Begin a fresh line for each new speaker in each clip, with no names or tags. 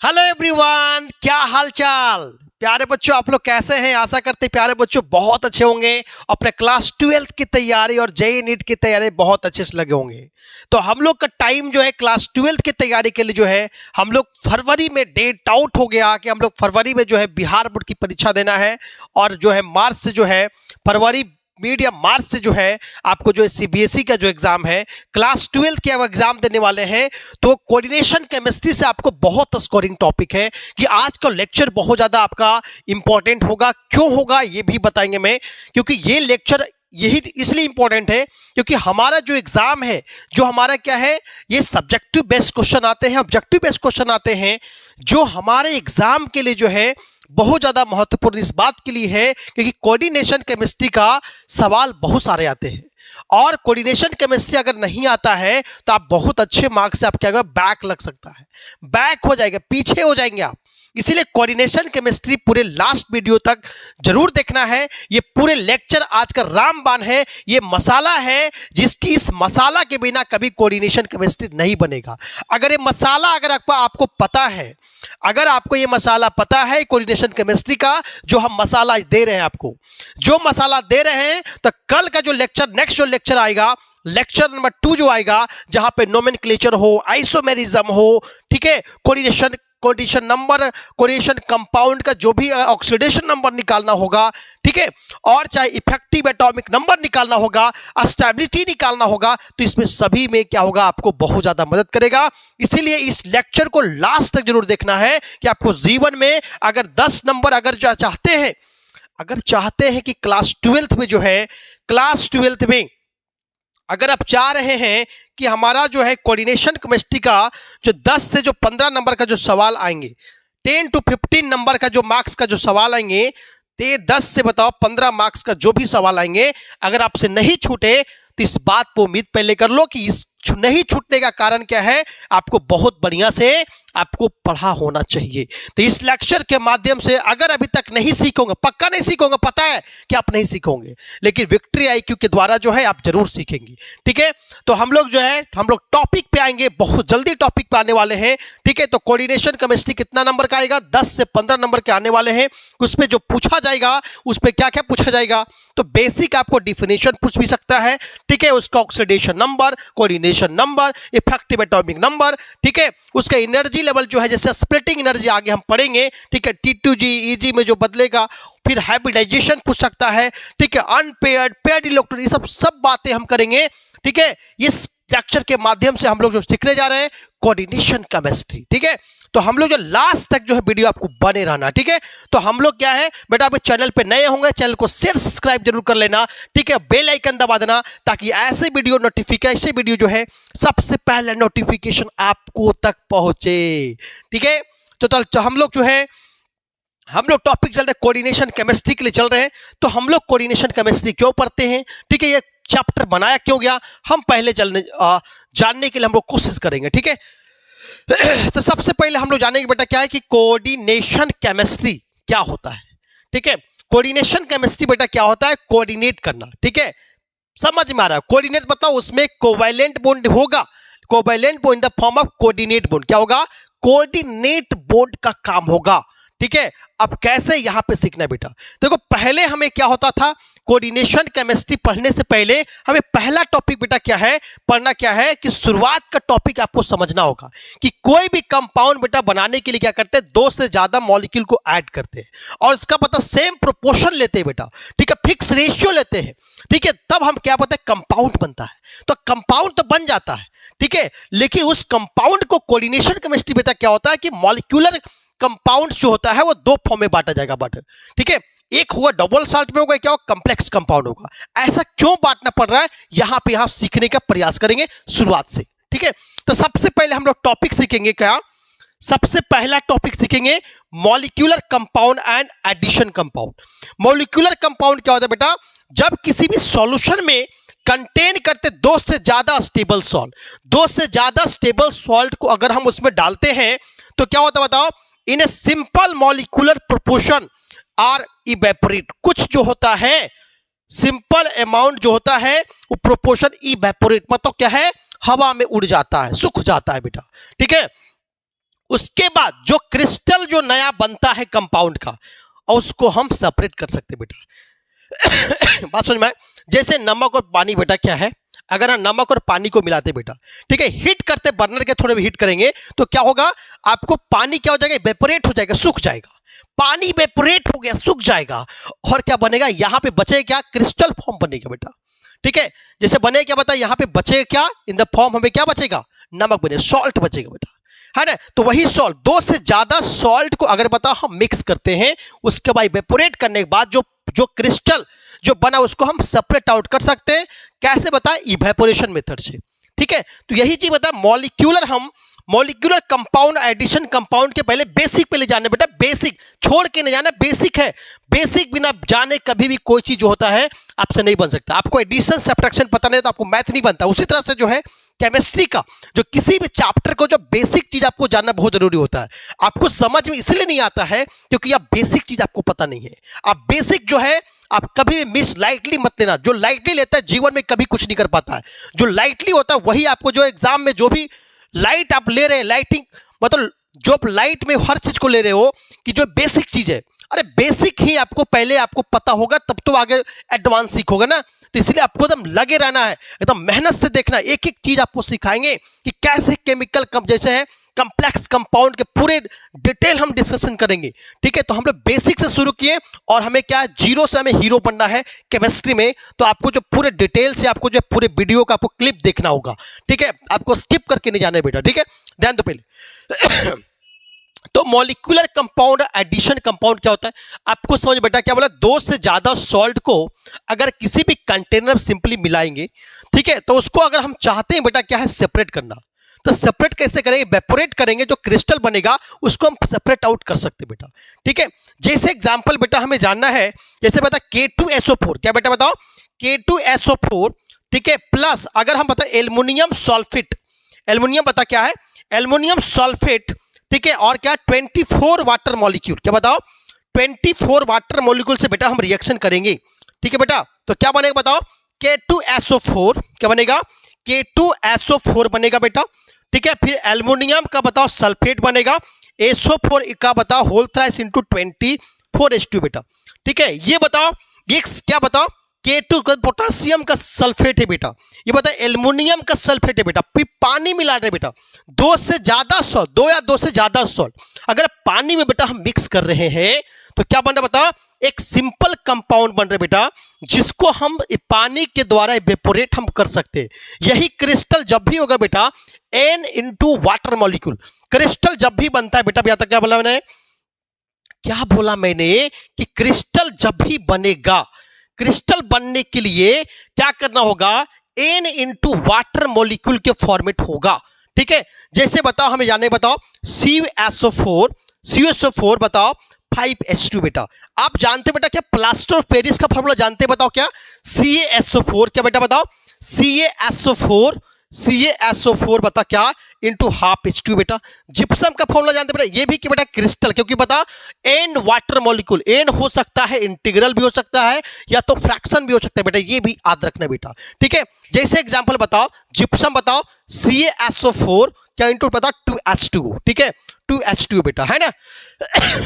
Hello everyone, क्या हाल चाल। प्यारे बच्चों, आप लोग कैसे हैं? आशा करते हैं प्यारे बच्चों बहुत अच्छे होंगे। अपने क्लास 12th की तैयारी और जेईई नीट की तैयारी बहुत अच्छे से लगे होंगे। तो हम लोग का टाइम जो है क्लास 12th की तैयारी के लिए जो है हम लोग फरवरी में डेट आउट हो गया कि हम लोग फरवरी में जो है बिहार बोर्ड की परीक्षा देना है और जो है मार्च से जो है फरवरी मिड या मार्च से जो है आपको जो है सीबीएसई का जो एग्जाम है क्लास 12th के एग्जाम देने वाले हैं। तो कोऑर्डिनेशन केमिस्ट्री से आपको बहुत स्कोरिंग टॉपिक है कि आज का लेक्चर बहुत ज़्यादा आपका इंपॉर्टेंट होगा। क्यों होगा ये भी बताएंगे मैं, क्योंकि ये लेक्चर यही इसलिए इंपॉर्टेंट है क्योंकि हमारा जो एग्जाम है जो हमारा क्या है, ये सब्जेक्टिव बेस्ड क्वेश्चन आते हैं, ऑब्जेक्टिव बेस्ड क्वेश्चन आते हैं जो हमारे एग्जाम के लिए जो है बहुत ज्यादा महत्वपूर्ण इस बात के लिए है क्योंकि कोऑर्डिनेशन केमिस्ट्री का सवाल बहुत सारे आते हैं और कोऑर्डिनेशन केमिस्ट्री अगर नहीं आता है तो आप बहुत अच्छे मार्क्स से आप क्या होगा, बैक लग सकता है, बैक हो जाएगा, पीछे हो जाएंगे आप। इसीलिए कोऑर्डिनेशन केमिस्ट्री पूरे लास्ट वीडियो तक जरूर देखना है। ये पूरे लेक्चर आज का रामबाण है, ये मसाला है जिसकी इस मसाला के बिना कभी कोऑर्डिनेशन केमिस्ट्री नहीं बनेगा। अगर ये मसाला अगर आपको पता है, अगर आपको ये मसाला पता है कोऑर्डिनेशन केमिस्ट्री का जो हम मसाला दे रहे हैं, आपको जो मसाला दे रहे हैं, तो कल का जो लेक्चर नेक्स्ट जो लेक्चर आएगा, लेक्चर नंबर 2 जो आएगा जहां पे नोमेनक्लेचर हो, आइसोमेरिज्म हो, ठीक है, कोऑर्डिनेशन नंबर, कोऑर्डिनेशन कंपाउंड का जो भी ऑक्सीडेशन नंबर निकालना होगा, ठीक है, और चाहे इफेक्टिव एटॉमिक नंबर निकालना होगा, स्टेबिलिटी निकालना होगा, तो इसमें सभी में क्या होगा, आपको बहुत ज्यादा मदद करेगा। इसीलिए इस लेक्चर को लास्ट तक जरूर देखना है कि आपको जीवन में अगर 10 नंबर अगर चाहते हैं कि क्लास 12th में जो है, क्लास 12th में अगर आप चाह रहे हैं कि हमारा जो है कोऑर्डिनेशन केमिस्ट्री का जो 10 से जो 15 नंबर का जो सवाल आएंगे, 10 to 15 नंबर का जो मार्क्स का जो सवाल आएंगे, 10 से बताओ 15 मार्क्स का जो भी सवाल आएंगे, अगर आपसे नहीं छूटे तो इस बात को उम्मीद पहले कर लो कि इस नहीं छूटने का कारण क्या है, आपको बहुत बढ़िया से आपको पढ़ा होना चाहिए। तो इस लेक्चर के माध्यम से अगर अभी तक नहीं सीखोगे, पक्का नहीं सीखोगे, पता है कि आप नहीं सीखोगे, लेकिन विक्ट्री आईक्यू के द्वारा जो है आप जरूर सीखेंगे, ठीक है। तो हम लोग टॉपिक पे आएंगे, बहुत जल्दी टॉपिक पे आने वाले हैं, ठीक है। तो कोऑर्डिनेशन केमिस्ट्री कितना नंबर का आएगा, 10 से 15 नंबर के आने वाले हैं। उसमें जो पूछा जाएगा, उस पर क्या क्या पूछा जाएगा, तो बेसिक आपको डिफिनेशन पूछ भी सकता है, ठीक है, उसका oxidation number, coordination number, effective atomic number, ठीक है, उसका एनर्जी लेवल जो है, जैसे स्प्लिटिंग एनर्जी आगे हम पढ़ेंगे, ठीक है, T2G EG में जो बदलेगा, फिर हाइब्रिडाइजेशन पूछ सकता है, ठीक है, अनपेयर्ड, पेयर्ड इलेक्ट्रॉन, ये सब बातें हम करेंगे, ठीक है। इस लेक्चर के माध्यम से हम लोग जो सीखने जा रहे हैं कोऑर्डिनेशन केमिस्ट्री, ठीक है। तो हम लोग जो लास्ट तक जो है वीडियो आपको बने रहना, ठीक है। तो हम लोग क्या है बेटा, आप चैनल पे नए होंगे, चैनल को शेयर सब्सक्राइब जरूर कर लेना, ठीक है, बेल आइकन दबा देना ताकि ऐसे वीडियो जो है सबसे पहले नोटिफिकेशन आपको तक पहुंचे, ठीक है। तो हम लोग टॉपिक चलते हैं, कोऑर्डिनेशन केमिस्ट्री के लिए चल रहे हैं। तो हम लोग कोऑर्डिनेशन केमिस्ट्री क्यों पढ़ते हैं, ठीक है, ये चैप्टर बनाया क्यों गया, हम पहले जानने के लिए हम लोग कोशिश करेंगे, ठीक है। तो सबसे पहले हम लोग जानेंगे बेटा क्या है कि कोऑर्डिनेशन केमिस्ट्री क्या होता है, ठीक है। कोऑर्डिनेशन केमिस्ट्री बेटा क्या होता है, कोऑर्डिनेट करना, ठीक है, समझ में आ रहा है। कोऑर्डिनेट बताओ, उसमें कोवैलेंट बॉन्ड होगा, covalent bond in the form of coordinate bond, क्या होगा, कोऑर्डिनेट बॉन्ड का काम होगा, ठीक है। अब कैसे यहां पे सीखना है बेटा, देखो पहले हमें क्या होता था, कोऑर्डिनेशन केमिस्ट्री पढ़ने से पहले हमें पहला टॉपिक बेटा क्या है, पढ़ना क्या है कि शुरुआत का टॉपिक आपको समझना होगा कि कोई भी कंपाउंड बेटा बनाने के लिए क्या करते हैं, 2 से ज्यादा मॉलिक्यूल को ऐड करते हैं और इसका पता सेम प्रोपोर्शन लेते हैं बेटा, ठीक है, फिक्स रेशियो लेते हैं, ठीक है, तब हम क्या पता है कंपाउंड बनता है। तो कंपाउंड तो बन जाता है, ठीक है, लेकिन उस कंपाउंड को कोऑर्डिनेशन केमिस्ट्री बेटा क्या होता है कि मॉलिक्यूलर कंपाउंड जो होता है वो 2 फॉर्म में बांटा जाएगा, ठीक है, एक हुआ डबल सॉल्ट में होगा, क्या होगा, कॉम्प्लेक्स कंपाउंड होगा। ऐसा क्यों बांटना पड़ रहा है, यहां पे हम सीखने का प्रयास करेंगे शुरुआत से, ठीक है। तो सबसे पहले हम लोग टॉपिक सीखेंगे, क्या सबसे पहला टॉपिक सीखेंगे, molecular compound and addition compound. Molecular compound क्या होता है बेटा, जब किसी भी सॉल्यूशन में कंटेन करते 2 से ज्यादा स्टेबल सॉल्ट, 2 से ज्यादा स्टेबल सॉल्ट को अगर हम उसमें डालते हैं तो क्या होता है बताओ, in a simple molecular proportion are evaporate, कुछ जो होता है सिंपल अमाउंट जो होता है वो प्रोपोर्शन इवेपोरेट, मतलब क्या है, हवा में उड़ जाता है, सूख जाता है बेटा, ठीक है। उसके बाद जो क्रिस्टल जो नया बनता है कंपाउंड का, और उसको हम सेपरेट कर सकते बेटा। बात समझ में आए? जैसे नमक और पानी बेटा क्या है, अगर हम नमक और पानी को मिलाते बेटा, ठीक है, हीट करते, बर्नर के थोड़े भी हीट करेंगे तो क्या होगा, आपको पानी क्या हो जाएगा, वेपोरेट हो जाएगा, सूख जाएगा। पानी वेपोरेट हो गया, सूख जाएगा, और क्या बनेगा, यहां पे बचे क्या, क्रिस्टल फॉर्म बनेगा बेटा। ठीक है, जैसे बने क्या बता, यहां पे बचे क्या, इन द फॉर्म हमें क्या बचेगा, नमक बने, सॉल्ट बचेगा बेटा, है ना। तो वही सॉल्ट, दो से ज्यादा सॉल्ट को अगर बता हम मिक्स करते हैं, उसके बाद वेपोरेट करने के बाद जो क्रिस्टल जो बना उसको हम सेपरेट आउट कर सकते हैं। कैसे बता, इवेपोरेशन मेथड से। ठीक है, तो यही चीज बता, मॉलिक्यूलर कंपाउंड एडिशन कंपाउंड के पहले बेसिक पे ले जाना बेटा, बेसिक छोड़ के नहीं जाना, बेसिक है, बेसिक बिना जाने कभी भी कोई चीज जो होता है आपसे नहीं बन सकता। आपको एडिशन सब्ट्रैक्शन पता नहीं तो आपको मैथ नहीं बनता। उसी तरह से जो है केमिस्ट्री का जो किसी भी चैप्टर को जो बेसिक चीज आपको जानना बहुत जरूरी होता है। आपको समझ में इसलिए नहीं आता है क्योंकि आप बेसिक चीज आपको पता नहीं है। आप बेसिक जो है आप कभी भी मिस लाइटली मत लेना। जो लाइटली लेता है जीवन में कभी कुछ नहीं कर पाता है। जो लाइटली होता है वही आपको जो एग्जाम में जो भी लाइट आप ले रहे हैं, लाइटिंग मतलब जो आप लाइट में हर चीज को ले रहे हो कि जो बेसिक चीज है, अरे बेसिक ही आपको पहले आपको पता होगा तब तो आगे एडवांस सीखोगे ना। तो इसलिए आपको एकदम लगे रहना है, एकदम मेहनत से देखना। एक एक चीज आपको सिखाएंगे कि कैसे केमिकल जैसे है कॉम्प्लेक्स कंपाउंड के पूरे डिटेल हम डिस्कशन करेंगे। ठीक है, तो हम लोग बेसिक से शुरू किए और हमें क्या है, जीरो से हमें हीरो बनना है केमिस्ट्री में। तो आपको जो पूरे डिटेल से आपको जो पूरे वीडियो का आपको क्लिप देखना होगा। ठीक है, आपको स्किप करके नहीं जाना है बेटा। ठीक है, ध्यान दो पहले। तो मॉलिक्यूलर कंपाउंड एडिशन कंपाउंड क्या होता है, आपको समझ बेटा क्या बोला, दो से ज्यादा सॉल्ट को अगर किसी भी कंटेनर सिंपली मिलाएंगे, ठीक है, तो उसको अगर हम चाहते हैं बेटा क्या है, सेपरेट करना, तो सेपरेट कैसे करेंगे, वेपोरेट करेंगे, जो क्रिस्टल बनेगा उसको हम सेपरेट आउट कर सकते बेटा। ठीक है, जैसे एग्जांपल बेटा हमें जानना है, जैसे बता K2SO4, क्या बेटा बताओ, K2SO4, ठीक है, प्लस अगर हम बता एल्युमिनियम सल्फेट, एल्युमिनियम बता क्या है, एल्युमिनियम सल्फेट, ठीक है, और क्या 24 वाटर मॉलिक्यूल, क्या बताओ 24 वाटर मॉलिक्यूल से बेटा हम रिएक्शन करेंगे। ठीक है बेटा, तो क्या बनेगा बताओ, K2SO4, क्या बनेगा, K2SO4 बनेगा बेटा। ठीक है, फिर एल्युमिनियम का बताओ सल्फेट बनेगा, SO4 का बताओ होल थ्राइस इंटू 24H2 बेटा। ठीक है, ये बताओ ये क्या बताओ, K2 पोटासियम का सल्फेट है बेटा, ये बता एल्युमिनियम का सल्फेट है बेटा, फिर पानी मिला रहे बेटा, दो से ज्यादा सॉल्ट, दो या दो से ज्यादा सॉल्ट अगर पानी में बेटा हम मिक्स कर रहे हैं तो क्या बन रहा बता, एक सिंपल कंपाउंड बन रहा है बेटा, जिसको हम पानी के द्वारा इवेपोरेट हम कर सकते हैं। यही क्रिस्टल जब भी होगा बेटा N into water molecule, crystal जब भी बनता है बेटा, क्या बोला मैंने, क्या बोला मैंने कि क्रिस्टल जब भी बनेगा, क्रिस्टल बनने के लिए क्या करना होगा, N इंटू वाटर मॉलिक्यूल के फॉर्मेट होगा। ठीक है, जैसे बताओ हमें जाने बताओ CuSO4 बताओ 5H2 बेटा। आप जानते बेटा क्या प्लास्टर ऑफ पेरिस का फॉर्मूला जानते बताओ क्या, CaSO4, क्या बेटा बताओ CaSO4 बता क्या इंटू हाफ H2 बेटा। जिप्सम का फॉर्मूला जानते बेटा, ये भी कि बेटा क्रिस्टल, क्योंकि बता N वाटर मॉलिक्यूल, N हो सकता है इंटीग्रल भी हो सकता है या तो फ्रैक्शन भी हो सकता है बेटा, ये भी याद रखना बेटा। ठीक है, जैसे एग्जांपल बताओ जिप्सम बताओ CaSO4 क्या इंटू बता 2H2, ठीक है 2H2 बेटा, है ना।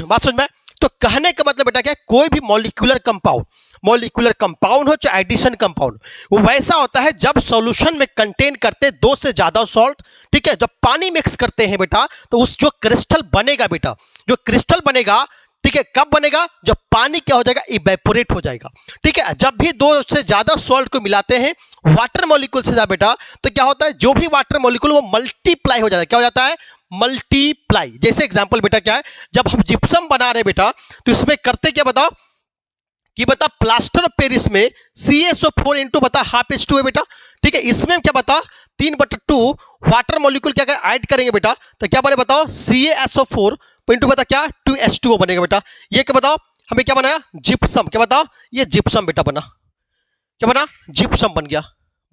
बात समझ में, तो कहने का मतलब बेटा क्या, कोई भी मॉलिक्यूलर कंपाउंड हो चाहे एडिशन कंपाउंड, वो वैसा होता है जब सॉल्यूशन में कंटेन करते दो से ज्यादा सॉल्ट। ठीक है, जब पानी मिक्स करते हैं बेटा तो उस जो क्रिस्टल बनेगा बेटा, जो क्रिस्टल बनेगा, ठीक है, कब बनेगा, जब पानी क्या हो जाएगा, इवेपोरेट हो जाएगा। ठीक है, जब भी दो से ज्यादा सॉल्ट को मिलाते हैं वाटर मॉलिक्यूल से ज्यादा बेटा, तो क्या होता है, जो भी वाटर मॉलिक्यूल वो मल्टीप्लाई हो जाता है, क्या हो जाता है, मल्टीप्लाई। जैसे एग्जांपल बेटा क्या है, जब हम जिप्सम बना रहे बेटा तो इसमें करते क्या बताओ, कि बता प्लास्टर ऑफ पेरिस में CaSO4 इंटू बता हाफ H2 है बेटा। ठीक है, इसमें क्या बता 3/2 वाटर मॉलिक्यूल क्या ऐड करेंगे बेटा, तो क्या बने बताओ CaSO4 इंटू बता क्या 2H2O बनेगा बेटा। ये क्या बताओ हमें क्या बनाया, जिप्सम, क्या बताओ ये जिप्सम बेटा बना, क्या बना, जिप्सम बन गया।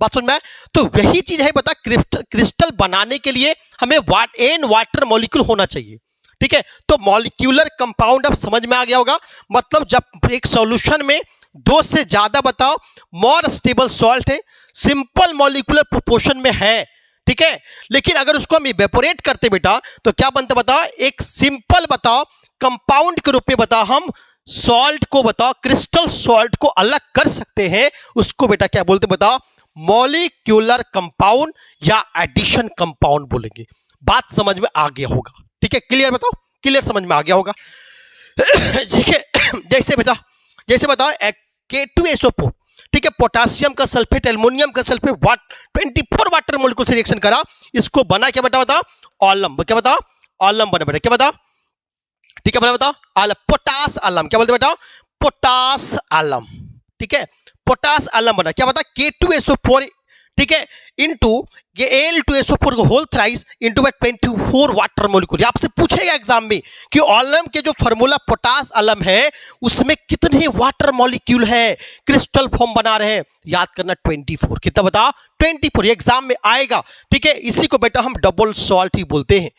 बात समझ में, तो वही चीज है बता, क्रिस्टल बनाने के लिए हमें N वाटर मॉलिक्यूल होना चाहिए। ठीक है, तो मॉलिक्यूलर कंपाउंड अब समझ में आ गया होगा, मतलब जब एक सॉल्यूशन में दो से ज्यादा बताओ मोर स्टेबल सॉल्ट है, सिंपल मॉलिक्यूलर प्रोपोर्शन में है, ठीक है। लेकिन अगर उसको हम इवेपोरेट करते बेटा तो क्या बनता बताओ, एक सिंपल बताओ कंपाउंड के रूप में बताओ हम सॉल्ट को बताओ, क्रिस्टल सॉल्ट को अलग कर सकते हैं, उसको बेटा क्या बोलते बताओ, मॉलिक्यूलर कंपाउंड या एडिशन कंपाउंड बोलेंगे। बात समझ में आ गया होगा, ठीक है, क्लियर बताओ, क्लियर समझ में आ गया होगा। ठीक है, जैसे बताओ K2SO4, ठीक है, पोटासियम का सल्फेट एल्युमिनियम का सल्फेट 24 वाटर मॉलिक्यूल से रिएक्शन करा, इसको बना क्या बेटा बताओ, ऑलम, क्या बताओ, ऑलम बना बेटा, क्या बताओ, ठीक है बेटा बताओ, ऑलम, पोटास ऑलम, क्या बोलते बेटा, पोटास ऑलम, ठीक है, पोटास ऑलम बना, क्या बता, K2SO4, ठीक है, इंटू ये Al2SO4 को whole thrice into 24 water molecule. आपसे पूछेगा एग्जाम में कि ऑलम के जो फार्मूला पोटास ऑलम है उसमें कितने वाटर मॉलिक्यूल है, क्रिस्टल फॉर्म बना रहे हैं, याद करना 24, कितना बता, 24, एग्जाम में आएगा, ठीक है। इसी को बेटा हम डबल सॉल्ट ही बोलते हैं,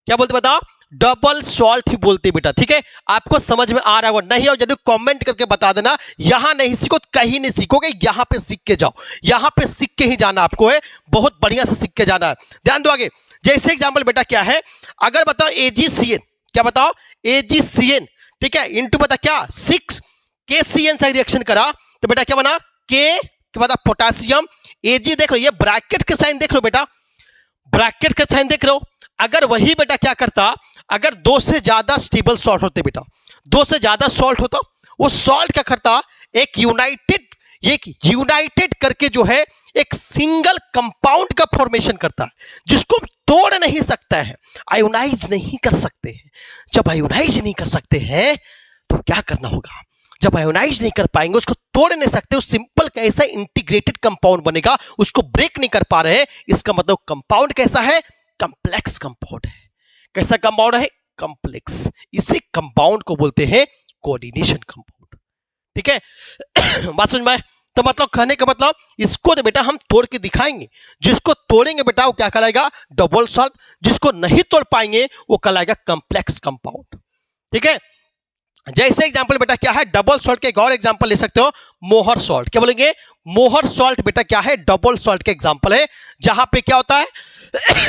क्या बोलते बता, डबल सॉल्ट ही बोलते बेटा, ठीक है। आपको समझ में आ रहा होगा, नहीं हो जरूर कमेंट करके बता देना, यहां नहीं सीखो कहीं नहीं सीखोगे, यहां पे सीख के जाओ, यहां पे सीख के ही जाना आपको है, बहुत बढ़िया से सीख के जाना है। ध्यान दो आगे, जैसे एग्जांपल बेटा क्या है, अगर बताओ AgCN, क्या बताओ, AgCN, ठीक है, इंटू बता क्या 6 KCN से रिएक्शन करा तो बेटा क्या बना, क्या बता, पोटासियम, Ag देख लो, ये ब्रैकेट के साइन देख लो बेटा, ब्रैकेट का साइन देख रहे हो। अगर वही बेटा क्या करता, अगर 2 से ज्यादा स्टेबल सॉल्ट होते बेटा, 2 से ज्यादा सॉल्ट होता, वो सॉल्ट क्या करता, एक यूनाइटेड करके जो है एक सिंगल कंपाउंड का फॉर्मेशन करता है, जिसको तोड़ नहीं सकता है, आयोनाइज नहीं कर सकते हैं। जब आयोनाइज नहीं कर सकते हैं तो क्या करना होगा, जब आयोनाइज नहीं कर पाएंगे, उसको तोड़ नहीं सकते, उस सिंपल कैसा इंटीग्रेटेड कंपाउंड बनेगा, उसको ब्रेक नहीं कर पा रहे हैं, इसका मतलब कंपाउंड कैसा है, कंप्लेक्स कंपाउंड है। कैसा कंपाउंड है, कंप्लेक्स, इसी कंपाउंड को बोलते हैं कोऑर्डिनेशन कंपाउंड, ठीक है। बात समझ में, तो मतलब कहने का मतलब इसको तो बेटा हम तोड़ के दिखाएंगे, जिसको तोड़ेंगे बेटा वो क्या कहलाएगा, डबल सॉल्ट, जिसको नहीं तोड़ पाएंगे वो कहलाएगा कंप्लेक्स कंपाउंड, ठीक है। जैसे एग्जांपल बेटा क्या है, डबल सॉल्ट के एक और एग्जांपल ले सकते हो, मोहर सॉल्ट, क्या बोलेंगे, मोहर सॉल्ट बेटा क्या है, डबल सॉल्ट के एग्जांपल है, जहां पे क्या होता है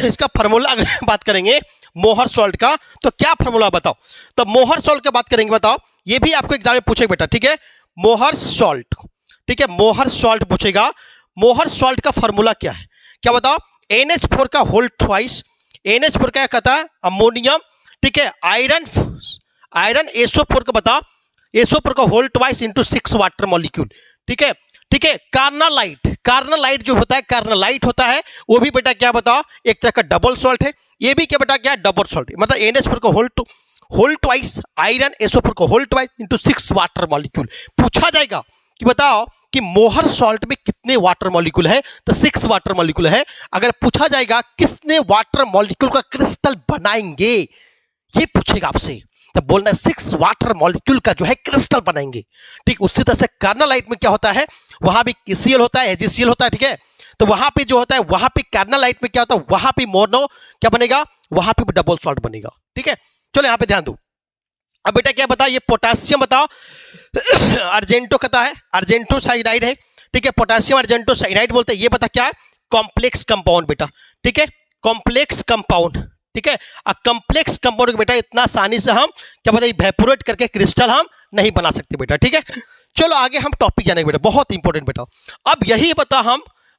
इसका फार्मूला अगर बात करेंगे मोहर सॉल्ट का, तो क्या फार्मूला बताओ, तो मोहर सॉल्ट की बात करेंगे, बताओ, ये भी आपको एग्जाम में पूछेगा बेटा, ठीक है, मोहर सॉल्ट, ठीक है, मोहर सॉल्ट पूछेगा, मोहर सॉल्ट का फार्मूला क्या है, क्या बताओ, NH4 का होल ट्वाइस, NH4 क्या कहता है, अमोनियम, ठीक है, आयरन SO4 का बता, SO4 का whole twice into 6 water molecule, ठीक है, ठीक है। कार्नालाइट जो होता है, कार्नालाइट होता है, वो भी बेटा क्या बताओ, एक तरह का डबल सॉल्ट है, ये भी क्या बेटा क्या है, डबल सॉल्ट, मतलब NH4 का होल ट्वाइस, आयरन SO4 का whole twice into 6 water molecule. पूछा जाएगा कि बताओ कि मोहर सॉल्ट में कितने वाटर मॉलिक्यूल है, तो 6 वाटर मॉलिक्यूल है। अगर पूछा जाएगा कितने वाटर मॉलिक्यूल का क्रिस्टल बनाएंगे, ये पूछेगा आपसे, तो बोलना है 6 वाटर मॉलिक्यूल का जो है क्रिस्टल बनाएंगे, ठीक। उसी तरह से कार्नालाइट में क्या होता है, वहां भी KCl होता है, AgCl होता है, ठीक है, तो वहां पे जो होता है, वहां पे कार्नालाइट में क्या होता है, वहां पे मोनो क्या बनेगा, वहां पे डबल सॉल्ट बनेगा, ठीक है। चलो यहां पे ध्यान दो, अब बेटा क्या बताओ, ये पोटासियम बताओ अर्जेंटो कहता है, अर्जेंटो साइनाइड है, ठीक है, पोटासियम अर्जेंटो साइनाइड बोलते हैं, ये बता क्या है, कॉम्प्लेक्स कंपाउंड बेटा, ठीक है, कॉम्प्लेक्स कंपाउंड, ठीक है। कॉम्प्लेक्स कंपाउंड बेटा इतना आसानी से हम क्या बताइए इवेपोरेट करके क्रिस्टल हम नहीं बना सकते बेटा, ठीक है। चलो आगे हम टॉपिक जानेंगे बेटा, बहुत इंपॉर्टेंट बेटा। अब यही बता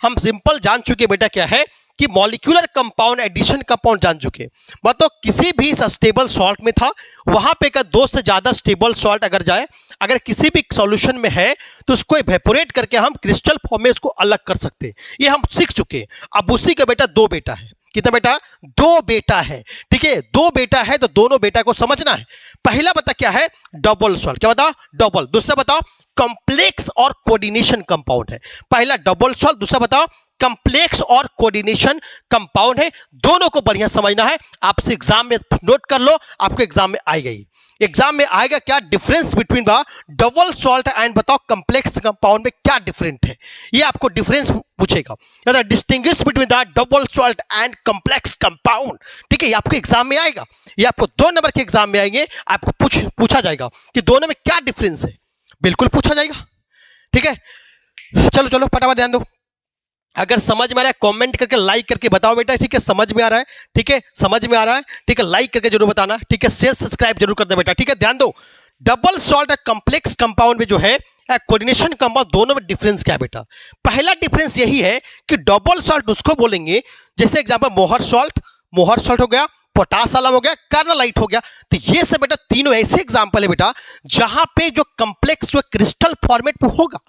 हम सिंपल जान चुके बेटा क्या है कि मॉलिक्यूलर कंपाउंड, एडिशन कंपाउंड जान चुके। मतलब किसी भी स्टेबल सॉल्ट में था, वहां पे का 2 से ज्यादा स्टेबल सॉल्ट अगर जाए, अगर किसी भी सॉल्यूशन में है तो उसको इवेपोरेट करके हम क्रिस्टल फॉर्म में उसको अलग कर सकते हैं, ये हम सीख चुके। अब उसी का बेटा 2 बेटा है, कितना बेटा, 2 बेटा है, ठीक है, 2 बेटा है, तो दोनों बेटा को समझना है। पहला बता क्या है, डबल सॉल्ट, क्या बता, डबल। दूसरा बताओ कॉम्प्लेक्स और कोऑर्डिनेशन कंपाउंड है। पहला डबल सॉल्ट, दूसरा बताओ कंप्लेक्स और कोऑर्डिनेशन कंपाउंड है। दोनों को बढ़िया समझना है, आपसे एग्जाम में नोट कर लो, आपको एग्जाम में आएगा ही, एग्जाम में आएगा क्या difference between the double salt and बताओ कंप्लेक्स कंपाउंड में क्या डिफरेंट है, ये आपको डिफरेंस पूछेगा, distinguish between the double salt and complex compound, ठीक है, ये आपको एग्जाम में आएगा, ये आपको 2 नंबर के एग्जाम में आएंगे, आपको पूछा जाएगा कि दोनों में क्या डिफरेंस है, बिल्कुल पूछा जाएगा, ठीक है। चलो फटाफट ध्यान दो, अगर समझ में आ रहा है कमेंट करके लाइक करके बताओ बेटा, ठीक है, समझ में आ रहा है, ठीक है, समझ में आ रहा है, ठीक है, लाइक करके जरूर बताना, ठीक है, शेयर सब्सक्राइब जरूर कर दे बेटा, ठीक है। ध्यान दो, डबल सॉल्ट और कॉम्प्लेक्स कंपाउंड में जो है कोऑर्डिनेशन कंपाउंड, दोनों में डिफरेंस क्या है बेटा? पहला डिफरेंस यही है कि डबल सॉल्ट उसको बोलेंगे, जैसे एग्जांपल मोहर सॉल्ट हो गया, पोटास अलम हो गया, कार्नालाइट हो गया। तो ये सब बेटा तीनों ऐसे एग्जांपल है बेटा जहां पे जो कॉम्प्लेक्स जो क्रिस्टल फॉर्मेट में होगा,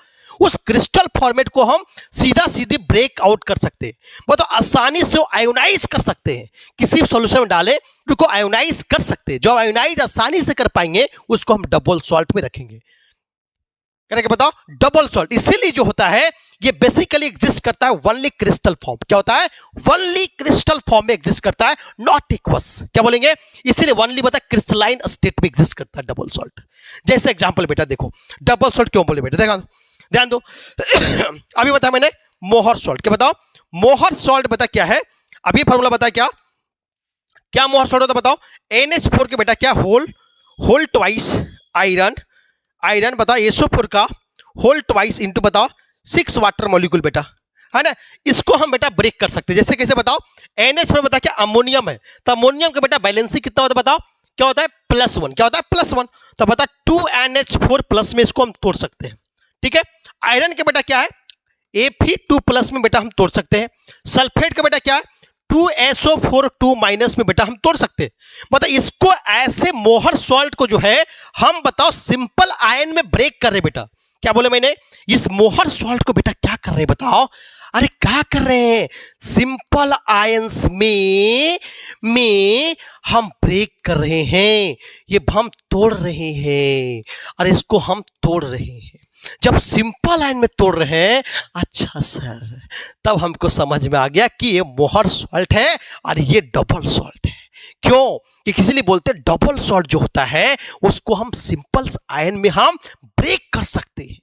उस क्रिस्टल फॉर्मेट को हम सीधा सीधे ब्रेक आउट कर सकते हैं, मतलब आसानी से आयोनाइज कर सकते हैं। किसी सॉल्यूशन में डालें तो आयोनाइज कर सकते हैं। जो आयोनाइज आसानी से कर पाएंगे उसको हम डबल सॉल्ट में रखेंगे। करके बताओ, डबल सॉल्ट इसीलिए जो होता है ये बेसिकली एग्जिस्ट करता है वनली क्रिस्टल फॉर्म। क्या होता है? वनली क्रिस्टल फॉर्म में एग्जिस्ट करता है, नॉट इक्वस। क्या बोलेंगे? इसीलिए वनली बता क्रिस्टलाइन स्टेट में एग्जिस्ट करता है डबल सॉल्ट। जैसे एग्जांपल बेटा देखो, डबल सॉल्ट क्यों बोले बेटा, देखा ध्यान दो। अभी बताया मैंने मोहर सॉल्ट, क्या बताओ? मोहर सॉल्ट बता क्या है, अभी फॉर्मूला बता क्या क्या मोहर सॉल्ट होता बताओ? NH4 के बेटा क्या होल ट्वाइस आयरन बता SO4 का होल ट्वाइस इंटू बताओ 6 वाटर मॉलिक्यूल बेटा, है ना। इसको हम बेटा ब्रेक कर सकते हैं। जैसे कैसे बताओ? NH पर बता क्या अमोनियम है, तो अमोनियम का बेटा बैलेंसिंग कितना होता है बताओ? क्या होता है? +1। क्या होता है? +1। तो बता 2NH4 प्लस में इसको हम तोड़ सकते हैं, ठीक है। आयरन के बेटा क्या है? Fe2+ में बेटा हम तोड़ सकते हैं। सल्फेट का बेटा क्या है? 2SO4 2- में बेटा हम तोड़ सकते हैं। मतलब इसको ऐसे मोहर सॉल्ट को जो है हम बताओ सिंपल आयन में ब्रेक कर रहे बेटा। क्या बोले मैंने? इस मोहर सॉल्ट को बेटा क्या कर रहे हैं बताओ? अरे क्या कर रहे हैं? सिंपल आयंस में हम ब्रेक कर रहे हैं, ये हम तोड़ रहे हैं, और इसको हम तोड़ रहे हैं। जब सिंपल आयन में तोड़ रहे हैं, अच्छा सर, तब हमको समझ में आ गया कि ये मोहर सॉल्ट है और ये डबल सॉल्ट है। क्यों? कि किसी लिए बोलते हैं डबल सॉल्ट जो होता है उसको हम सिंपल आयन में हम ब्रेक कर सकते हैं।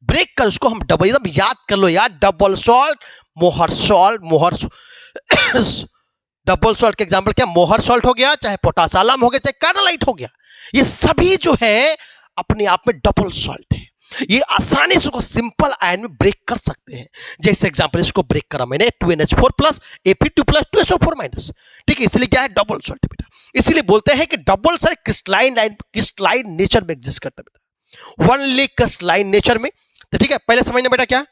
ब्रेक कर उसको हम डबल, एकदम याद कर लो यार, डबल सॉल्ट डबल सॉल्ट के एग्जांपल क्या? मोहर सॉल्ट हो गया, चाहे पोटासालम हो गया, चाहे कार्नालाइट हो गया, ये सभी जो है अपने आप में डबल सॉल्ट है। ये आसानी से उसको सिंपल आयन में ब्रेक कर सकते हैं। जैसे एग्जांपल इसको ब्रेक करा मैंने 2NH4+ Fe2+ 2SO4-, ठीक है। इसलिए क्या है? डबल सॉल्ट बेटा। इसीलिए बोलते हैं कि डबल सॉल्ट क्रिस्टलाइन नेचर में एग्जिस्ट करता है बेटा, वनली क्रिस्टलाइन नेचर में। तो ठीक है, पहले समझना बेटा क्या,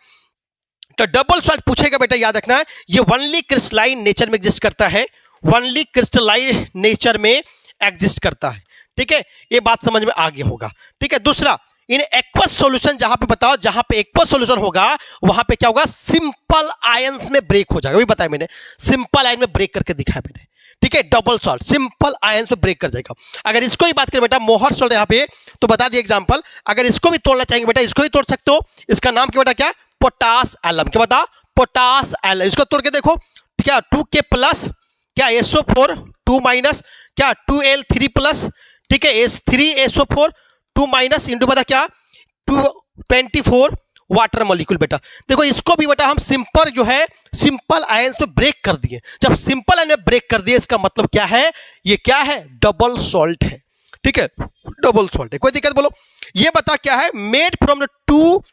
तो डबल सॉल्ट पूछेगा बेटा, याद रखना है ये वनली क्रिस्टलाइन नेचर में एग्जिस्ट करता है, वनली क्रिस्टलाइन नेचर में एग्जिस्ट करता है, ठीक है। ये बात समझ में आ गया होगा, ठीक है। दूसरा, इन एक्वस सॉल्यूशन जहां पे बताओ, जहां पे एक्वस सॉल्यूशन होगा वहां पे क्या होगा? सिंपल आयंस में ब्रेक हो जाएगा। वही बताया मैंने, सिंपल आयन में ब्रेक करके दिखाया मैंने, ठीक है। डबल सॉल्ट सिंपल आयंस में ब्रेक कर जाएगा। अगर इसको ही बात करें बेटा मोहर सॉल्ट यहां पे, तो बता दिए एग्जांपल, अगर इसको भी तोड़ना चाहेंगे बेटा, इसको भी तोड़ सकते हो। इसका नाम क्या बेटा? क्या? Potash alum. क्या बता? Potash alum. इसको तोड़ के देखो, क्या 2K+, क्या SO4 2- क्या 2L3+, ठीक है, 3SO4 2- इंटू बता क्या 224 वाटर मॉलिक्यूल बेटा। देखो इसको भी बेटा हम सिंपल जो है सिंपल आयंस में ब्रेक कर दिए। जब सिंपल आयन में ब्रेक कर दिए इसका मतलब क्या है? ये क्या है? डबल सॉल्ट है, ठीक है, डबल सॉल्ट है। कोई दिक्कत बोलो? ये बता क्या है? Made from the 2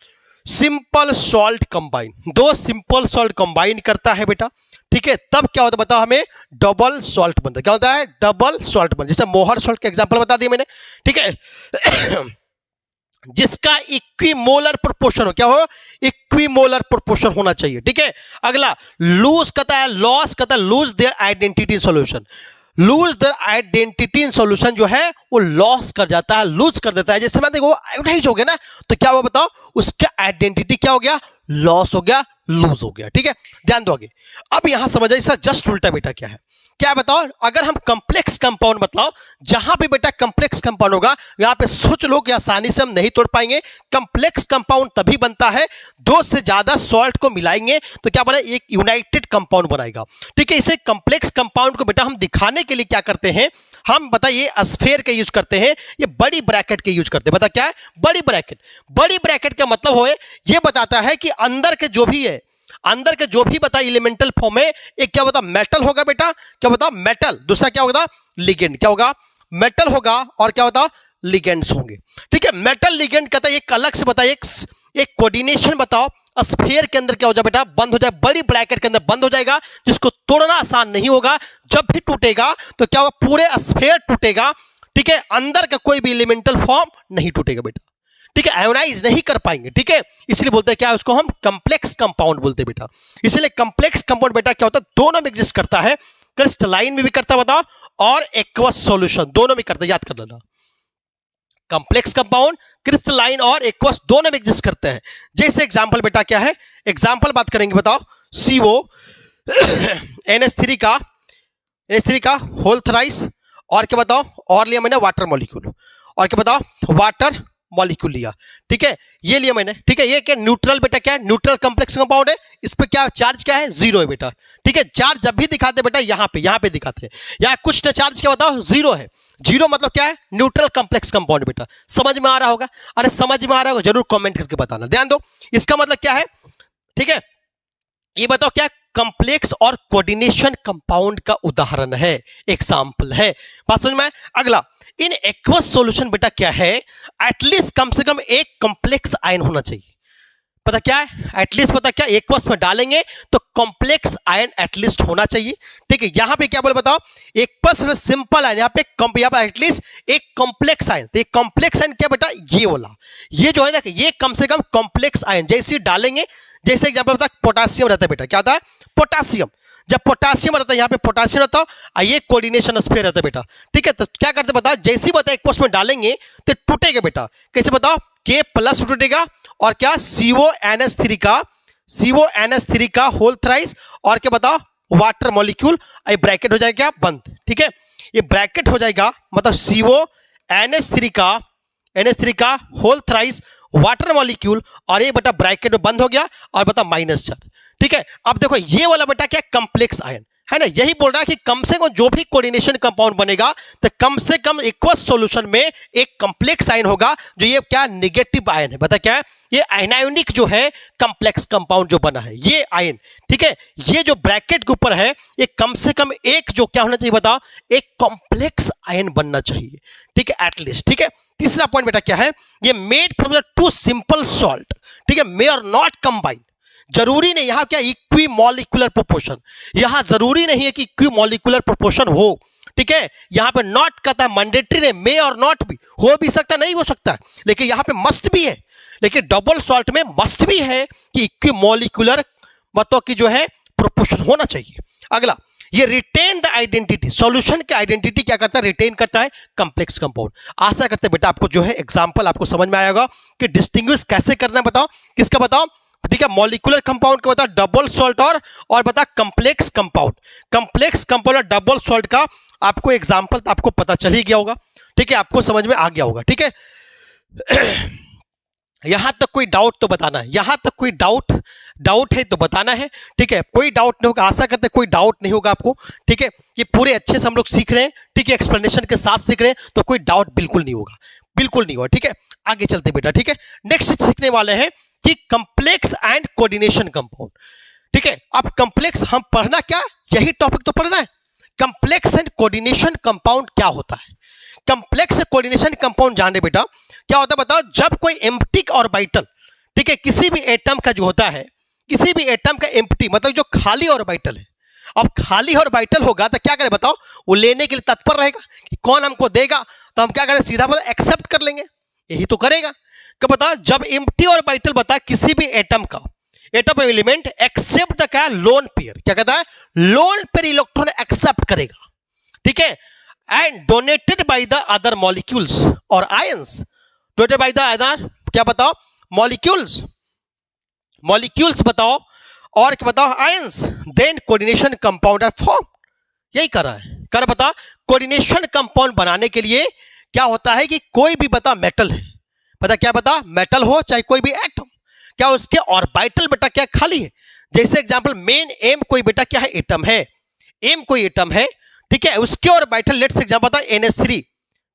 simple salt combine, 2 simple salt combine करता है बेटा, ठीक है। तब क्या होता है बताओ हमें? डबल सॉल्ट बनता है। क्या होता है? डबल सॉल्ट बनता है। जैसे मोहर सॉल्ट का एग्जांपल बता दिया मैंने, ठीक है। जिसका इक्विमोलर प्रोपोर्शन हो, क्या हो? इक्विमोलर प्रोपोर्शन होना चाहिए, ठीक है। अगला, लूज कहता है, लॉस कहता है lose their identity solution. Lose their identity in solution जो है वो लॉस कर जाता है, लूज कर देता है। जैसे मैं देखो आयोनाइज हो गया ना, तो क्या हुआ बताओ? उसका आइडेंटिटी क्या हो गया? लॉस हो गया, लूज हो गया, ठीक है। ध्यान दो आगे। अब यहां समझो इसका जस्ट उल्टा बेटा क्या है? क्या बताओ? अगर हम कॉम्प्लेक्स कंपाउंड बताओ, जहां पे बेटा कॉम्प्लेक्स कंपाउंड होगा यहां पे सोच लो कि आसानी से हम नहीं तोड़ पाएंगे। कॉम्प्लेक्स कंपाउंड तभी बनता है 2 से ज्यादा सॉल्ट को मिलाएंगे तो क्या बना? एक यूनाइटेड कंपाउंड बनाएगा, ठीक है। इसे कॉम्प्लेक्स कंपाउंड को बेटा हम दिखाने के लिए क्या करते हैं? हम बताइए स्फीयर के यूज करते हैं, ये बड़ी ब्रैकेट के यूज करते हैं। बता क्या है? बड़ी ब्रैकेट। बड़ी ब्रैकेट का मतलब हो ये बताता है कि अंदर के जो भी है, अंदर के जो भी बता एलिमेंटल फॉर्म है, एक क्या बता? मेटल होगा बेटा। क्या बता? मेटल। दूसरा क्या होगा? लिगेंड। क्या होगा? मेटल होगा, और क्या बता? लिगेंड्स होंगे, ठीक है। मेटल लिगेंड कहता है एक अलग से बताइए, एक कोऑर्डिनेशन बताओ, स्फीयर के अंदर क्या हो जाए बेटा, बंद हो जाए, बड़ी ब्रैकेट के अंदर बंद हो जाएगा, जिसको तोड़ना आसान नहीं होगा। जब भी टूटेगा तो क्या होगा, पूरे स्फीयर टूटेगा, ठीक है, अंदर का कोई भी एलिमेंटल फॉर्म नहीं टूटेगा बेटा, ठीक है, आयोनाइज नहीं कर पाएंगे, ठीक है, इसलिए बोलते हैं क्या, उसको हम कॉम्प्लेक्स कंपाउंड बोलते हैं बेटा। इसलिए कॉम्प्लेक्स कंपाउंड बेटा क्या होता है, दोनों में एग्जिस्ट करता है, क्रिस्टलाइन में भी करता है बताओ, और एक्वस सॉल्यूशन दोनों में करता है, याद कर लेना। कॉम्प्लेक्स कंपाउंड क्रिस्टलाइन और एक्वस दोनों में एग्जिस्ट करते हैं। जैसे एग्जांपल बेटा क्या है, एग्जांपल बात करेंगे बताओ, CO NH3 का होल थ्राइस, और क्या बताओ, और लिया मैंने वाटर मॉलिक्यूल, और क्या बताओ, वाटर मॉलिक्यूल लिया, ठीक है, ये लिया मैंने, ठीक है, ये क्या न्यूट्रल बेटा, क्या है न्यूट्रल कॉम्प्लेक्स कंपाउंड है, इस पे क्या चार्ज क्या है, 0 है बेटा, ठीक है, चार्ज जब भी दिखाते बेटा यहाँ पे दिखाते हैं, यहाँ कुछ चार्ज क्या बताओ 0 है, 0 मतलब क्या है, न्यूट्रल कॉम्प्लेक्स कंपाउंड बेटा। समझ में आ रहा होगा, अरे समझ में आ रहा होगा जरूर कमेंट करके बताना, ध्यान दो, इसका मतलब क्या है, ठीक है, ये बताओ क्या कॉम्प्लेक्स और कोऑर्डिनेशन कंपाउंड का उदाहरण है, एग्जांपल है, बात समझ में। अगला, इन एक्वस सॉल्यूशन बेटा क्या है, एटलीस्ट कम से कम एक कॉम्प्लेक्स आयन होना चाहिए, पता क्या है, एटलीस्ट पता क्या, एक्वस में डालेंगे तो कॉम्प्लेक्स आयन एटलीस्ट होना चाहिए, ठीक है, यहां पे क्या बोले बताओ, एक्वस में सिंपल आयन, यहाँ पे एटलीस्ट एक कॉम्प्लेक्स आयन, तो कॉम्प्लेक्स आयन क्या बेटा, ये वाला, ये जो है ना, ये कम से कम कॉम्प्लेक्स आयन जैसे डालेंगे, जैसे एग्जांपल बता, पोटासियम रहता है बेटा, क्या होता है, पोटासियम, जब पोटासियम रहता है यहाँ पे पोटासियम रहता है, ये कोऑर्डिनेशन स्फीयर रहता है बेटा, ठीक है, तो क्या करते बता, जैसे ही बता एक्वस में डालेंगे तो टूटेगा बेटा, कैसे बताओ, K प्लस टूटेगा, और क्या CO NH3 का होल थ्राइस, और क्या बताओ, वाटर मॉलिक्यूल, ये ब्रैकेट हो जाएगा बंद, ठीक है, ये ब्रैकेट हो जाएगा, मतलब NH3 का होल थ्राइस, वाटर मॉलिक्यूल, और ये बेटा ब्रैकेट में बंद हो गया, और बता माइनस चार्ज, ठीक है। अब देखो ये वाला बेटा क्या, कॉम्प्लेक्स आयन है ना, यही बोल रहा है कि कम से कम जो भी कोऑर्डिनेशन कंपाउंड बनेगा तो कम से कम एक्वस सॉल्यूशन में एक कॉम्प्लेक्स आयन होगा, जो ये क्या नेगेटिव आयन है, बता क्या है, ये आयनायोनिक जो है कॉम्प्लेक्स कंपाउंड जो बना है ये आयन, ठीक है, ये जो ब्रैकेट के ऊपर है, ये कम से कम एक जो क्या होना चाहिए बताओ, एक कॉम्प्लेक्स आयन बनना चाहिए, ठीक है, एटलीस्ट, ठीक है। तीसरा पॉइंट बेटा क्या है, ये made from the two simple salt, ठीक है, मे और नॉट कंबाइन, जरूरी नहीं, यहां क्या इक्वी मॉलिक्यूलर प्रोपोर्शन, यहां जरूरी नहीं है कि इक्वी मॉलिक्यूलर प्रोपोर्शन हो, ठीक है, यहां पे नॉट कहता है, मैंडेटरी नहीं, मे और नॉट भी हो भी सकता, नहीं हो सकता, लेकिन यहां पे मस्ट भी है, लेकिन डबल सॉल्ट में मस्ट भी है कि इक्वी मॉलिक्यूलर मतलब कि जो है प्रोपोर्शन होना चाहिए। अगला, ये रिटेन द आइडेंटिटी, सॉल्यूशन की आइडेंटिटी क्या करता है, रिटेन करता है कॉम्प्लेक्स कंपाउंड। आशा करते हैं बेटा आपको जो है एग्जांपल आपको समझ में आएगा कि डिस्टिंग्विश कैसे करना है, बताओ किसका, बताओ, ठीक है, मॉलिक्यूलर कंपाउंड का बता, डबल सॉल्ट और बता कॉम्प्लेक्स कंपाउंड और डबल सॉल्ट का आपको एग्जांपल तो आपको पता चल ही गया होगा, ठीक है, आपको समझ में आ गया होगा, ठीक है। यहां तक कोई डाउट तो बताना है, यहां तक कोई डाउट है तो बताना है, ठीक है, कोई डाउट नहीं होगा, आशा करते कोई डाउट नहीं होगा आपको, ठीक है, ये पूरे अच्छे से हम लोग सीख रहे हैं, ठीक है, एक्सप्लेनेशन के साथ सीख रहे हैं, तो कोई डाउट बिल्कुल नहीं होगा, बिल्कुल नहीं होगा, ठीक है। आगे चलते बेटा, ठीक है, नेक्स्ट सीखने वाले हैं कि कॉम्प्लेक्स एंड कोऑर्डिनेशन कंपाउंड, ठीक है। अब कॉम्प्लेक्स हम पढ़ना क्या, यही टॉपिक तो पढ़ना है, कॉम्प्लेक्स एंड कोऑर्डिनेशन कंपाउंड क्या होता है। कॉम्प्लेक्स कोऑर्डिनेशन कंपाउंड जाने बेटा क्या होता है बताओ, जब कोई एम्प्टी ऑर्बिटल, ठीक है, किसी भी एटम का जो होता है, किसी भी एटम का एम्प्टी मतलब जो खाली ऑर्बिटल है, अब खाली ऑर्बिटल होगा तो क्या करें बताओ, वो लेने के लिए तत्पर रहेगा कि कौन हमको देगा, तो हम क्या करें, सीधा बता एक्सेप्ट कर लेंगे, यही तो करेगा। क्या बता, जब एम्प्टी ऑर्बिटल बता किसी भी एटम का, एटम एलिमेंट एक्सेप्ट द क्या, लोन पेयर, क्या कहता है, लोन पेयर इलेक्ट्रॉन एक्सेप्ट करेगा, ठीक है, and donated by the other molecules और ions, donated by the other क्या बताओ, मॉलिक्यूल्स बताओ, और क्या बताओ, ions, then coordination compound are form, यही कर रहा है, कर बता, कोऑर्डिनेशन कंपाउंड बनाने के लिए क्या होता है कि कोई भी बता मेटल है, पता क्या बता, मेटल हो चाहे कोई भी एटम, क्या उसके ऑर्बिटल बेटा क्या खाली है, जैसे एग्जांपल मेन एम कोई बेटा क्या है, एटम है, एम कोई एटम है, ठीक है, उसके ऑर्बिटल लेट्स एग्जांपल बता NH3,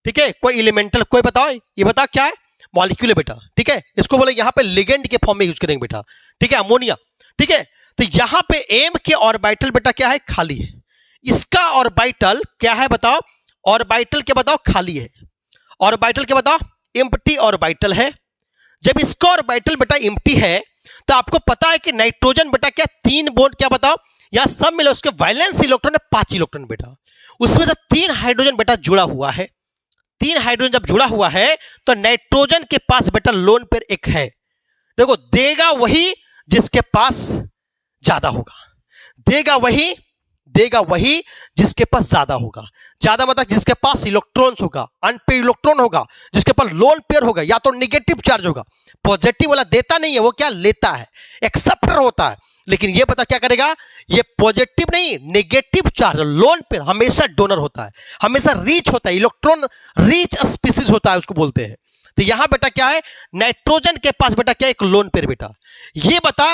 ठीक है, कोई एलिमेंटल कोई बताओ, ये बता क्या है, मॉलिक्यूल है बेटा, ठीक है, इसको बोले यहां पे लिगेंड के फॉर्म में यूज करेंगे बेटा, ठीक है, अमोनिया, ठीक है, तो यहां पे एम के ऑर्बिटल बेटा क्या है, खाली है, इसका ऑर्बिटल क्या है बताओ, ऑर्बिटल क्या बताओ, खाली है, ऑर्बिटल क्या बताओ, एम्प्टी ऑर्बिटल है। जब इसका ऑर्बिटल बेटा एम्प्टी है तो आपको पता है कि नाइट्रोजन बेटा क्या 3 बॉन्ड क्या बताओ यहां सब मिले उसके वैलेंस इलेक्ट्रॉन है 5 इलेक्ट्रॉन बेटा, उसमें से 3 हाइड्रोजन बेटा जुड़ा हुआ है। 3 हाइड्रोजन जब जुड़ा हुआ है तो नाइट्रोजन के पास बेटा लोन पेयर एक है। देखो देगा वही जिसके पास ज्यादा होगा, देगा वही जिसके पास ज्यादा होगा। ज्यादा मतलब जिसके पास इलेक्ट्रॉन्स होगा, अनपेड इलेक्ट्रॉन होगा, जिसके पास लोन पेयर होगा, या तो नेगेटिव चार्ज होगा। पॉजिटिव वाला देता नहीं है, वो क्या लेता है, एक्सेप्टर होता है। लेकिन ये पता क्या करेगा, ये पॉजिटिव नहीं नेगेटिव चार्ज लोन पेयर हमेशा डोनर होता है, हमेशा रीच होता है, इलेक्ट्रॉन रीच स्पीसीज होता है उसको बोलते हैं। तो यहां बेटा क्या है, नाइट्रोजन के पास बेटा क्या एक लोन पेयर बेटा। ये बता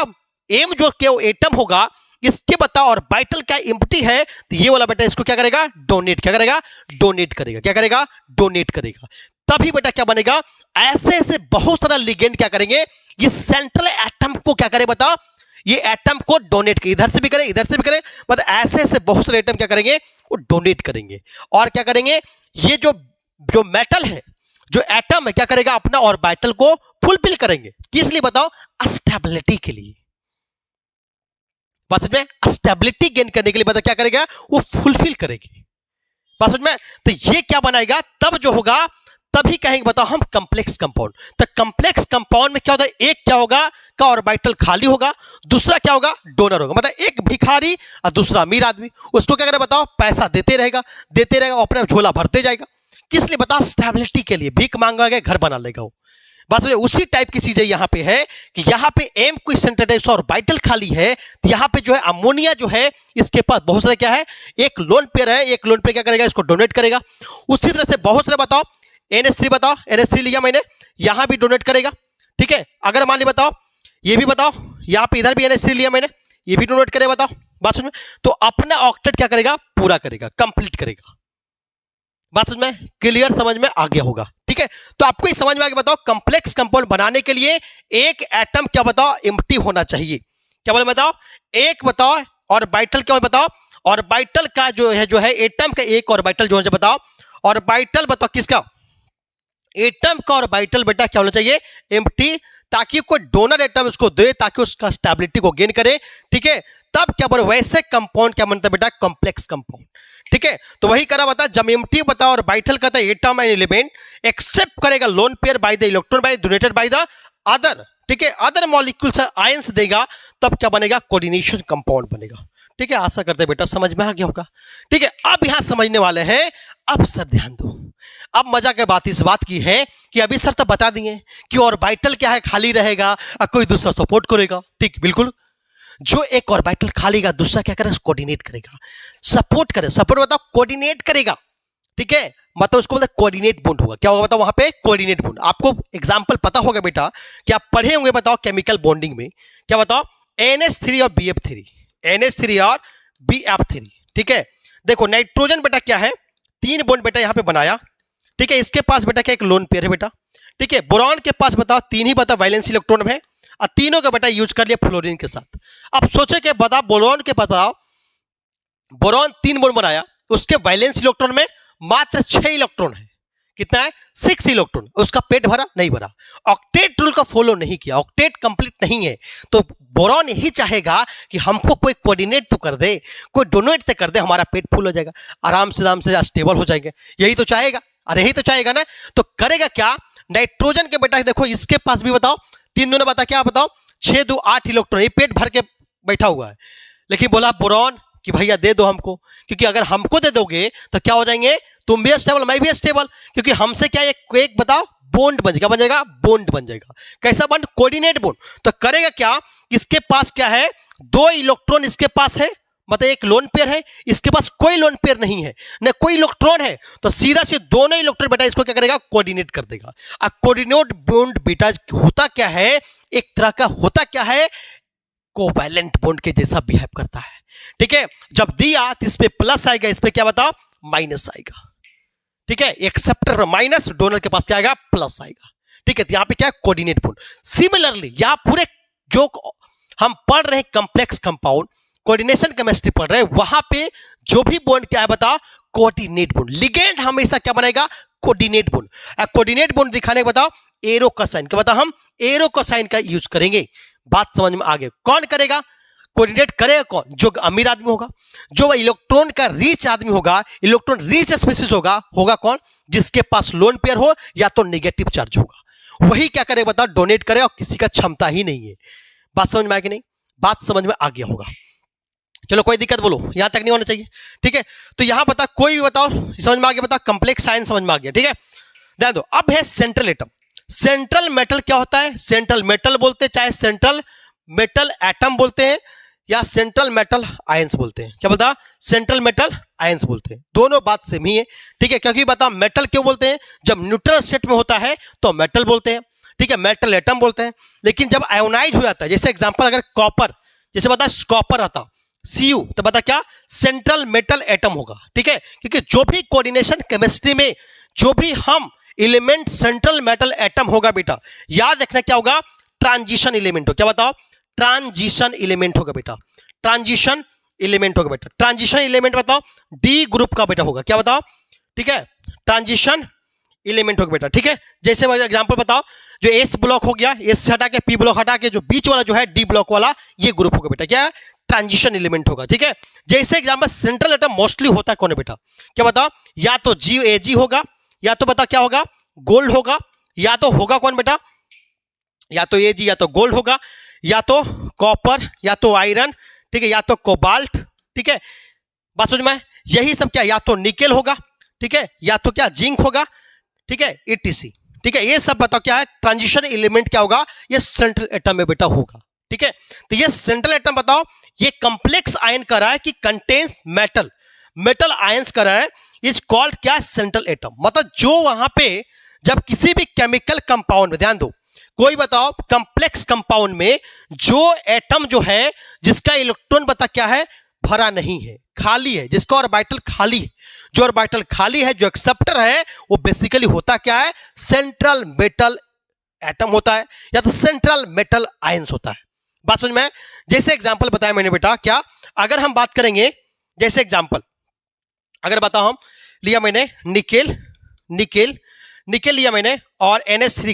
एम जो क्या एटम होगा इसके बता और बाइटल क्या एम्प्टी है, तो ये वाला बेटा इसको क्या करेगा, डोनेट क्या करेगा, डोनेट करेगा, क्या करेगा, डोनेट करेगा। तभी बेटा क्या बनेगा, ऐसे ऐसे बहुत सारा लिगेंड क्या करेंगे, ये सेंट्रल एटम को क्या करे बता, ये एटम को डोनेट करे, इधर से भी करे इधर से भी करे, मतलब ऐसे ऐसे बहुत सारे एटम क्या करेंगे, वो डोनेट करेंगे। और क्या करेंगे, ये जो मेटल है, जो एटम है क्या करेगा, अपना ऑर्बिटल को फुलफिल करेंगे। किस लिए बताओ, स्टेबिलिटी के लिए। बात समझ में, स्टेबिलिटी गेन करने के लिए बता क्या करेगा, वो फुलफिल करेगी। बात समझ में, तो ये क्या बनाएगा, तब जो होगा तभी कहेंगे बताओ हम कॉम्प्लेक्स कंपाउंड। तो कॉम्प्लेक्स कंपाउंड में क्या होता है, एक क्या होगा का ऑर्बिटल खाली होगा, दूसरा क्या होगा, डोनर होगा। मतलब एक भिखारी और दूसरा अमीर आदमी, उसको क्या करेगा बताओ, पैसा देते रहेगा अपने झोला भरते जाएगा। किस लिए बताओ, स्टेबिलिटी के लिए, भीख मांगा गया घर बना लेगा वो। बात समझे, उसी टाइप की चीजें यहां पे है कि यहां पे एम कोई सेंट्रल और बाइटल खाली है, तो यहां पे जो है अमोनिया जो है इसके पास बहुत सारे क्या है, एक लोन पेयर है, एक लोन पेयर क्या करेगा, इसको डोनेट करेगा। उसी तरह से बहुत सारे बताओ NH3 बताओ, NH3 लिया मैंने, यहां भी डोनेट करेगा। ठीक है, अगर मान ली बताओ ये भी बताओ, यहां पे इधर भी NH3 लिया मैंने, ये भी डोनेट करेगा बताओ। बात समझ में, तो अपना ऑक्टेट क्या करेगा, पूरा करेगा, कंप्लीट करेगा। बात समझ में, क्लियर समझ में आ गया होगा। ठीक है, तो आपको समझ में आ गया बताओ, कॉम्प्लेक्स कंपाउंड बनाने के लिए एक एटम क्या बताओ, एम्प्टी होना चाहिए। क्या बोले बताओ, एक बताओ ऑर्बिटल क्या बताओ, ऑर्बिटल का जो है एटम का एक ऑर्बिटल जो है बताओ, ऑर्बिटल बताओ किसका, एटम का ऑर्बिटल बेटा क्या होना चाहिए, एम्प्टी, ताकि कोई डोनर एटम उसको दे ताकि उसका स्टेबिलिटी को गेन करे। ठीक है, तब क्या बोले, वैसे कंपाउंड क्या बनता है बेटा, कॉम्प्लेक्स कंपाउंड। ठीक है, तो वही करा बता, जब एम्प्टी बताओ और बाइटल कहता है एटम एंड एलिमेंट एक्सेप्ट करेगा lone pair by the electron by donated by the other. ठीक है, अदर मॉलिक्यूल्स आयंस देगा, तब क्या बनेगा, कोऑर्डिनेशन कंपाउंड बनेगा। ठीक है, आशा करते हैं बेटा समझ में आ गया होगा। ठीक है, अब यहां समझने वाले हैं। अब सर ध्यान दो, अब मजा की बात इस बात की है कि अभी सर तो बता दिए कि ऑर्बिटल क्या है, खाली रहेगा और कोई दूसरा सपोर्ट करेगा। ठीक, बिल्कुल, जो एक ऑर्बिटल खाली का दूसरा क्या करेगा, कोऑर्डिनेट करेगा, सपोर्ट करे, सपोर्ट बताओ कोऑर्डिनेट करेगा। ठीक है, मतलब उसको मतलब कोऑर्डिनेट बॉन्ड होगा। क्या होगा बताओ, वहां पे कोऑर्डिनेट बॉन्ड। आपको एग्जांपल पता होगा बेटा कि आप पढ़े होंगे बताओ केमिकल बॉन्डिंग में, क्या बताओ, NH3 और BF3, NH3 और BF3। ठीक है, देखो नाइट्रोजन बेटा क्या है, 3 बॉन्ड बेटा यहां पे बनाया। ठीक है, इसके पास बेटा क्या एक लोन पेयर है बेटा। ठीक है, बोरॉन के पास बताओ 3 ही बताओ वैलेंसी इलेक्ट्रॉन है, और तीनों का बेटा यूज कर लिया फ्लोरीन के साथ। अब सोचे कि बता बोरॉन के पास बताओ, बोरॉन 3 बॉन्ड बनाया, उसके वैलेंस इलेक्ट्रॉन में मात्र 6 इलेक्ट्रॉन है। कितना है, 6 इलेक्ट्रॉन। उसका पेट भरा नहीं भरा, ऑक्टेट रूल का फॉलो नहीं किया, ऑक्टेट कंप्लीट नहीं है। तो बोरॉन यही चाहेगा कि हमको कोई कोऑर्डिनेट तो कर दे, कोई डोनेट तो कर दे, हमारा पेट फुल हो जाएगा, आराम से स्टेबल हो जाएंगे। यही तो चाहेगा, अरे यही तो चाहेगा ना। तो करेगा क्या, नाइट्रोजन के बेटा देखो इसके पास भी बताओ 3 दोनों बता क्या बताओ, 6 2 8 इलेक्ट्रॉन, ये पेट भर के बैठा हुआ है। लेकिन बोला बोरॉन कि भैया दे दो हमको, क्योंकि अगर हमको दे दोगे तो क्या हो जाएंगे, तुम भी स्टेबल मैं भी स्टेबल, क्योंकि हमसे क्या एक बताओ बॉन्ड बन जाएगा, बन जाएगा बॉन्ड बन जाएगा। कैसा बॉन्ड, कोऑर्डिनेट बॉन्ड। तो करेगा क्या, इसके पास क्या है, 2 इलेक्ट्रॉन इसके पास है, मतलब एक लोन पेयर है, इसके पास कोई लोन पेयर नहीं है, न कोई इलेक्ट्रॉन है, तो सीधा से दोनों इलेक्ट्रॉन बेटा इसको क्या करेगा, कोऑर्डिनेट कर देगा। अब कोऑर्डिनेट बॉन्ड बेटा होता क्या है, एक तरह का होता क्या है, कोवैलेंट बॉन्ड के जैसा बिहेव करता है। ठीक है, जब दिया तो इस पे प्लस आएगा, इस पे क्या बताओ माइनस आएगा। ठीक है, एक्सेप्टर माइनस, डोनर के पास क्या आएगा, प्लस आएगा। ठीक है, तो यहां पे क्या है, कोऑर्डिनेट बॉन्ड। सिमिलरली यहां पूरे जो हम पढ़ रहे हैं कॉम्प्लेक्स कंपाउंड, कोऑर्डिनेशन केमिस्ट्री पढ़ रहे हैं, वहां पे जो भी बॉन्ड क्या है बताओ, कोऑर्डिनेट बॉन्ड। लिगेंड हमेशा क्या बनेगा, कोऑर्डिनेट बॉन्ड। कोऑर्डिनेट बॉन्ड दिखाने के बताओ एरो का साइन, क्या बताओ हम एरो का साइन का यूज करेंगे। बात समझ में आ गई? कौन करेगा? कोऑर्डिनेट करेगा कौन? जो अमीर आदमी होगा, जो इलेक्ट्रॉन का रिच आदमी होगा, इलेक्ट्रॉन रिच स्पीशीज होगा कौन? जिसके पास लोन पेयर हो या तो नेगेटिव चार्ज होगा, वही क्या करेगा बताओ? डोनेट करेगा, और किसी का क्षमता ही नहीं है। बात समझ में आ गई नहीं? बात समझ में आ गया होगा? चलो कोई दिक्कत बोलो, यहां तक नहीं होना चाहिए, ठीक है? तो यहां बता, कोई भी बताओ, समझ में आ गया? बता, कॉम्प्लेक्स आयन समझ में आ गया, ठीक है? ध्यान दो। अब है सेंट्रल एटम। सेंट्रल मेटल क्या होता है? सेंट्रल मेटल बोलते हैं, चाहे सेंट्रल मेटल एटम बोलते हैं या सेंट्रल मेटल आयंस बोलते हैं। क्या बता? सेंट्रल मेटल आयंस बोलते हैं। दोनों बात सेम ही है, ठीक है? क्योंकि बता, मेटल क्यों बोलते हैं? जब न्यूट्रल स्टेट में होता है तो मेटल बोलते हैं, ठीक है? मेटल एटम बोलते हैं। लेकिन जब आयोनाइज हो जाता है, जैसे एग्जांपल अगर कॉपर, जैसे बता कॉपर आता Cu, तो बता क्या? सेंट्रल मेटल एटम होगा, ठीक है? क्योंकि जो भी कोऑर्डिनेशन केमिस्ट्री में जो भी हम एलिमेंट सेंट्रल मेटल एटम होगा बेटा, याद रखना क्या होगा? ट्रांजिशन एलिमेंट हो। क्या बताओ? ट्रांजिशन एलिमेंट होगा बेटा, ट्रांजिशन एलिमेंट होगा बेटा। ट्रांजिशन एलिमेंट बताओ डी ग्रुप का बेटा होगा। क्या बताओ? ठीक है, ट्रांजिशन एलिमेंट होगा बेटा, ठीक है? जैसे एग्जांपल बताओ, जो एस ब्लॉक हो गया, एस हटा के पी ब्लॉक हटा के जो बीच वाला जो है डी ब्लॉक वाला, ये ग्रुप होगा बेटा। क्या है? ट्रांजिशन एलिमेंट होगा, ठीक है? जैसे एग्जांपल सेंट्रल एटम मोस्टली होता है कौन है बेटा? क्या बताओ? या तो जी ए जी होगा, या तो बता क्या होगा? गोल्ड होगा, या तो होगा कौन बेटा? या तो ए जी, या तो गोल्ड होगा, या तो कॉपर, या तो आयरन, ठीक है? या तो कोबाल्ट, ठीक है? बात समझ में? यही सब क्या? या तो निकेल होगा, ठीक है? या तो क्या? जिंक होगा, ठीक है? ईटीसी, ठीक है? ये सब बताओ क्या है? ट्रांजिशन एलिमेंट क्या होगा? ये सेंट्रल एटम में बेटा होगा, ठीक है? तो ये सेंट्रल एटम बताओ, ये कंप्लेक्स आयन कर रहा है कि कंटेन्स मेटल, मेटल आयंस कर रहा है, इज कॉल्ड क्या? Central atom. मतलब जो वहां पे जब किसी भी केमिकल कंपाउंड में, ध्यान दो, कोई बताओ कंप्लेक्स कंपाउंड में जो एटम जो है जिसका इलेक्ट्रॉन बता क्या है? भरा नहीं है, खाली है, जिसका ऑर्बिटल खाली है, जो ऑर्बिटल खाली है, जो एक्सेप्टर है, वो बेसिकली होता क्या है? सेंट्रल मेटल एटम होता है, या तो सेंट्रल मेटल आयंस होता है। बात समझ में? जैसे एग्जांपल बताया मैंने बेटा, क्या अगर हम बात करेंगे, जैसे एग्जांपल अगर बताओ, हम लिया मैंने निकेल, निकेल निकेल लिया मैंने, और NH3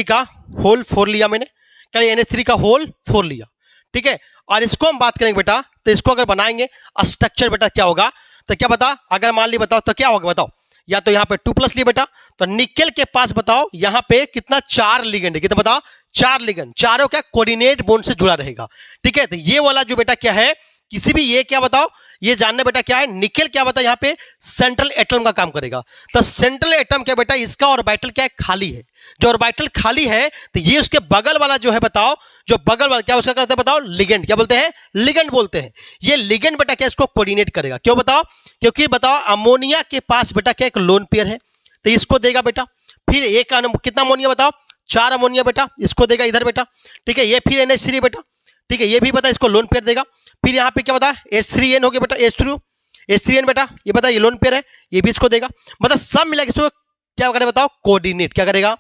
का होल 4 लिया मैंने। क्या? NH3 का होल 4 लिया, ठीक है? और इसको हम बात करेंगे बेटा, तो इसको अगर बनाएंगे स्ट्रक्चर बेटा क्या होगा? तो क्या बता, अगर मान ली बताओ तो क्या होगा बताओ? या तो यहाँ पे 2+ लिए बेटा, तो निकेल के पास बताओ यहाँ पे कितना? 4 लिगेंड है। कितना बताओ? 4 लिगेंड, चारों क्या? कोऑर्डिनेट बॉन्ड से जुड़ा रहेगा, ठीक है? तो ये वाला जो बेटा क्या है, किसी भी ये क्या बताओ, ये जानना बेटा क्या है? निकेल क्या बता यहाँ पे? सेंट्रल एटम का काम करेगा। तो सेंट्रल एटम क्या बेटा? इसका ऑर्बिटल क्या है? खाली है। जो ऑर्बिटल खाली है, तो ये उसके बगल वाला जो है बताओ, जो बगल वाला क्या उसका कहते हैं बताओ? लिगेंड। क्या बोलते हैं? लिगेंड बोलते हैं। ये लिगेंड बेटा क्या इसको कोऑर्डिनेट करेगा? क्यों बताओ? क्योंकि बताओ अमोनिया के पास बेटा क्या एक लोन पेयर है, तो इसको देगा बेटा। फिर एक कितना अमोनिया बताओ? 4 अमोनिया बेटा, इसको देगा इधर बेटा, ठीक है? ये फिर NH3 बेटा, ठीक है? ये भी बता इसको लोन पेयर देगा। फिर यहाँ पे क्या बता? H3N हो गया बेटा, H3N बेटा, ये बता ये लोन पेयर है, ये भी इसको देगा। मतलब सब मिला के इसको क्या करेगा बताओ? कोऑर्डिनेट। क्या करेगा?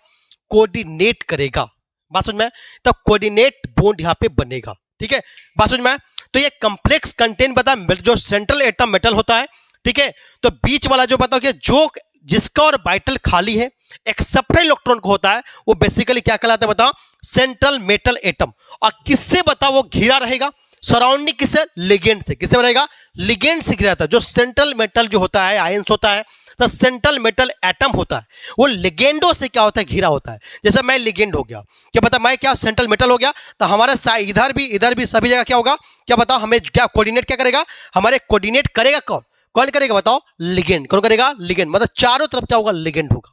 कोऑर्डिनेट करेगा। बात समझ में? तब कोऑर्डिनेट बॉन्ड यहाँ पे बनेगा, ठीक है? बात समझ में? तो ये कंप्लेक्स कंटेंट बता, जो सेंट्रल एटम मेटल होता है, ठीक है? तो बीच वाला जो बताओ कि जो जिसका ऑर्बिटल खाली है, एक्सेप्टर इलेक्ट्रॉन को होता है, वो बेसिकली क्या कहलाता है बताओ? Central metal atom. और किससे बताओ वो घिरा रहेगा? सराउंडिंग किससे? लिगेंड से। किससे रहेगा? लिगेंड से घिरा रहता है। जो सेंट्रल मेटल जो होता है, आयंस होता है, तो सेंट्रल मेटल एटम होता है, वो लिगेंडो से क्या होता है? घिरा होता है। जैसे मैं लिगेंड हो गया, क्या पता मैं क्या? सेंट्रल मेटल हो गया, तो हमारे इधर भी सभी जगह क्या होगा? क्या बताओ? हमें क्या कोऑर्डिनेट क्या करेगा? हमारे कोऑर्डिनेट करेगा कौन? कौन करेगा बताओ? लिगेंड। कौन करेगा? लिगेंड। मतलब चारों तरफ क्या होगा? लिगेंड होगा,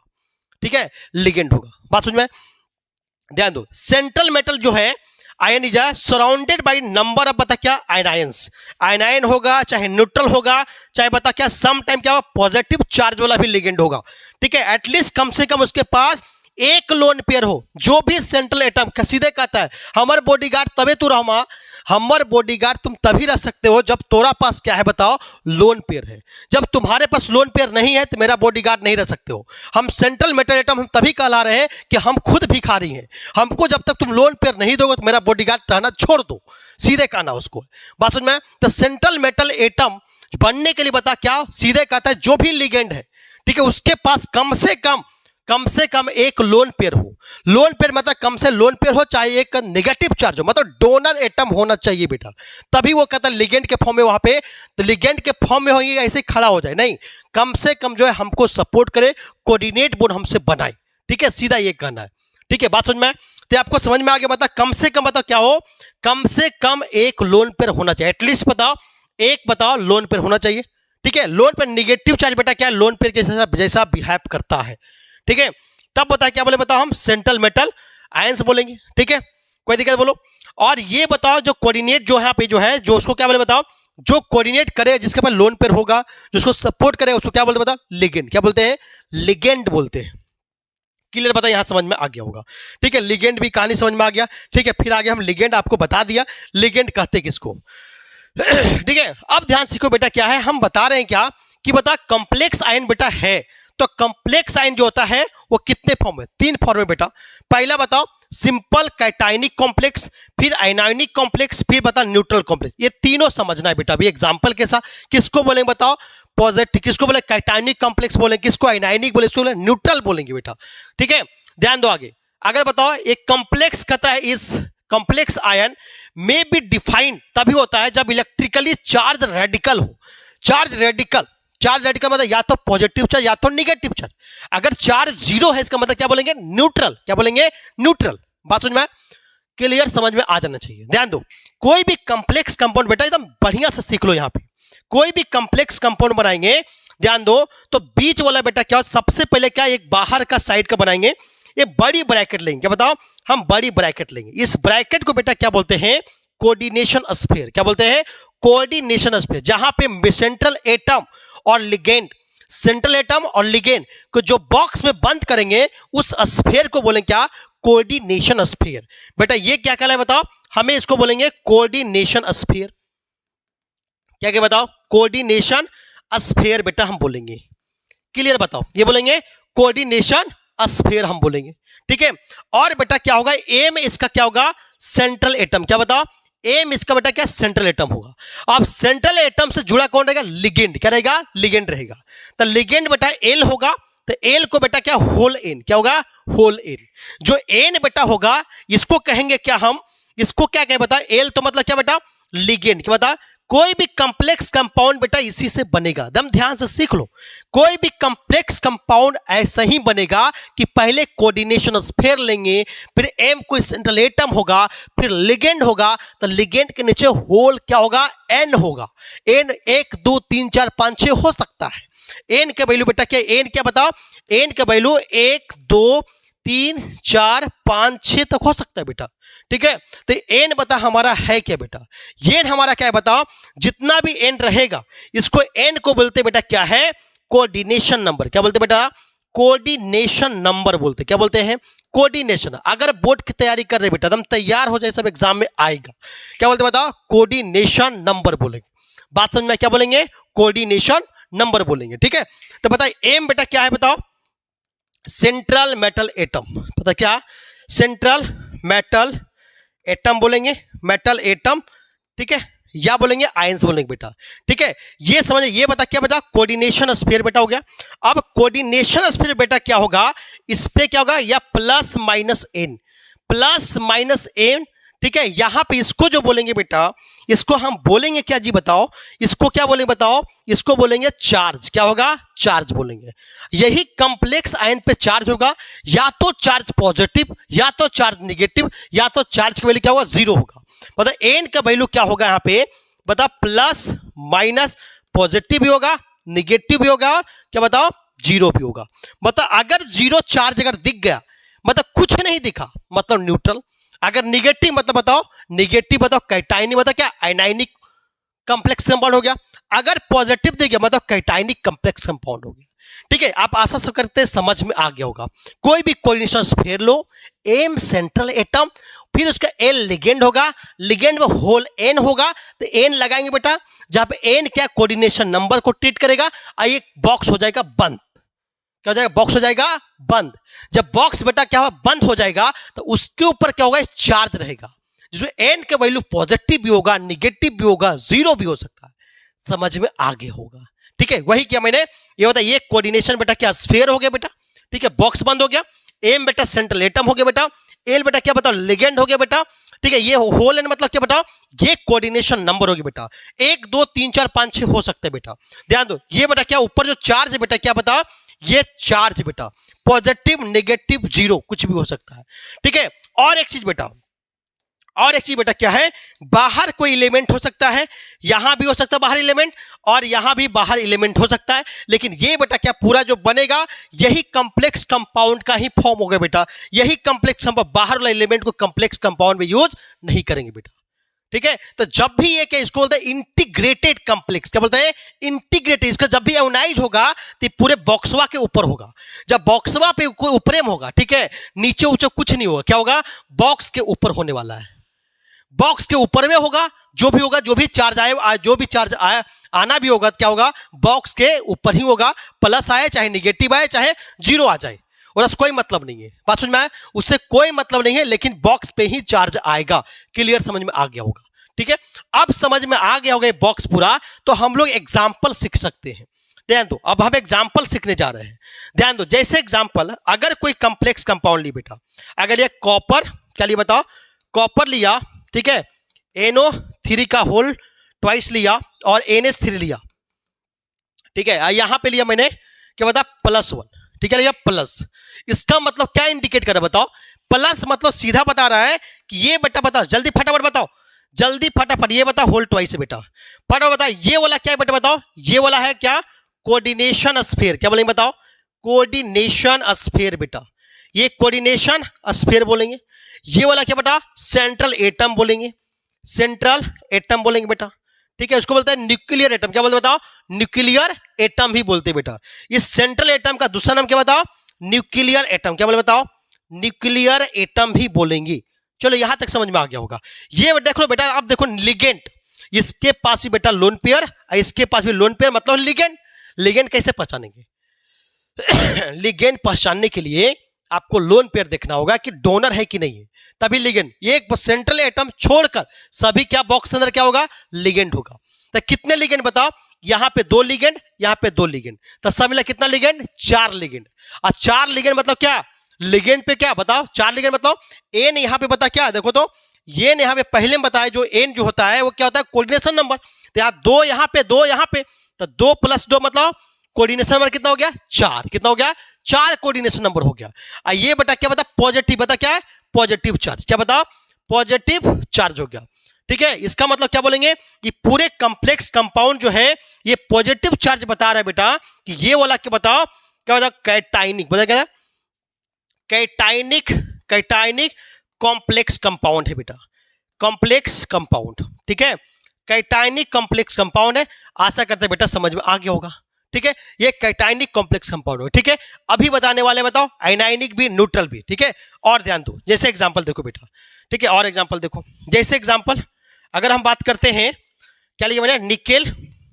ठीक है? लिगेंड होगा। बात समझ में? ध्यान दो, सेंट्रल मेटल जो है ion is surrounded by number of बता क्या? आयनायंस। आयनायन होगा, चाहे न्यूट्रल होगा, चाहे बता क्या सम टाइम क्या होगा? पॉजिटिव चार्ज वाला भी लिगेंड होगा, ठीक है? एटलीस्ट कम से कम उसके पास एक लोन पेयर हो। जो भी सेंट्रल एटम सीधे कहता है हमर बॉडीगार्ड तबे तू रहमा, हमर बॉडीगार्ड तुम तभी रह सकते हो जब तोरा पास क्या है बताओ? लोन पेयर है। जब तुम्हारे पास लोन पेयर नहीं है तो मेरा बॉडीगार्ड नहीं रह सकते हो। हम सेंट्रल मेटल एटम हम तभी कहला रहे हैं कि हम खुद भिखारी हैं। हमको जब तक तुम लोन पेयर नहीं दोगे तो मेरा बॉडीगार्ड रहना छोड़ दो, सीधे कहना उसको। बात समझ में? तो सेंट्रल मेटल एटम बनने के लिए बता क्या? सीधे कहता है जो भी लिगेंड है, ठीक है, उसके पास कम से कम कम से कम एक लोन पेयर हो। लोन पेयर मतलब कम से लोन पेयर हो, चाहे एक नेगेटिव चार्ज हो, मतलब डोनर एटम होना चाहिए बेटा, तभी वो कहता है लिगेंड के फॉर्म में वहां पे, तो लिगेंड के फॉर्म में होंगे ऐसे ही खड़ा हो जाए, नहीं, कम से कम जो है हमको सपोर्ट करे, कोऑर्डिनेट बॉन्ड हमसे बनाए, ठीक है, सीधा ये कहना है, ठीक है, बात समझ में। तो आपको समझ में आ गया, बता कम से कम, बताओ क्या हो, कम से कम एक लोन पेयर होना चाहिए, एटलीस्ट बताओ एक, बताओ लोन पेयर होना चाहिए, ठीक है। लोन पेयर नेगेटिव चार्ज बेटा क्या है, लोन पेयर के जैसा बिहेव करता है, ठीक है। तब बता क्या बोले, बताओ हम सेंट्रल मेटल आयंस बोलेंगे, ठीक है, कोई दिक्कत बोलो। और ये बताओ जो कोऑर्डिनेट जो है पे जो है, जो उसको क्या बोले बताओ, जो कोऑर्डिनेट करे जिसके पास लोन पेयर होगा, जो उसको सपोर्ट करे उसको क्या बोलते बताओ, लिगेंड, क्या बोलते हैं, लिगेंड बोलते हैं। क्लियर, बता यहां समझ में आ गया होगा, ठीक है, लिगेंड भी कहानी समझ में आ गया, ठीक है। फिर आगे हम लिगेंड आपको बता दिया, लिगेंड कहते किसको, ठीक है। अब ध्यान सीखो बेटा, क्या है हम बता रहे हैं क्या कि बता कॉम्प्लेक्स आयन बेटा है, तो कॉम्प्लेक्स आयन जो होता है वो कितने फॉर्म में, 3 फॉर्म में बेटा। पहला बताओ सिंपल कैटायनिक कॉम्प्लेक्स, फिर आयनायनिक कॉम्प्लेक्स, फिर बता न्यूट्रल कॉम्प्लेक्स। ये तीनों समझना है बेटा अभी एग्जांपल के साथ। किसको बोलेंगे बताओ, पॉजिटिव, किसको बोले कैटायनिक कॉम्प्लेक्स बोलेंगे, किसको आयनायनिक बोले, किसको बोले न्यूट्रल बोलेंगे बेटा, ठीक है। ध्यान दो आगे, अगर बताओ एक कॉम्प्लेक्स कहता है इस कॉम्प्लेक्स आयन में बी डिफाइंड तभी होता है जब इलेक्ट्रिकली चार्ज रेडिकल हो। चार्ज रेडिकल मतलब या तो पॉजिटिव चार्ज या तो निगेटिव चार्ज। अगर चार्ज जीरो है इसका मतलब क्या बोलेंगे, न्यूट्रल, क्या बोलेंगे, न्यूट्रल। बात समझ में, क्लियर, समझ में आ जाना चाहिए। ध्यान दो, कोई भी कॉम्प्लेक्स कंपाउंड बेटा एकदम बढ़िया से सीख लो, यहां पे कोई भी कॉम्प्लेक्स कंपाउंड बनाएंगे, ध्यान दो, तो बीच वाला बेटा क्या, सबसे पहले क्या एक बाहर का साइड का बनाएंगे, ये बड़ी ब्रैकेट लेंगे, क्या बताओ, हम बड़ी ब्रैकेट लेंगे। इस ब्रैकेट को बेटा क्या बोलते हैं, कोऑर्डिनेशन स्फीयर, क्या बोलते हैं, कोऑर्डिनेशन स्फीयर, जहां पे सेंट्रल एटम और लिगेंड, सेंट्रल एटम और लिगेंड को जो बॉक्स में बंद करेंगे उस स्फीयर को बोलेंगे क्या, कोऑर्डिनेशन स्फीयर। बेटा ये क्या कहलाए बताओ, हमें इसको बोलेंगे कोऑर्डिनेशन स्फीयर। क्या क्या बताओ, कोऑर्डिनेशन स्फीयर बेटा हम बोलेंगे। क्लियर, बताओ ये बोलेंगे कोऑर्डिनेशन स्फीयर हम बोलेंगे, ठीक है। और बेटा क्या होगा, एम इसका क्या होगा, सेंट्रल एटम, क्या बताओ, एम इसका बेटा क्या, सेंट्रल एटम होगा। अब सेंट्रल एटम से जुड़ा कौन रहेगा, लिगेंड, क्या रहेगा, लिगेंड रहेगा। तो लिगेंड बेटा एल होगा, तो एल को बेटा क्या, होल एन, क्या होगा, होल एन। जो एन बेटा होगा इसको कहेंगे क्या, हम इसको क्या कहें बता, एल तो मतलब क्या बेटा, लिगेंड, क्या बता, कोई भी कॉम्प्लेक्स कंपाउंड बेटा इसी से बनेगा, दम ध्यान से सीख लो। कोई भी कॉम्प्लेक्स कंपाउंड ऐसा ही बनेगा कि पहले कोऑर्डिनेशन स्फीयर लेंगे, फिर एम कोई सेंट्रल एटम होगा, फिर लिगेंड होगा, तो लिगेंड के नीचे होल क्या होगा, एन होगा। एन 1 2 3 4 5 6 हो सकता है। एन के वैल्यू बेटा क्या, एन क्या बताओ, एन का वैल्यू 1 2 3 4 5 6 तक हो सकता है बेटा, ठीक है। तो एन बता हमारा है क्या बेटा, ये हमारा क्या है बताओ, जितना भी एन रहेगा इसको एन को बोलते बेटा क्या है, कोऑर्डिनेशन नंबर, क्या बोलते बेटा, कोऑर्डिनेशन नंबर बोलते, क्या बोलते हैं, कोऑर्डिनेशन। अगर बोर्ड की तैयारी कर रहे बेटा, एकदम तैयार हो जाए, सब एग्जाम में आएगा, क्या बोलते बताओ, कोऑर्डिनेशन नंबर बोलेंगे। बात समझ में, क्या बोलेंगे, कोऑर्डिनेशन नंबर बोलेंगे, ठीक है। तो बताइए एम बेटा क्या है बताओ, सेंट्रल मेटल एटम, पता क्या, सेंट्रल मेटल एटम बोलेंगे, मेटल एटम, ठीक है, या बोलेंगे आयंस बोलेंगे बेटा, ठीक है। ये समझे, ये बता क्या बेटा, कोऑर्डिनेशन स्फीयर बेटा हो गया। अब कोऑर्डिनेशन स्फीयर बेटा क्या होगा, इस पे क्या होगा, या plus minus N, plus minus N, ठीक है। यहां पे इसको जो बोलेंगे बेटा, इसको हम बोलेंगे क्या जी बताओ, इसको क्या बोलेंगे बताओ, इसको बोलेंगे चार्ज, क्या होगा, चार्ज बोलेंगे। यही कॉम्प्लेक्स आयन पे चार्ज होगा, या तो चार्ज पॉजिटिव, या तो चार्ज नेगेटिव, या तो चार्ज की वैल्यू क्या होगा, 0 होगा। मतलब एन का वैल्यू क्या होगा यहाँ पे बता, प्लस माइनस, पॉजिटिव भी होगा, निगेटिव भी होगा, क्या बताओ, 0 भी होगा। मतलब अगर 0 चार्ज अगर दिख गया, मतलब कुछ नहीं दिखा, मतलब न्यूट्रल। अगर निगेटिव मतलब बताओ, निगेटिव बताओ, कैटायनिक बताओ क्या, आयनायनिक कॉम्प्लेक्स कंपाउंड हो गया। अगर पॉजिटिव दिख गया मतलब कैटायनिक कॉम्प्लेक्स कंपाउंड हो गया, ठीक है। आप आशा से करते समझ में आ गया होगा। कोई भी कोऑर्डिनेशन स्फीयर लो, एम सेंट्रल एटम, फिर उसका एल लिगेंड होगा, लिगेंड में होल एन होगा, तो एन लगाएंगे बेटा, जहां पे एन क्या कोऑर्डिनेशन नंबर को ट्रीट करेगा, और एक बॉक्स हो जाएगा बंद, क्या हो जाएगा, बॉक्स हो जाएगा बंद। जब बॉक्स बेटा क्या होगा, बंद हो जाएगा, तो उसके ऊपर क्या होगा, चार्ज रहेगा, जिसमें एन का वैल्यू पॉजिटिव भी होगा, निगेटिव भी होगा, 0 भी हो सकता है। समझ में आगे होगा, ठीक है। वही क्या मैंने ये बता, ये कोऑर्डिनेशन बेटा क्या स्फीयर हो गया बेटा, ठीक है, बॉक्स बंद हो गया। एम बेटा सेंट्रल एटम हो गया बेटा। एल बेटा क्या बताओ, लिगेंड हो गया बेटा। ठीक है, ये होल एन मतलब क्या बताओ, ये कोऑर्डिनेशन नंबर होगी बेटा। 1 2 3 4 5 6 हो सकते हैं बेटा। ध्यान दो, ये बेटा क्या ऊपर जो चार्ज है बेटा, क्या बताओ, ये चार्ज बेटा पॉजिटिव नेगेटिव जीरो कुछ भी हो सकता है। ठीक है, और एक चीज बेटा, और एक चीज बेटा क्या है, बाहर कोई एलिमेंट हो सकता है, यहां भी हो सकता है बाहर एलिमेंट, और यहां भी बाहर एलिमेंट हो सकता है, लेकिन ये बेटा क्या पूरा जो बनेगा यही कॉम्प्लेक्स कंपाउंड का ही फॉर्म होगा बेटा। यही कॉम्प्लेक्स, हम बाहर वाला एलिमेंट को कॉम्प्लेक्स कंपाउंड में यूज नहीं करेंगे बेटा। ठीक है, तो जब भी ये क्या इसको बोलते हैं इंटीग्रेटेड कॉम्प्लेक्स, क्या बोलते हैं इंटीग्रेटेड। इसका जब भी एनाइज होगा तो पूरे बॉक्सवा के ऊपर होगा। जब बॉक्सवा पे कोई ऊपरेम होगा, ठीक है, नीचे ऊंचे कुछ नहीं होगा, क्या होगा, बॉक्स के ऊपर होने वाला है। बॉक्स के ऊपर में होगा, जो भी होगा, जो भी चार्ज आए, जो भी चार्ज आया आना भी होगा, क्या होगा, बॉक्स के ऊपर ही होगा। प्लस आए चाहे निगेटिव आए चाहे जीरो आ जाए, और उससे कोई मतलब नहीं है। बात समझ में आया, उससे कोई मतलब नहीं है, लेकिन बॉक्स पे ही चार्ज आएगा। क्लियर, समझ में आ गया होगा। ठीक है, अब समझ में आ गया होगा बॉक्स पूरा, तो हम लोग एग्जाम्पल सीख सकते हैं। ध्यान दो, अब हम एग्जाम्पल सीखने जा रहे हैं। ध्यान दो, जैसे एग्जाम्पल, अगर कोई कंप्लेक्स कंपाउंड ली बेटा, अगर ये कॉपर, क्या लिया बताओ, कॉपर लिया, ठीक है, NO3 का होल ट्वाइस लिया और NH3 लिया। ठीक है, यहां पे लिया मैंने, क्या बता, +1। ठीक है, लिया प्लस। इसका मतलब क्या इंडिकेट कर रहा है बताओ, प्लस मतलब सीधा बता रहा है कि ये बेटा बताओ, जल्दी फटाफट बताओ, जल्दी फटाफट, ये बताओ होल ट्वाइस है बेटा। फटाफट बताओ, ये वाला क्या है बेटा बताओ, ये वाला है क्या, कोऑर्डिनेशन स्फीयर। क्या बोलेंगे बताओ, कोऑर्डिनेशन स्फीयर बेटा, ये कोऑर्डिनेशन स्फीयर बोलेंगे। ये वाला क्या बेटा, सेंट्रल एटम बोलेंगे, सेंट्रल एटम बोलेंगे बेटा। ठीक है, उसको बोलते हैं न्यूक्लियर एटम। क्या बोलते बताओ, न्यूक्लियर एटम भी बोलते हैं बेटा। इस सेंट्रल एटम का दूसरा नाम क्या बताओ, न्यूक्लियर एटम। क्या बोले बताओ, न्यूक्लियर एटम भी बोलेंगे। चलो यहां तक समझ में आ गया होगा। ये देख लो बेटा, अब देखो लिगेंड, इसके पास भी बेटा लोन पेयर, इसके पास भी लोन पेयर, मतलब लिगेंड। लिगेंड कैसे पहचानेंगे लिगेंड पहचानने के लिए आपको लोन पेयर देखना होगा कि डोनर है कि नहीं है, तभी लिगेंड। ये एक सेंट्रल एटम छोड़कर सभी क्या बॉक्स के अंदर क्या होगा, लिगेंड होगा। तो कितने लिगेंड बताओ, यहां पे 2 लिगेंड, यहां पे 2 लिगेंड, तो सब मिला कितना लिगेंड, 4 लिगेंड। और 4 लिगेंड मतलब क्या, लिगेंड पे क्या बताओ, 4 लिगेंड मतलब एन यहां पे बता क्या, देखो तो ये यहां पे पहले में बताया, जो एन जो होता है वो क्या होता है, कोऑर्डिनेशन नंबर। तो यहां 2 यहां पे 2 यहां पे, तो 2 + 2 मतलब कोऑर्डिनेशन नंबर कितना हो गया, 4। कितना हो गया, 4 कोऑर्डिनेशन नंबर हो गया। और ये बता क्या बता, पॉजिटिव, बता क्या है, पॉजिटिव चार्ज। क्या बता, पॉजिटिव चार्ज हो गया। ठीक है, इसका मतलब क्या बोलेंगे कि पूरे कॉम्प्लेक्स कंपाउंड जो है ये पॉजिटिव चार्ज बता रहा है बेटा, कि ये वाला क्या बताओ, क्या बता, कैटाइनिक, बता क्या, कैटाइनिक, कैटाइनिक कॉम्प्लेक्स कंपाउंड है बेटा, कॉम्प्लेक्स कंपाउंड। ठीक है, कैटाइनिक कॉम्प्लेक्स कंपाउंड है। आशा करते हैं बेटा समझ में आ गया होगा। ठीक है, ये कैटाइनिक कॉम्प्लेक्स कंपाउंड है। ठीक है, अभी बताने वाले बताओ आयनाइनिक भी, न्यूट्रल भी। ठीक है, और ध्यान दो, जैसे एग्जांपल देखो बेटा। ठीक है, और एग्जांपल देखो, जैसे एग्जांपल अगर हम बात करते हैं, क्या लिया मैंने, निकेल,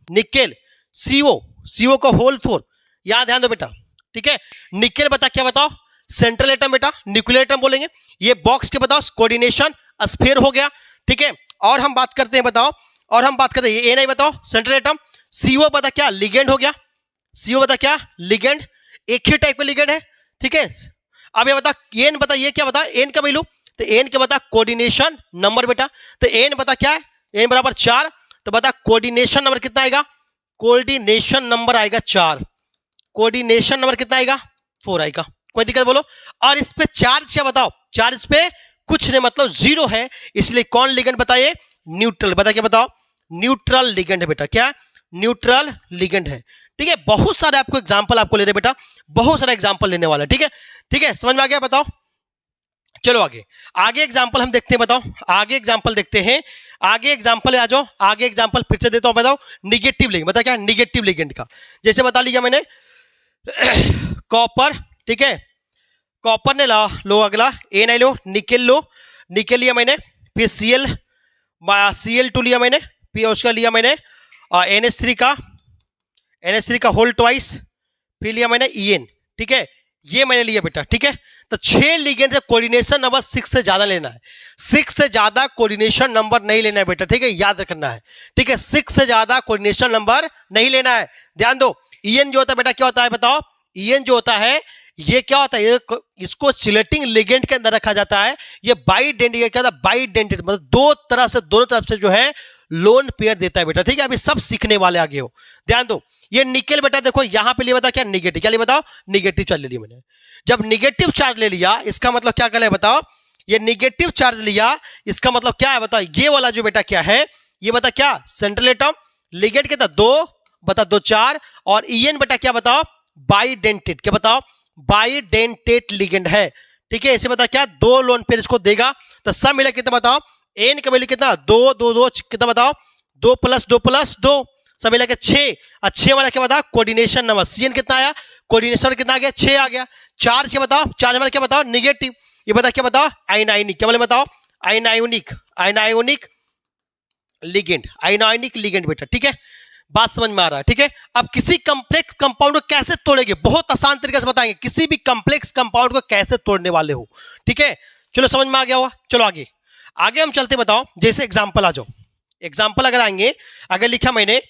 निकेल CO, CO का होल 4। यहां ध्यान दो बेटा। ठीक है, निकेल बता क्या बताओ, सेंट्रल एटम बेटा, न्यूक्लियर एटम बोलेंगे। ये बॉक्स के बताओ कोऑर्डिनेशन स्फीयर हो गया। ठीक है, और हम बात करते हैं बताओ, और हम बात करते हैं ये नहीं बताओ, सेंट्रल एटम। CO बता क्या, लिगेंड हो गया। CO बता क्या, लिगेंड, एक ही टाइप का लिगेंड है। ठीक है, अब ये बता एन, बता ये क्या बता, एन का वैल्यू, तो एन के बता कोऑर्डिनेशन नंबर बेटा। तो एन बता क्या है, एन बराबर 4, तो बता कोऑर्डिनेशन नंबर कितना आएगा, कोऑर्डिनेशन नंबर आएगा 4, कोऑर्डिनेशन नंबर कितना आएगा, 4 आएगा। कोई दिक्कत बोलो। और इस पे चार्ज क्या बताओ, चार्ज इस पे कुछ नहीं, मतलब 0 है, इसलिए कौन लिगेंड बताइए, न्यूट्रल। बता क्या बताओ, न्यूट्रल लिगेंड है बेटा। क्या, न्यूट्रल लिगेंड है। ठीक है, बहुत सारे आपको एग्जांपल आपको ले रहे बेटा, बहुत सारा एग्जांपल लेने वाला है। ठीक है, ठीक है, समझ में आ गया, बताओ। चलो आगे, आगे एग्जांपल हम देखते हैं, बताओ आगे एग्जांपल देखते हैं। आगे एग्जांपल आ जाओ, आगे एग्जांपल फिर से देता हूं, बताओ निगेटिव लिगेंड। बता क्या, निगेटिव लिगेंड का, जैसे बता लिया मैंने कॉपर। ठीक है, कॉपर ने लो अगला, ए नहीं लो, निकेल लो, निकेल लिया मैंने, फिर Cl2 लिया मैंने, फिर उसका लिया मैंने NH3 का, NH3 का होल ट्वाइस, फिर लिया मैंने En। ठीक है, ये मैंने लिया बेटा। ठीक है, तो 6 लिगेंड से कोऑर्डिनेशन नंबर 6 से ज्यादा लेना है, 6 से ज्यादा कोऑर्डिनेशन नंबर नहीं लेना है बेटा। ठीक है, याद रखना है। ठीक है, 6 से ज्यादा कोऑर्डिनेशन नंबर नहीं लेना है। ध्यान दो, En जो होता है बेटा क्या होता है बताओ, En जो होता है ये क्या होता है, इसको सिलेटिंग लिगेंड के अंदर रखा जाता है। ये बाइडेंट, ये क्या होता है बाइडेंटेड, मतलब दो तरह से, दोनों तरफ से जो है लोन पेयर देता है बेटा। ठीक है, अभी सब सीखने वाले आगे हो, ध्यान दो। ये निकेल बेटा देखो यहां पे लिए बता क्या निगेटिव, क्या लिए बताओ निगेटिव चार्ज ले लिया मैंने। जब निगेटिव चार्ज ले लिया इसका मतलब क्या कर बताओ, ये निगेटिव चार्ज लिया इसका मतलब क्या है बताओ, ये वाला जो बेटा क्या है, ये बता क्या सेंट्रल एटम, लिगेंड कितना दो, बता दो चार, और ईएन बेटा क्या बताओ बाइडेंटेड, क्या बताओ बाइडेंटेड लिगेंड है। ठीक है, इसे बता क्या दो लोन पेयर इसको देगा, तो सब मिला कितना बताओ, एन का वैल्यू कितना दो, दो दो कितना बताओ, दो प्लस दो, सब मिला के 6, अच्छे वाला क्या बताओ कोऑर्डिनेशन नंबर, सीएन कितना आया, कोऑर्डिनेशन कितना आ गया 6 आ गया। चार्ज क्या बताओ, चार्ज वाला क्या बताओ निगेटिव, ये बता क्या बताओ आयनाइनिक, क्या बोले बताओ आयनाइनिक, आयनाइनिक लिगेंड, आयनाइनिक लिगेंड बेटा। ठीक है, बात समझ में आ रहा है। ठीक है, अब किसी कंप्लेक्स कंपाउंड को कैसे तोड़ेंगे, बहुत आसान तरीके से बताएंगे, किसी भी कंप्लेक्स कंपाउंड को कैसे तोड़ने वाले हो। ठीक है, चलो समझ में आ गया होगा, चलो आगे आगे हम चलते, बताओ जैसे एग्जांपल आ जाओ, एग्जांपल अगर आएंगे, अगर लिखा मैंने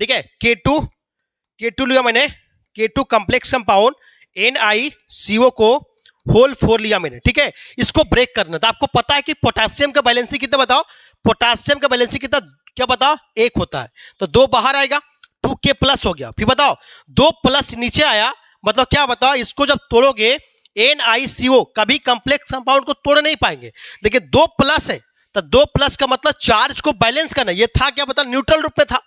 ठीक है K2 लिया मैंने, K2 कंप्लेक्स कंपाउंड NiCO को होल 4 लिया मैंने। ठीक है, इसको ब्रेक करना था, आपको पता है कि पोटेशियम का बैलेंसी कितना बताओ, पोटेशियम का बैलेंसी कितना क्या बताओ 1 होता है, तो 2 बाहर आएगा 2K प्लस हो गया, फिर बताओ 2 प्लस नीचे आया, मतलब क्या बताओ इसको जब तोड़ोगे NiCO कभी कंप्लेक्स कंपाउंड को तोड़ नहीं पाएंगे। देखिए 2 प्लस है, तो 2 प्लस का मतलब चार्ज को बैलेंस करना, ये था क्या बताओ न्यूट्रल रूप में था,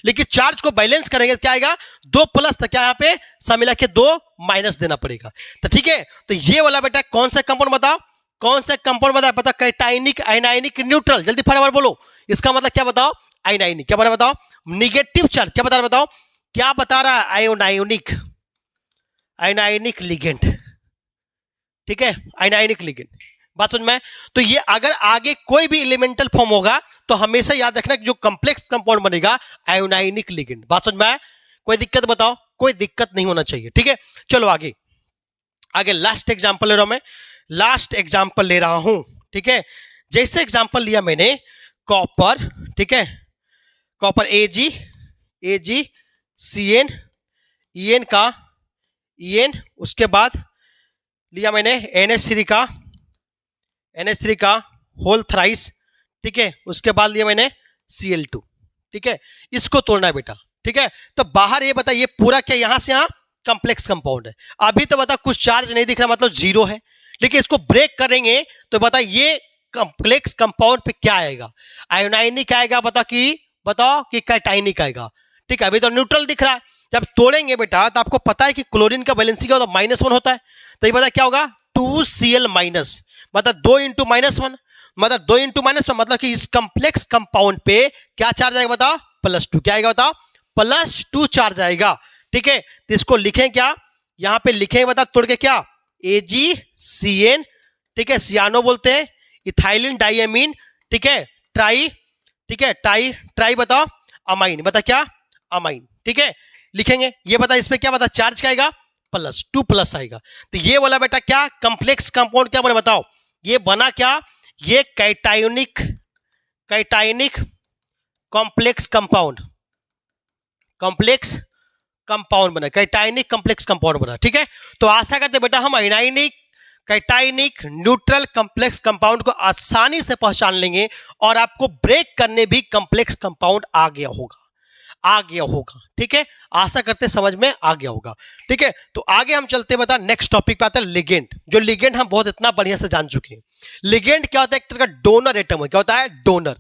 लेकिन चार्ज को बैलेंस करेंगे क्या आएगा 2 प्लस, तो क्या यहाँ पे सब मिला के 2 माइनस देना पड़ेगा। तो ठीक है, तो ये वाला बेटा कौन सा कंपाउंड बताओ, कौन सा कंपाउंड बताओ, पता कैटाइनिक, आयनाइनिक, न्यूट्रल, जल्दी फटाफट बोलो, इसका मतलब क्या बताओ आयनाइनिक, क्या बता बताओ निगेटिव चार्ज, क्या बता रहा बताओ, क्या बता रहा है आयोनाइनिक, आयनाइनिक लिगेंड। ठीक है, आयनाइनिक लिगेंड, बात समझ में। तो ये अगर आगे कोई भी एलिमेंटल फॉर्म होगा तो हमेशा याद रखना कि जो कंप्लेक्स कंपाउंड बनेगा आयोनाइनिक लिगेंड, बात समझ में। कोई दिक्कत बताओ, कोई दिक्कत नहीं होना चाहिए। ठीक है, चलो आगे आगे लास्ट एग्जांपल ले रहा हूं मैं, लास्ट एग्जांपल ले रहा हूं। ठीक है, जैसे एग्जांपल लिया मैंने कॉपर, ठीक है कॉपर Ag Cn En का En, उसके बाद लिया मैंने NH3 का होल थ्राइस। ठीक है, उसके बाद लिया मैंने Cl2। ठीक है, इसको तोड़ना है बेटा। ठीक है, तो बाहर ये बता, ये पूरा क्या यहां से यहां कंप्लेक्स कंपाउंड है, अभी तो बता कुछ चार्ज नहीं दिख रहा मतलब 0 है, लेकिन इसको ब्रेक करेंगे तो बता ये कंप्लेक्स कंपाउंड पे क्या आएगा, आयोनाइनिक आएगा, बताओ कि कैटाइनिक आएगा। ठीक है, अभी तो न्यूट्रल दिख रहा है, जब तोड़ेंगे बेटा तो आपको पता है कि क्लोरीन का बैलेंस क्या होता है -1 होता है, तो ये बता क्या होगा 2Cl माइनस, मतलब 2 × -1, मतलब 2 × -1 मतलब कि इस कंप्लेक्स कंपाउंड पे क्या चार्ज आएगा बताओ +2, क्या आएगा बताओ +2 चार्ज आएगा। ठीक है, तो इसको लिखें क्या, यहां पे लिखेंगे बता तोड़ के क्या AgCN, ठीक है सियानो बोलते हैं, इथाइलिन डाइएमीन, ठीक है ट्राई, ठीक है ट्राई बताओ अमाइन, बता क्या अमाइन। ठीक है, लिखेंगे ये बता इसमें क्या बता चार्ज क्या आएगा +2 प्लस आएगा। तो ये वाला बेटा क्या कंप्लेक्स कंपाउंड क्या बने बताओ, ये बना क्या, ये कैटायोनिक कॉम्प्लेक्स कंपाउंड बना, कैटायनिक कॉम्प्लेक्स कंपाउंड बना। ठीक है, तो आशा करते बेटा हम आयनाइनिक, कैटायनिक, न्यूट्रल कॉम्प्लेक्स कंपाउंड को आसानी से पहचान लेंगे और आपको ब्रेक करने भी कॉम्प्लेक्स कंपाउंड आ गया होगा। ठीक है, आशा करते समझ में आ गया होगा। ठीक है, तो आगे हम चलते बता नेक्स्ट टॉपिक पे आता है लिगेंड। जो लिगेंड हम बहुत इतना बढ़िया से जान चुके हैं। लिगेंड क्या होता है, एक तरह का डोनर एटम है, क्या होता है डोनर।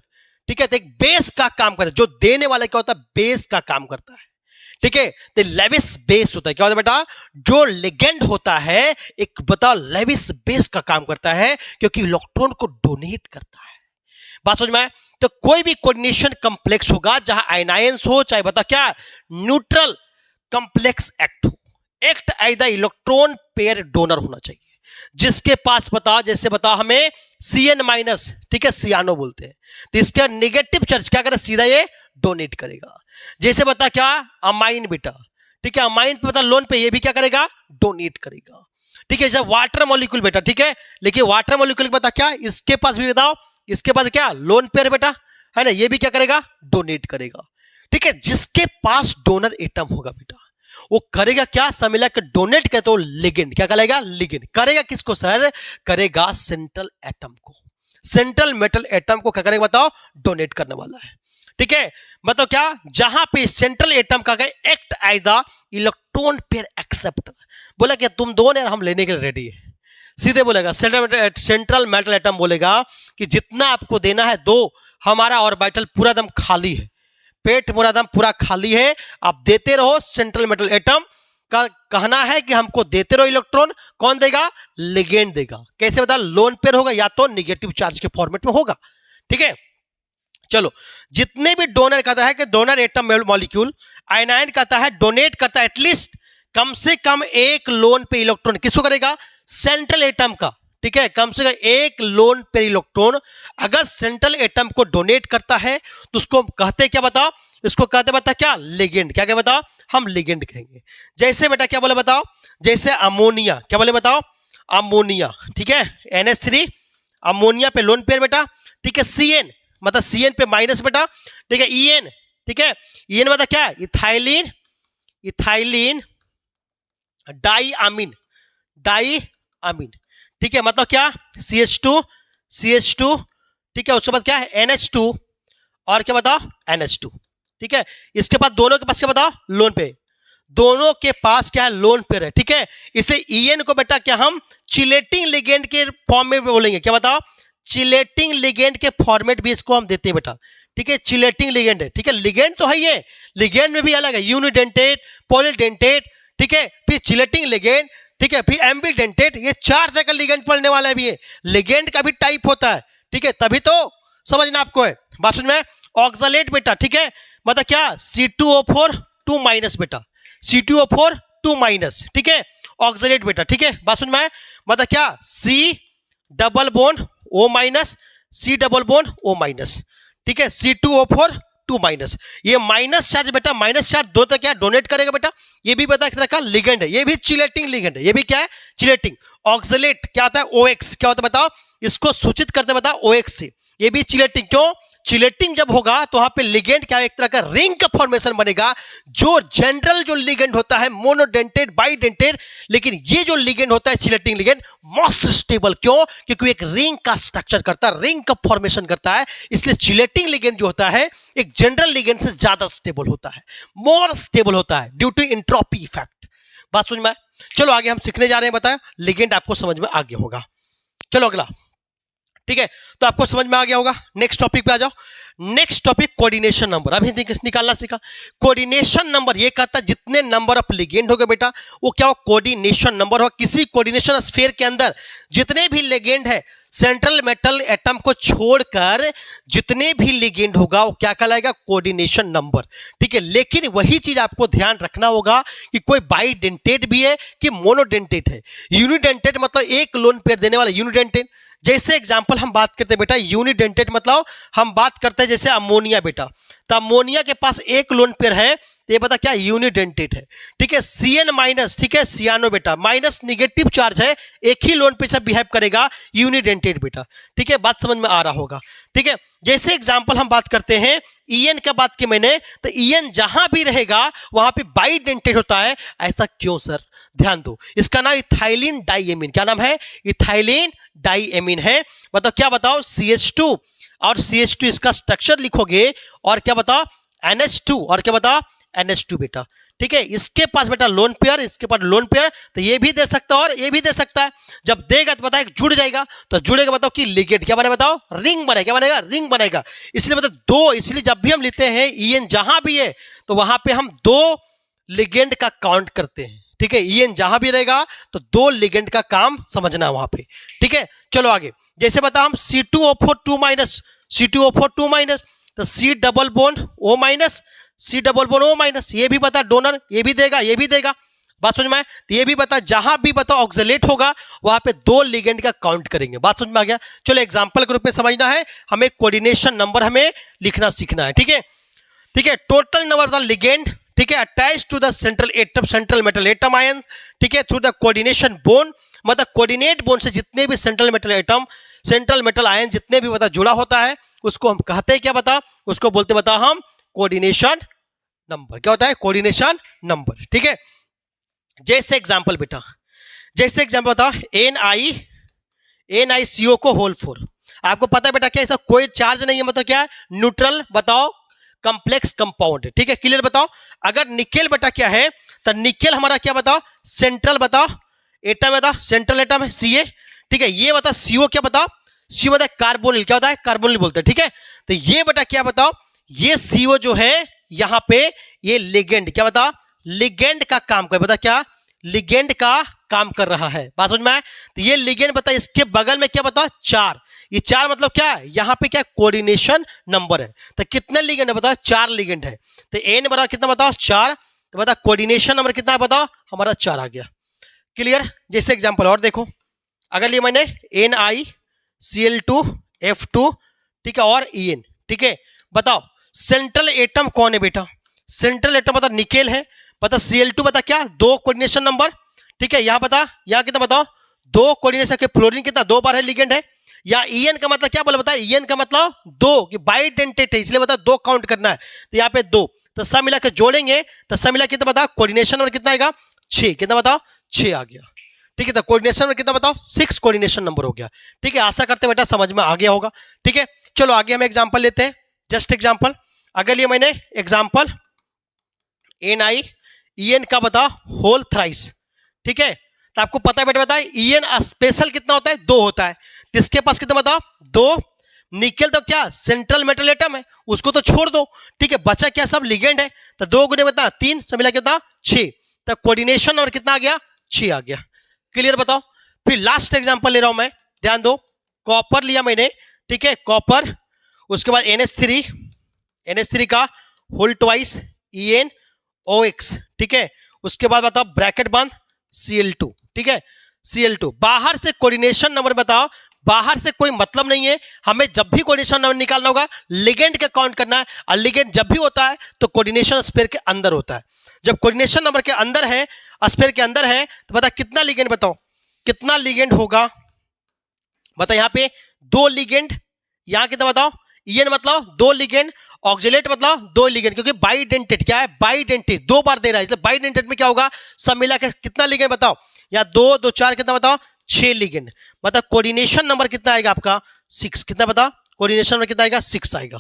ठीक है, तो एक बेस का काम करता है, जो देने वाला क्या होता है बेस का काम करता है। ठीक है, तो लेविस बेस होता है, क्या होता है बेटा जो लिगेंड होता है एक बता लेविस बेस का काम करता है, क्योंकि इलेक्ट्रॉन को डोनेट करता है। बात समझ में आए, तो कोई भी कोऑर्डिनेशन कॉम्प्लेक्स होगा जहां आयनायंस हो, चाहे बता क्या न्यूट्रल कॉम्प्लेक्स एक्ट हो, act as the electron pair donor होना चाहिए, जिसके पास बता जैसे बता हमें Cn-, ठीक है सियानो बोलते हैं, तो इसका नेगेटिव चार्ज क्या करे सीधा ये डोनेट करेगा। जैसे बता क्या अमाइन बेटा, ठीक है अमाइन पे बता लोन पे ये भी क्या करेगा डोनेट करेगा। ठीक है, जब वाटर मॉलिक्यूल बेटा, ठीक है लेकिन वाटर मॉलिक्यूल बता क्या इसके पास भी बताओ, इसके पास क्या लोन पेयर बेटा है ना, ये भी क्या करेगा डोनेट करेगा। ठीक है, जिसके पास डोनर एटम होगा बेटा वो करेगा क्या, सब मिला के डोनेट कहते तो लिगेंड, क्या कहलाएगा, लिगेंड। करेगा किसको सर, करेगा सेंट्रल एटम को, सेंट्रल मेटल एटम को क्या करेगा बताओ, डोनेट करने वाला है। ठीक है, बताओ क्या, जहां पे सेंट्रल एटम का act as the electron pair acceptor, बोला कि तुम दो ने हम लेने के लिए रेडी है, सीधे बोलेगा सेंट्रल मेटल एटम बोलेगा कि जितना आपको देना है दो, हमारा ऑर्बिटल पूरा दम खाली है, पेट पूरा दम पूरा खाली है, आप देते रहो। सेंट्रल मेटल एटम का कहना है कि हमको देते रहो इलेक्ट्रॉन, कौन देगा, लिगेंड देगा। कैसे बता, लोन पेयर होगा या तो निगेटिव चार्ज के फॉर्मेट में होगा। ठीक है, चलो, जितने भी डोनर कहता है कि डोनर एटम मॉलिक्यूल, आयनाइन कहता है डोनेट करता है एटलीस्ट कम से कम एक लोन पे इलेक्ट्रॉन, किसको करेगा, सेंट्रल एटम का। ठीक है, कम से कम एक लोन पे इलेक्ट्रॉन अगर सेंट्रल एटम को डोनेट करता है तो उसको कहते क्या बताओ, इसको कहते बता क्या, लिगेंड। क्या क्या बताओ, हम लिगेंड कहेंगे। जैसे बेटा क्या बोले बताओ, जैसे अमोनिया, क्या बोले बताओ, अमोनिया। ठीक है, NH3 अमोनिया पे लोन पेयर बेटा। ठीक है, CN मतलब CN पे माइनस बेटा। ठीक है, EN, ठीक है, EN मतलब क्या, इथाइलिन, इथाइलिन डाई अमीन, डाई अमीन। ठीक है, मतलब क्या, CH2, CH2। ठीक है, उसके बाद क्या है, NH2 और क्या बताओ, NH2। ठीक है, इसके बाद दोनों के पास क्या बताओ, लोन पे, दोनों के पास क्या है, लोन पेयर है। ठीक है, इसलिए EN को बेटा क्या हम चिलेटिंग लिगेंड के फॉर्म में बोलेंगे, क्या बताओ, चिलेटिंग लिगेंड के फॉर्मेट भी इसको हम देते हैं बेटा। ठीक है, चिलेटिंग लिगेंड है। ठीक है, लिगेंड तो है ये, लिगेंड में भी अलग है, यूनिडेंटेट, पॉलीडेंटेट। ठीक है, फिर चिलेटिंग लिगेंड, ठीक है, फिर एम्बिडेंटेट, ये 4 तरह का लिगेंड पढ़ने वाला है भी, ये लिगेंड का भी टाइप होता है। ठीक है, तभी तो समझना आपको है, बात समझ में। ऑक्सलेट बेटा, ठीक है, मतलब क्या, C2O4 2 माइनस बेटा, C2O4 2 माइनस। ठीक है, ऑक्सलेट बेटा। ठीक है, बात समझ में, मतलब क्या, C double bond O minus, C double bond O minus. ठीक है, C2O4 2 माइनस, ये माइनस चार्ज बेटा, माइनस चार्ज दो तक क्या डोनेट करेगा बेटा, ये भी पता है का लिगेंड है, ये भी चिलेटिंग लिगेंड है, ये भी क्या है, चिलेटिंग। ऑक्सलेट क्या होता है, OX, क्या होता है बताओ, इसको सूचित करते बताओ OX से, ये भी चिलेटिंग। क्यों, चिलेटिंग जब होगा तो वहां पे लिगेंड क्या एक तरह का रिंग का फॉर्मेशन बनेगा, जो जनरल जो लिगेंड होता है मोनोडेंटेड, बाइडेंटेड, लेकिन ये जो लिगेंड होता है चिलेटिंग लिगेंड मोस्ट स्टेबल। क्यों, क्योंकि एक रिंग का स्ट्रक्चर करता है, रिंग का फॉर्मेशन करता है, इसलिए चिलेटिंग लिगेंड जो होता है एक जनरल लिगेंड से ज्यादा स्टेबल होता है, मोर स्टेबल होता है ड्यू टू एंट्रोपी इफेक्ट। बात समझ में। चलो आगे हम सीखने जा रहे हैं, बताया लिगेंड आपको समझ में आ गया होगा। चलो अगला, ठीक है, तो आपको समझ में आ गया होगा। नेक्स्ट टॉपिक पे आ जाओ। नेक्स्ट टॉपिक कोऑर्डिनेशन नंबर, अभी निकालना सीखा। कोऑर्डिनेशन नंबर ये कहता है जितने नंबर ऑफ लिगेंड हो गए बेटा वो क्या हो, कोऑर्डिनेशन नंबर हो। किसी कोऑर्डिनेशन स्फीयर के अंदर जितने भी लिगेंड है सेंट्रल मेटल एटम को छोड़कर जितने भी लिगेंड होगा वो क्या कहलाएगा, कोऑर्डिनेशन नंबर। ठीक है, लेकिन वही चीज आपको ध्यान रखना होगा कि कोई बाइडेंटेट भी है कि मोनोडेंटेट है। यूनिडेंटेट मतलब एक लोन पेयर देने वाला यूनिडेंटेट। जैसे एग्जांपल हम बात करते हैं बेटा यूनिडेंटेट मतलब हम बात करते हैं जैसे अमोनिया बेटा, तो अमोनिया के पास एक लोन पेयर है तो ये बता क्या यूनिडेंटेट है। ठीक है, CN माइनस, ठीक है, सियानो बेटा माइनस निगेटिव चार्ज है, एक ही लोन पे सब बिहेव करेगा, यूनिडेंटेट बेटा। ठीक है, बात समझ में आ रहा होगा। ठीक है, जैसे एग्जांपल हम बात करते हैं EN का बात की मैंने, तो EN जहां भी रहेगा वहां पे बाइडेंटेट होता है। ऐसा क्यों सर, ध्यान दो, इसका नाम इथाइलिन डाइएमीन, क्या नाम है, इथाइलिन डाइएमीन है। मतलब क्या बताओ, CH2 और CH2 इसका स्ट्रक्चर लिखोगे और क्या बताओ NH2 और क्या बताओ NH2 बेटा। ठीक है, इसके पास बेटा लोन पेयर, इसके पास लोन पेयर, तो ये भी दे सकता है और ये भी दे सकता है। जब देगा तो बताए जुड़ जाएगा, तो जुड़ेगा बताओ कि लिगेंड क्या बनेगा, बताओ रिंग बनेगा, क्या बनेगा, रिंग बनेगा। इसलिए मतलब दो, इसलिए जब भी हम लेते हैं EN जहां भी है तो वहां पे हम दो लिगेंड का काउंट करते हैं। ठीक है, EN जहां भी रहेगा तो दो लिगेंड का काम समझना वहां पे। ठीक है, चलो आगे, जैसे बता हम C2O4 2 माइनस, C2O4 2 माइनस, तो C double bond O minus, C double bond O minus, ये भी बता डोनर, ये भी देगा, ये भी देगा। बात समझ में आए, तो ये भी बता जहां भी बता ऑक्सलेट होगा वहां पे दो लिगेंड का काउंट करेंगे। बात समझ में आ गया। चलो एग्जांपल के रूप में समझना है, हमें कोऑर्डिनेशन नंबर हमें लिखना सीखना है। ठीक है, ठीक है, total number of the ligand, ठीक है, attach to the central atom, central metal atom ion, ठीक है, थ्रू द कोऑर्डिनेशन बोन, मतलब कोऑर्डिनेट बोन से जितने भी central metal atom, central metal ion जितने भी बता जुड़ा होता है उसको हम कहते हैं क्या बता, उसको बोलते बता हम कोऑर्डिनेशन नंबर। क्या होता है, कोऑर्डिनेशन नंबर। ठीक है, जैसे एग्जाम्पल बेटा, जैसे एग्जाम्पल बताओ NiCO को होल 4। आपको पता है बेटा क्या इसका कोई चार्ज नहीं है, मतलब क्या है, न्यूट्रल बताओ कॉम्प्लेक्स कंपाउंड। ठीक है, क्लियर बताओ। अगर निकेल बेटा क्या है, तो निकेल हमारा क्या बताओ, सेंट्रल बताओ एटम, बताओ सेंट्रल एटम है Ca। ठीक है, ये बताओ CO क्या बताओ, CO बताओ कार्बोनिल, क्या होता है, कार्बोनिल बोलते हैं। ठीक है, तो ये बेटा क्या बताओ, ये CO जो है यहाँ पे ये लिगेंड, क्या बताओ, लिगेंड का काम कर, बता क्या, लिगेंड का काम कर रहा है। बात समझ में आए? तो ये लिगेंड बता, इसके बगल में क्या बताओ, 4। ये 4 मतलब क्या है, यहाँ पे क्या कोऑर्डिनेशन नंबर है। तो कितने लिगेंड है बताओ, 4 लिगेंड है। तो N बराबर कितना बताओ, 4। तो बता कोऑर्डिनेशन नंबर कितना है बताओ, हमारा 4 आ गया। क्लियर। जैसे एग्जांपल और देखो, अगर ये मैंने NiCl2F2, ठीक है, और En, ठीक है, बताओ सेंट्रल एटम कौन है बेटा, सेंट्रल एटम बता निकेल है। बता Cl2 बता क्या, 2 कोऑर्डिनेशन नंबर। ठीक है, यहाँ बता, यहाँ कितना बताओ, 2 कोऑर्डिनेशन के, फ्लोरीन कितना 2 बार है लिगेंड है। या En का मतलब क्या बोला बता, En का मतलब 2, कि बाइडेंटेट है, इसलिए बता 2 काउंट करना है। तो यहाँ पे 2, तो सब मिला के जोड़ेंगे तो सब मिला कितना बता, कोऑर्डिनेशन नंबर कितना आएगा, 6। कितना बताओ, 6 आ गया। ठीक है, तो कोऑर्डिनेशन नंबर कितना बताओ, 6 कोऑर्डिनेशन नंबर हो गया। ठीक है, आशा करते बेटा समझ में आ गया होगा। ठीक है, चलो आगे हम एग्जांपल लेते हैं, जस्ट एग्जांपल। अगर लिए मैंने एग्जांपल NiEn का बता होल थ्राइस। ठीक है, तो आपको पता है बेटा, बताए En स्पेशल कितना होता है, 2 होता है। तो इसके पास कितना बताओ, 2। निकेल तो क्या सेंट्रल मेटल एटम है, उसको तो छोड़ दो। ठीक है, बचा क्या, सब लिगेंड है। तो 2 गुने बता 3, सब मिला कितना 6। तो कोऑर्डिनेशन और कितना आ गया, 6 आ गया। क्लियर बताओ। फिर लास्ट एग्जांपल ले रहा हूं मैं, ध्यान दो। कॉपर लिया मैंने, ठीक है, कॉपर, उसके बाद NH3 का होल ट्वाइस EnOX। ठीक है, उसके बाद बताओ ब्रैकेट बंद Cl2। ठीक है, Cl2 बाहर से कोऑर्डिनेशन नंबर बताओ, बाहर से कोई मतलब नहीं है, हमें जब भी कोऑर्डिनेशन नंबर निकालना होगा लिगेंड का काउंट करना है। और लिगेंड जब भी होता है तो कोऑर्डिनेशन स्फीयर के अंदर होता है। जब कोऑर्डिनेशन नंबर के अंदर है, स्फीयर के अंदर है, तो बता कितना लिगेंड, बताओ कितना लिगेंड होगा। बता यहाँ पे 2 लिगेंड, यहाँ कितना बताओ, En मतलब 2 लिगेंड, ऑक्सिलेट मतलब 2 लिगेंड, क्योंकि बाइडेंटेट क्या है, बाइडेंटेट 2 बार दे रहा है, इसलिए बाइडेंटेट में क्या होगा, सब मिला के कितना लिगेंड बताओ, या 2 2 4 कितना बताओ, 6 लिगेंड। मतलब कोऑर्डिनेशन नंबर कितना आएगा आपका, 6। कितना बता, कोऑर्डिनेशन नंबर कितना आएगा, 6 आएगा।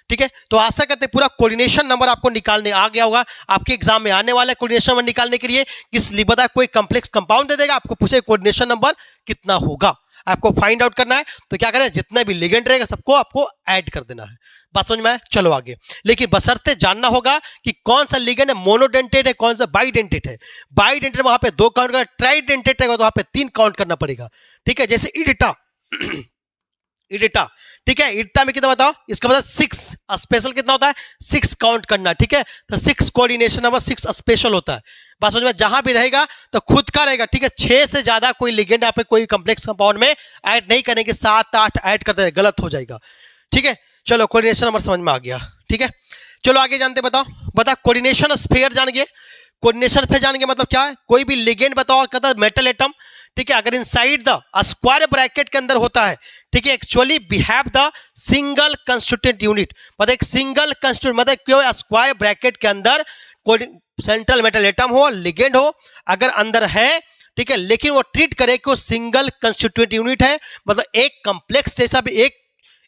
ठीक है, तो आशा करते हैं पूरा कोऑर्डिनेशन नंबर आपको निकालने आ गया होगा। आपके एग्जाम में आने वाला है कोऑर्डिनेशन नंबर निकालने के लिए, किस बता कोई कॉम्प्लेक्स कंपाउंड दे देगा, आपको पूछे कोऑर्डिनेशन नंबर कितना होगा, आपको फाइंड आउट करना है। तो क्या करें, जितना भी लिगेंड रहेगा सबको आपको ऐड कर देना है। बात समझ में आए? चलो आगे। लेकिन बशर्ते जानना होगा कि कौन सा लिगेंड है, मोनोडेंटेट है, कौन सा बाइडेंटेट है। बाइडेंटेट वहां पे 2 काउंट करना, ट्राइडेंटेट रहेगा तो वहां पे 3 काउंट करना पड़ेगा। ठीक है, जैसे इडिटा इडिटा, ठीक है, इडिटा में कितना बताओ, इसका मतलब 6 स्पेशल कितना होता है, 6 काउंट करना। ठीक है, तो 6 कोऑर्डिनेशन नंबर, 6 स्पेशल होता है। बात समझ में, जहां भी रहेगा तो खुद का रहेगा। ठीक है, 6 से ज्यादा कोई लिगेंड यहाँ पे कोई कंप्लेक्स कंपाउंड में ऐड नहीं करेंगे, 7 8 ऐड करते हैं, गलत हो जाएगा। ठीक है, चलो कोऑर्डिनेशन नंबर समझ में आ गया। ठीक है, चलो आगे जानते, बताओ बता कोऑर्डिनेशन स्फीयर जान गए। कोऑर्डिनेशन स्फीयर जान गए मतलब क्या है, कोई भी लिगेंड बताओ और कहता मेटल एटम, ठीक है, अगर इनसाइड द स्क्वायर ब्रैकेट के अंदर होता है, ठीक है, actually behave the single constituent unit. मतलब एक सिंगल कंस्टिट्यूएंट, मतलब क्यों स्क्वायर ब्रैकेट के अंदर कोई सेंट्रल मेटल एटम हो, लिगेंड हो, अगर अंदर है, ठीक है, लेकिन वो ट्रीट करे कि वो सिंगल कंस्टिट्यूएंट यूनिट है, मतलब एक कॉम्प्लेक्स जैसा भी,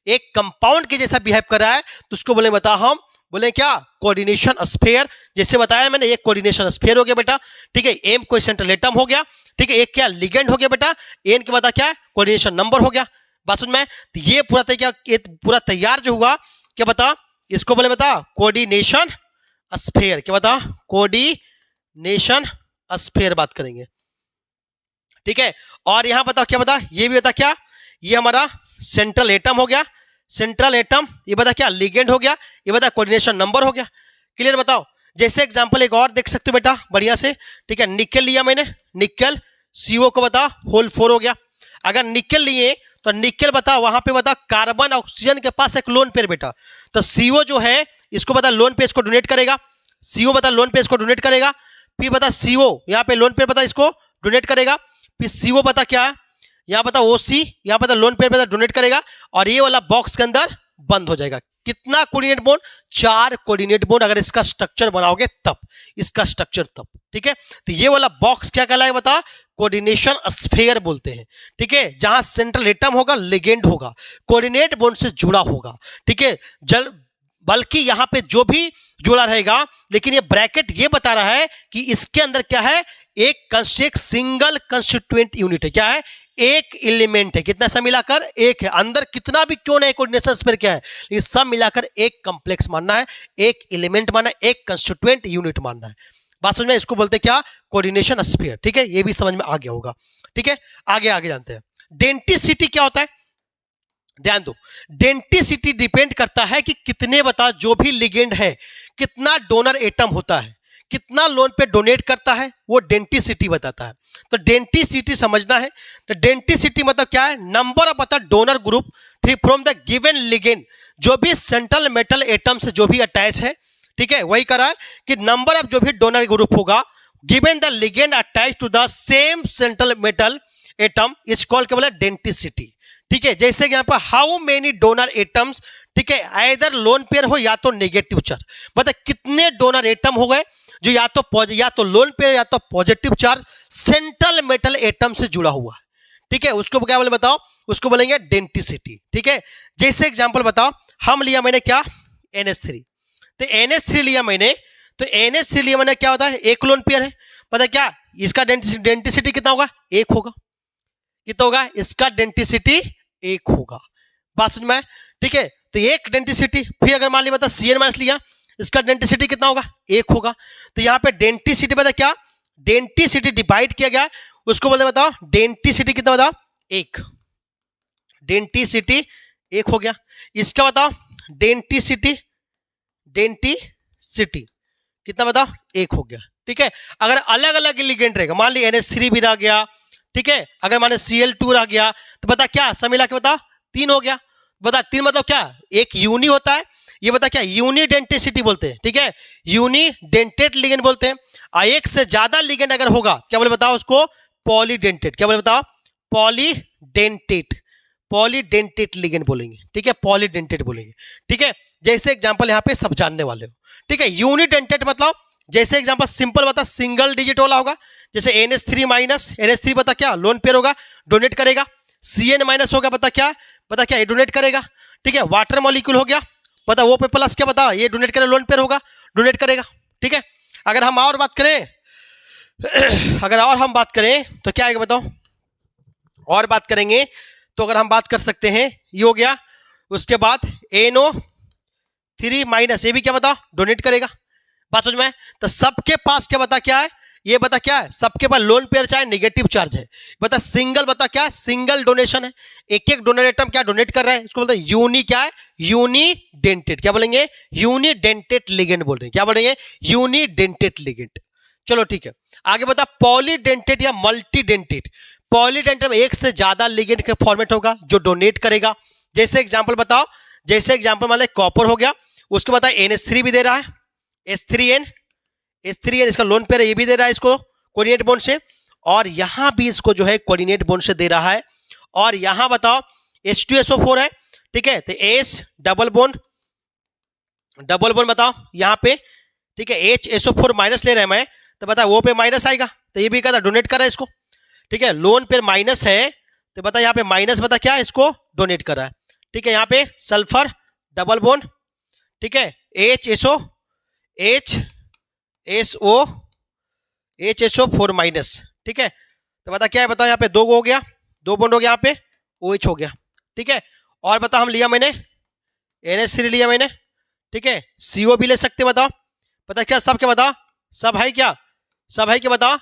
एक कंपाउंड के जैसा बिहेव कर रहा है, तो उसको बोले बता, हम बोले क्या, कोऑर्डिनेशन स्फीयर। जैसे बताया मैंने, एक कोऑर्डिनेशन स्फीयर हो गया बेटा। ठीक है, एम कोई सेंट्रल एटम हो गया। ठीक है, एक क्या लिगेंड हो गया बेटा, एन के बता क्या है, कोऑर्डिनेशन नंबर हो गया। बात समझ में? तो ये पूरा तैयार जो हुआ, क्या बता, इसको बोले बता कोऑर्डिनेशन स्फीयर। क्या बता, कोऑर्डिनेशन स्फीयर बात करेंगे। ठीक है, और यहां बताओ क्या बता, ये भी बता क्या, ये हमारा सेंट्रल एटम हो गया, सेंट्रल एटम, ये बता क्या लिगेंड हो गया, ये बता कोऑर्डिनेशन नंबर हो गया। क्लियर बताओ। जैसे एग्जांपल एक और देख सकते हो बेटा बढ़िया से। ठीक है, निकेल लिया मैंने, निकेल CO को बता होल 4 हो गया। अगर निकेल लिए तो निकेल बता वहां पे बता कार्बन ऑक्सीजन के पास एक लोन पेयर बेटा, तो CO जो है इसको बता लोन पेयर को डोनेट करेगा, CO बता लोन पेयर को डोनेट करेगा। फिर बता CO यहाँ पे लोन पेयर बता इसको डोनेट करेगा। फिर CO बता क्या है, यहाँ बता OC, यहाँ बता लोन पेयर बता डोनेट करेगा, और ये वाला बॉक्स के अंदर बंद हो जाएगा। कितना कोऑर्डिनेट बॉन्ड? 4 coordinate bond. अगर इसका स्ट्रक्चर बनाओगे तब, इसका स्ट्रक्चर तब, ठीक है। तो ये वाला बॉक्स क्या कहलाएगा बता? कोऑर्डिनेशन स्फीयर बोलते हैं, ठीक है। जहां सेंट्रल एटम होगा, लिगेंड होगा, कोऑर्डिनेट बॉन्ड से जुड़ा होगा, ठीक है। बल्कि यहां पे जो भी जुड़ा रहेगा, लेकिन ये ब्रैकेट ये बता रहा है कि इसके अंदर क्या है? एक सिंगल कंस्टिट्यूएंट यूनिट है। क्या है? एक एलिमेंट है। कितना सा मिलाकर? एक है। अंदर कितना भी क्यों नहीं कोऑर्डिनेशन स्फीयर क्या है, लेकिन सब मिलाकर एक कॉम्प्लेक्स मानना है, एक एलिमेंट मानना है, एक कंस्टिट्यूएंट यूनिट मानना है। बात समझ में? इसको बोलते हैं क्या? कोऑर्डिनेशन स्फीयर, ठीक है। ये भी समझ में आ गया होगा, ठीक है। आगे जानते हैं डेंसिटी क्या होता है। ध्यान दो, डेंसिटी डिपेंड करता है कि कितने, बता, जो भी लिगेंड है कितना डोनर एटम होता है, कितना लोन पे डोनेट करता है, वो डेंसिटी बताता है। तो डेंसिटी समझना है। तो डेंसिटी मतलब क्या है? नंबर ऑफ, बता, डोनर ग्रुप, ठीक, फ्रॉम द गिवन लिगेंड, जो भी सेंट्रल मेटल एटम से जो भी अटैच है, ठीक है। वही करा है कि नंबर ऑफ जो भी डोनर ग्रुप होगा given the ligand attach to the same central metal atom is called क्या बोला? डेंसिटी, ठीक है। जैसे कि यहाँ पर हाउ मेनी डोनर एटम्स, ठीक है, आइदर लोन पेयर हो या तो नेगेटिव चार्ज। मतलब कितने डोनर एटम हो गए जो या तो लोन पेयर या तो positive charge central metal atom से जुड़ा हुआ है, ठीक है। उसको क्या बोले बताओ? उसको बोलेंगे डेंसिटी, ठीक है। जैसे एग्जांपल बताओ, हम लिया मैंने क्या? NH3। तो NH3 लिया मैंने, तो NH3 लिया मैंने, क्या होता है? एक लोन पेयर है। पता क्या इसका डेंसिटी कितना होगा? 1 होगा। कितना होगा? इसका डेंसिटी 1 होगा। बात समझ में? ठीक है। तो एक डेंसिटी, फिर अगर मान लिया बता CN- लिया, इसका डेंसिटी कितना होगा? 1 होगा। तो यहाँ पे डेंसिटी पता क्या? डेंसिटी डिवाइड किया गया, उसको बोलते बताओ डेंसिटी कितना बताओ? 1। डेंसिटी 1 हो गया। इसका बताओ डेंसिटी कितना बताओ? 1 हो गया, ठीक है। अगर अलग अलग लिगेंड रहेगा, मान ली NH3 भी रह गया, ठीक है, अगर मान Cl2 रह गया, तो बता क्या सब मिला के बता 3 हो गया। बता 3 मतलब क्या? एक यूनी होता है, ये बता क्या? यूनिडेंटिसिटी बोलते हैं, ठीक है। यूनिडेंटेड लिगेंड बोलते हैं। एक से ज्यादा लिगेंड अगर होगा, क्या बोले बताओ उसको? पॉलीडेंटेड। क्या बोले बताओ? पॉलीडेंटेड लिगेंड बोलेंगे, ठीक है। पॉलीडेंटेड बोलेंगे, ठीक है। जैसे एग्जांपल यहाँ पे सब जानने वाले हो, ठीक है। यूनिडेंटेड मतलब जैसे एग्जांपल सिंपल बता, सिंगल डिजिट वाला होगा। जैसे NH3 बता क्या? लोन पेयर होगा, डोनेट करेगा। CN- होगा, बता क्या? ये डोनेट करेगा, ठीक है। वाटर मॉलिक्यूल हो गया, बता वो पे प्लस, क्या बता? ये डोनेट करे, लोन पेयर होगा, डोनेट करेगा, ठीक है। अगर हम और बात करें तो क्या आएगा बताओ? और बात करेंगे तो अगर हम बात कर सकते हैं, ये हो गया। उसके बाद NO3- ये भी क्या बता? डोनेट करेगा। बात समझ में? तो सबके पास क्या बता क्या है? ये बता क्या है? सबके पास लोन पेयर चाहे नेगेटिव चार्ज है। बता सिंगल, बता क्या? सिंगल डोनेशन है। एक डोनर एटम क्या डोनेट कर रहा है, इसको बोलते हैं यूनी, क्या है? यूनिडेंटेड। क्या बोलेंगे? यूनिडेंटेड लिगेंड बोल रहे हैं। क्या बोलेंगे? Unidentate ligand. चलो ठीक है, आगे बता पॉलीडेंटेड या मल्टीडेंटेड। पॉलीडेंटेड में एक से ज्यादा लिगेंड का फॉर्मेट होगा जो डोनेट करेगा। जैसे एग्जांपल बताओ, जैसे एग्जांपल मान लो कॉपर हो गया, उसके बाद NH3 भी दे रहा है, H3N इसका लोन पेयर है, ये भी दे रहा है इसको कोऑर्डिनेट बॉन्ड से, और यहां भी इसको जो है कोऑर्डिनेट बॉन्ड से दे रहा है। और यहां बताओ H2SO4 है, ठीक है। तो H डबल बॉन्ड बताओ यहां पे, ठीक है। HSO4 माइनस ले रहे हैं मैं, तो बता वो पे माइनस आएगा, तो ये भी कहता डोनेट कर रहा है इसको, ठीक है। लोन पे माइनस है, तो बता यहाँ पे माइनस, बता क्या है? इसको डोनेट कर रहा है, ठीक है। यहाँ पे सल्फर डबल बॉन्ड, ठीक है। HSO4 माइनस, ठीक है। तो बता क्या है? बताओ यहाँ पे 2 हो गया, 2 बॉन्ड हो गया, यहाँ पे OH हो गया, ठीक है। और बता हम लिया मैंने NH3 लिया मैंने, ठीक है। CO भी ले सकते, बताओ पता क्या? सब क्या बताओ? सब है क्या? बताओ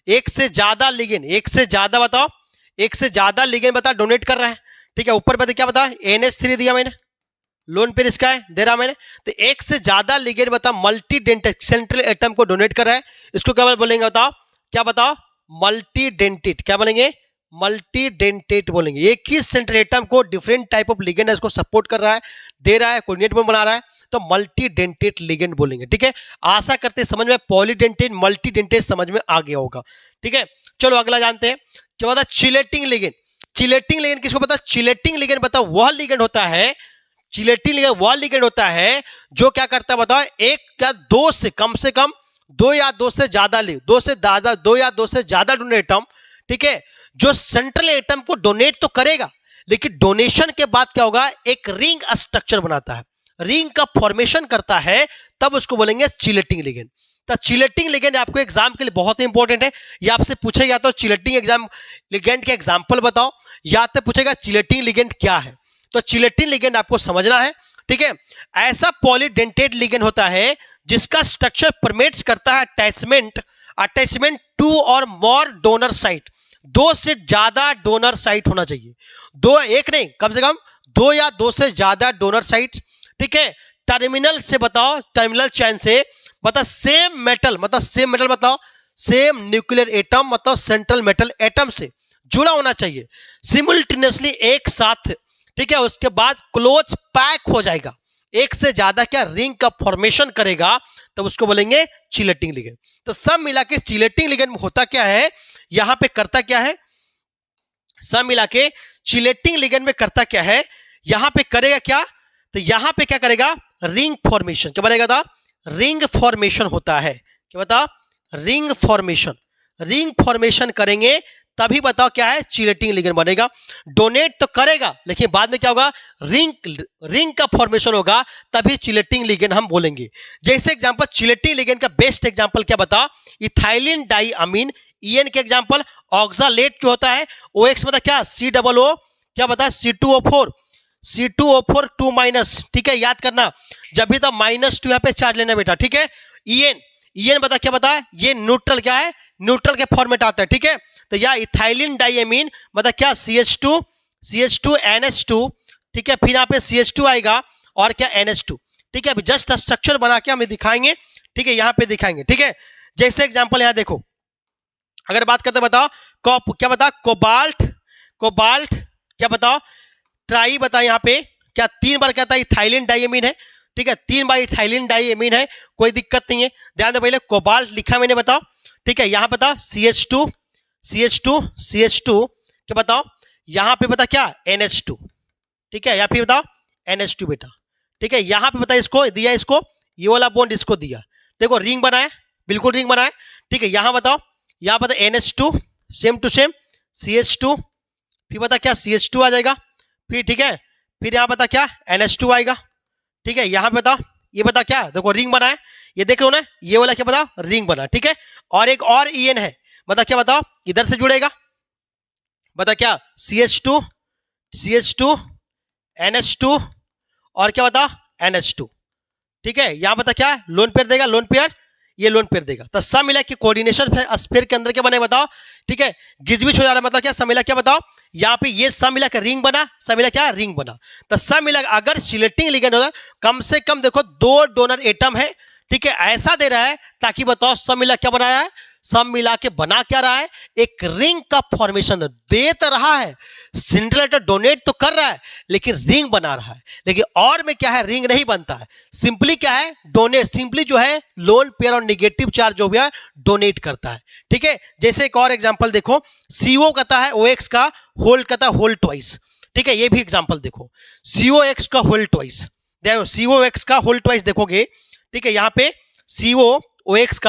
एक से ज्यादा लिगेंड, एक से ज्यादा लिगेंड डोनेट कर रहा है, ठीक है। ऊपर बता क्या बता? NH3 दिया मैंने, लोन पेयर इसका है, दे रहा मैंने। तो एक से ज्यादा लिगेंड बता मल्टीडेंटेड सेंट्रल एटम को डोनेट कर रहा है, इसको क्या बोलेंगे बताओ? क्या बताओ? मल्टीडेंटेड। क्या बोलेंगे? मल्टीडेंटेड बोलेंगे। एक ही सेंट्रल एटम को डिफरेंट टाइप ऑफ लिगेंड है, इसको सपोर्ट कर रहा है, दे रहा है, कोऑर्डिनेट बॉन्ड बना रहा है, तो मल्टीडेंटेड लिगेंड बोलेंगे, ठीक है। आशा करते समझ में पॉलीडेंटेड मल्टीडेंटेड समझ में आ गया होगा, ठीक है। चलो अगला जानते हैं, क्या बता? Chelating ligand. चिलेटिंग लिगेंड किसको पता? चिलेटिंग लिगेंड बता वह लिगेंड होता है चिलेटिंग लिगेंड वह लिगेंड होता है जो क्या करता है बताओ, एक या दो से कम दो या दो से ज्यादा दो या दो से ज्यादा डोनेट एटम, ठीक है, जो सेंट्रल एटम को डोनेट तो करेगा, लेकिन डोनेशन के बाद क्या होगा, एक रिंग स्ट्रक्चर बनाता है, रिंग का फॉर्मेशन करता है, तब उसको बोलेंगे चिलेटिंग लिगेंड। तो चिलेटिंग लिगेंड आपको एग्जाम के लिए बहुत ही इंपॉर्टेंट है। ये आपसे पूछेगा तो चिलेटिंग लिगेंड के एग्जांपल बताओ, या तो पूछेगा चिलेटिंग लिगेंड क्या है। तो चिलेटिंग लिगेंड आपको समझना है, ठीक है। ऐसा पॉलीडेंटेट लिगेंड होता है जिसका स्ट्रक्चर परमिट्स करता है अटैचमेंट टू और मोर डोनर साइट, दो से ज्यादा डोनर साइट होना चाहिए, दो एक नहीं, कम से कम दो या दो से ज्यादा डोनर साइट, ठीक है। टर्मिनल से बताओ, टर्मिनल चेन से बताओ, सेम मेटल बताओ, सेम न्यूक्लियर एटम मतलब सेंट्रल मेटल एटम से जुड़ा होना चाहिए सिमुल्टेनियसली एक साथ, ठीक है। उसके बाद क्लोज पैक हो जाएगा, एक से ज्यादा क्या रिंग का फॉर्मेशन करेगा, तब उसको बोलेंगे चिलेटिंग लिगेंड। तो सब मिला के चिलेटिंग लिगेंड में होता क्या है, यहां पे करता क्या है, सब मिला के चिलेटिंग लिगेंड में करता क्या है, यहां पे करेगा क्या, तो यहां पे क्या करेगा, रिंग फॉर्मेशन। क्या बनेगा था, रिंग फॉर्मेशन होता है, क्या बता, रिंग फॉर्मेशन करेंगे तभी बताओ क्या है, चिलेटिंग लिगेंड बनेगा। डोनेट तो करेगा लेकिन बाद में क्या होगा, रिंग का फॉर्मेशन होगा, तभी चिलेटिंग लिगेंड हम बोलेंगे। जैसे एग्जांपल चिलेटिंग लिगेंड का बेस्ट एग्जांपल क्या बता, इथाइलिन डाइअमीन, ईएन के एग्जांपल ऑक्सालेट जो होता है, OX मतलब क्या, COO, क्या बता, C2O4 2 माइनस, ठीक है, याद करना, जब भी तो -2 यहाँ पे चार्ज लेना बेटा, ठीक है। ईएन बता क्या बता, ये न्यूट्रल क्या है, न्यूट्रल के फॉर्मेट आता है, ठीक है। तो या इथाइलिन डाइअमीन मतलब क्या, CH2 NH2, ठीक है, फिर यहाँ पे CH2 आएगा और क्या NH2, ठीक है। जस्ट स्ट्रक्चर बना के हमें दिखाएंगे, ठीक है, यहाँ पे दिखाएंगे, ठीक है। जैसे एग्जांपल यहाँ देखो, अगर बात करते बताओ क्या बता, कोबाल्ट क्या बताओ, ट्राई बता, यहाँ पे क्या 3 बार क्या था, इथाइलिन डाइअमीन है, ठीक है, 3 बार इथाइलिन डाइअमीन है, कोई दिक्कत नहीं है। ध्यान दो, पहले कोबाल्ट लिखा मैंने, बताओ, ठीक है। यहाँ बता CH2 क्या बताओ, यहाँ पे बता क्या, NH2, ठीक है, यहाँ पे बताओ NH2 बेटा, ठीक है। यहाँ पे बता इसको दिया, इसको ये वाला बॉन्ड इसको दिया, देखो रिंग बनाए, बिल्कुल रिंग बनाए, ठीक है। यहाँ बताओ, यहाँ बता NH2 same to same CH2, फिर बता क्या CH2 आ जाएगा, फिर ठीक है, फिर यहाँ बता क्या NH2 आएगा, ठीक है। यहाँ बता, ये बता क्या, देखो रिंग बनाए, ये देख लो ना, ये वाला क्या बता, रिंग बना, ठीक है। और एक और ईएन है, बता क्या बताओ, इधर से जुड़ेगा, बता क्या CH2 NH2 और क्या बता NH2, ठीक है। यहां बता क्या लोन पेयर देगा, ये लोन पेयर देगा। तो सब मिला के कोऑर्डिनेशन स्फीयर के अंदर क्या बने बताओ, ठीक है, गिजबिज हो जा रहा है, मतलब क्या सब मिला क्या बताओ, यहाँ पे ये सब मिला के रिंग बना, सब मिला क्या रिंग बना। तो सब मिला अगर चिलेटिंग लिगेंड होता, कम से कम देखो 2 डोनर एटम है, ठीक है, ऐसा दे रहा है ताकि बताओ सब मिला क्या बनाया है, सब मिला के बना क्या रहा है, एक रिंग का फॉर्मेशन दे तो रहा है, सेंट्रल एटम डोनेट तो कर रहा है लेकिन रिंग बना रहा है। लेकिन और में क्या है, रिंग नहीं बनता है, सिंपली क्या है, डोनेट, सिंपली जो है लोन पेयर और निगेटिव चार्ज जो भी है डोनेट करता है, ठीक है। जैसे एक और एग्जांपल देखो, CO कहता है OX का होल्ड कहता है होल्ड ट्वाइस, ठीक है, ये भी एग्जांपल देखो, COX का होल्ड ट्वाइस, देखो COX का होल्ड ट्वाइस देखोगे, ठीक है, यहाँ पे COX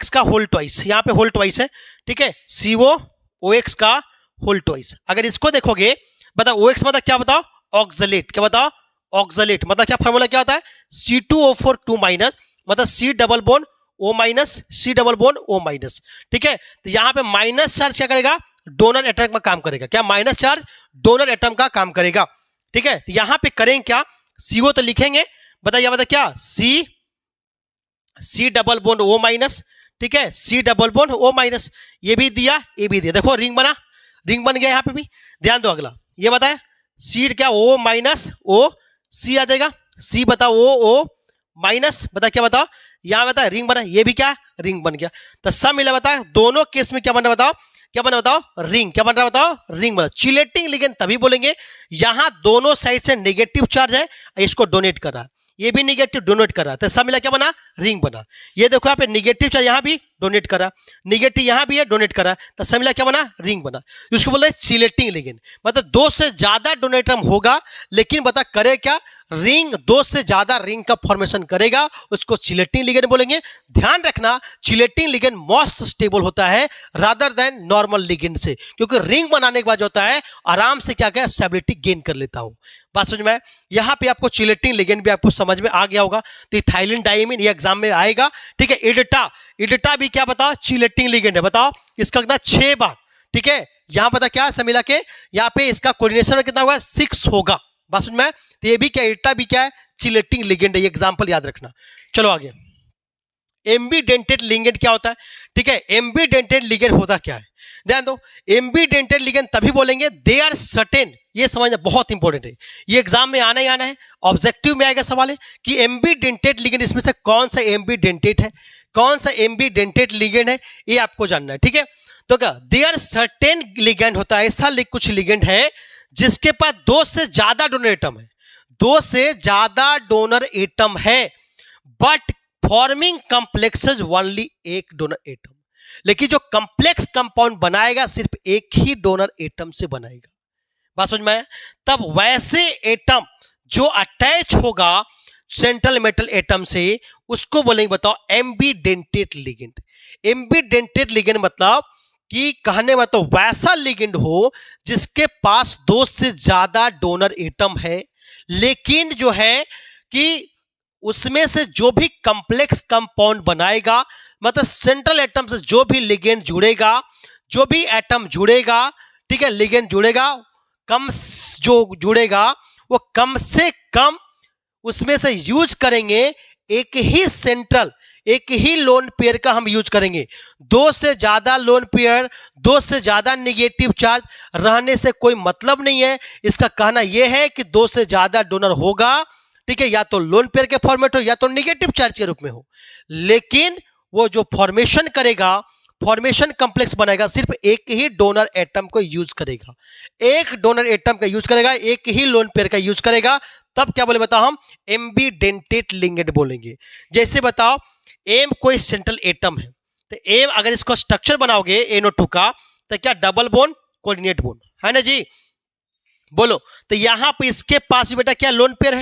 का होल्ड ट्वाइस, यहाँ पे होल्ड ट्वाइस है, ठीक है, COX का होल्ड ट्वाइस। अगर इसको देखोगे बताओ OX मतलब क्या बताओ, ऑक्सलेट, क्या बताओ ऑक्सलेट, मतलब क्या फॉर्मूला क्या होता है, C2O4 2 माइनस, मतलब C double bond O minus, ठीक है। तो यहाँ पे माइनस चार्ज क्या करेगा, डोनर एटम का काम करेगा, क्या माइनस चार्ज डोनर एटम का काम करेगा, ठीक है। तो यहाँ पे करेंगे क्या, CO तो लिखेंगे, बताइए बता क्या C double bond O minus, ठीक है, C double bond O minus, ये भी दिया, देखो रिंग बन गया, यहाँ पे भी ध्यान दो। अगला ये बताए C क्या O माइनस O, C आ जाएगा, C बताओ O माइनस, बता क्या बताओ, यहाँ बता रिंग बना, ये भी क्या रिंग बन गया। तो सब मिला बता, दोनों केस में क्या बन रहा बताओ, रिंग, क्या बन रहा बताओ, रिंग बना। चिलेटिंग लिगेंड तभी बोलेंगे यहां दोनों साइड से नेगेटिव चार्ज है, इसको डोनेट कर रहा है, ये भी नेगेटिव डोनेट कर रहा है, तो सब मिला क्या बना, रिंग बना। ये देखो यहाँ पे नेगेटिव चार्ज, यहाँ भी डोनेट करा, निगेटिव यहाँ भी है, डोनेट करा, तो सब मिला क्या बना, रिंग बना। उसको बोलते हैं चिलेटिंग लिगेंड। मतलब दो से ज्यादा डोनेटम होगा, लेकिन बता करे क्या, रिंग, दो से ज्यादा रिंग का फॉर्मेशन करेगा, उसको चिलेटिंग लिगेंड बोलेंगे। ध्यान रखना, चिलेटिंग लिगेंड मोस्ट स्टेबल होता है रादर देन नॉर्मल लिगेंड से, क्योंकि रिंग बनाने के बाद होता है आराम से क्या क्या स्टेबिलिटी गेन कर लेता हूं। बात समझ में? यहाँ पे आपको चिलेटिंग लिगेंड भी आपको समझ में आ गया होगा। तो इथाइलिन डाइमीन ये एग्जाम में आएगा, ठीक है। इडेटा भी क्या बताओ, चिलेटिंग लिगेंड है, बताओ इसका कितना 6 बार, ठीक है। यहाँ पता क्या है, सब मिला के यहाँ पे इसका कोऑर्डिनेशन कितना होगा, 6 होगा। बात समझ में? तो ये भी क्या, इडेटा भी क्या है, चिलेटिंग लिगेंड है, ये एग्जाम्पल याद रखना। चलो आगे, एम्बीडेंटेड लिगेंड क्या होता है, ठीक है। एम्बीडेंटेड लिगेंड होता क्या है, ध्यान दो। एम्बीडेंटेड लिगेंड तभी बोलेंगे दे आर सर्टेन, ये समझना बहुत इंपॉर्टेंट है, ये एग्जाम में आना ही आना है, ऑब्जेक्टिव में आएगा सवाल है कि एम्बीडेंटेड लिगेंड इसमें से कौन सा एम्बीडेंटेड है, कौन सा एम्बीडेंटेड लिगेंड है, ये आपको जानना है, ठीक है। तो क्या दे आर सर्टेन लिगेंड होता है, ऐसा कुछ लिगेंड है जिसके पास 2 से ज्यादा डोनर एटम है, 2 से ज्यादा डोनर एटम है, बट फॉर्मिंग कॉम्प्लेक्सेस ओनली एक डोनर एटम, लेकिन जो कॉम्प्लेक्स कंपाउंड बनाएगा सिर्फ एक ही डोनर एटम से बनाएगा। बात समझ में आया? तब वैसे एटम जो अटैच होगा सेंट्रल मेटल एटम से, उसको बोलेंगे बताओ एम्बीडेंटेड लिगेंड। एम्बीडेंटेड लिगेंड मतलब कि कहने में तो वैसा लिगेंड हो जिसके पास 2 से ज्यादा डोनर एटम है, लेकिन जो है कि उसमें से जो भी कॉम्प्लेक्स कंपाउंड बनाएगा, मतलब सेंट्रल एटम से जो भी लिगेंड जुड़ेगा, जो भी एटम जुड़ेगा, ठीक है, लिगेंड जुड़ेगा, कम जो जुड़ेगा वो कम से कम उसमें से यूज करेंगे एक ही सेंट्रल, एक ही लोन पेयर का हम यूज करेंगे। 2 से ज्यादा लोन पेयर, 2 से ज्यादा निगेटिव चार्ज रहने से कोई मतलब नहीं है। इसका कहना यह है कि 2 से ज्यादा डोनर होगा, ठीक है, या तो लोन पेयर के फॉर्मेट हो या तो निगेटिव चार्ज के रूप में हो, लेकिन वो जो फॉर्मेशन करेगा, फॉर्मेशन कॉम्प्लेक्स बनाएगा, सिर्फ एक ही डोनर एटम को यूज करेगा, एक डोनर एटम का यूज करेगा, एक ही लोन पेयर का यूज करेगा। तब क्या बोले बताओ, हम एम्बीडेंटेड लिगेंड बोलेंगे। जैसे बताओ एम कोई सेंट्रल एटम है, तो एम अगर इसको स्ट्रक्चर बनाओगे NO2 का, तो क्या डबल बोन कोऑर्डिनेट बोन है ना जी, बोलो। तो यहां पे इसके पास बेटा क्या लोन पेयर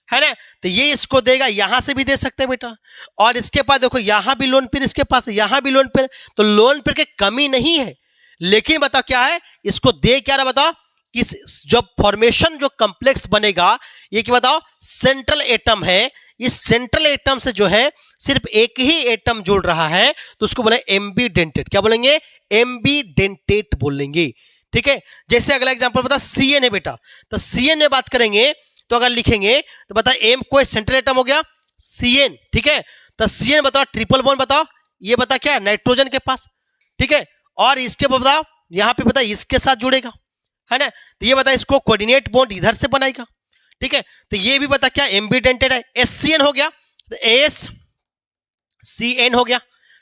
है ना, तो ये इसको देगा, यहां से भी दे सकते हैं बेटा, और इसके पास देखो यहां भी लोन पेयर, इसके पास यहां भी लोन पेयर, तो लोन पेयर की कमी नहीं है। लेकिन बताओ क्या है, इसको दे क्या रहा बताओ, कि जब फॉर्मेशन जो कॉम्प्लेक्स बनेगा, ये क्या बताओ सेंट्रल एटम है, इस सेंट्रल एटम से जो है सिर्फ एक ही एटम जुड़ रहा है, तो उसको बोले एम्बीडेंटेड। क्या बोलेंगे, एम्बीडेंटेड बोलेंगे, ठीक है। जैसे अगला एग्जांपल बता CN है बेटा, तो CN में बात करेंगे, तो अगर लिखेंगे तो बता एम कोई सेंट्रल एटम हो गया CN, ठीक है। तो CN बताओ ट्रिपल बॉन्ड, बताओ ये बता क्या है, नाइट्रोजन के पास, ठीक है, और इसके बताओ यहां पे बता इसके साथ जुड़ेगा, है ना, तो ये बता इसको कोऑर्डिनेट बॉन्ड इधर से बनाएगा, ठीक है। तो ये भी बता क्या एम्बीडेंटेड है, SCN हो गया, तो SCN हो गया,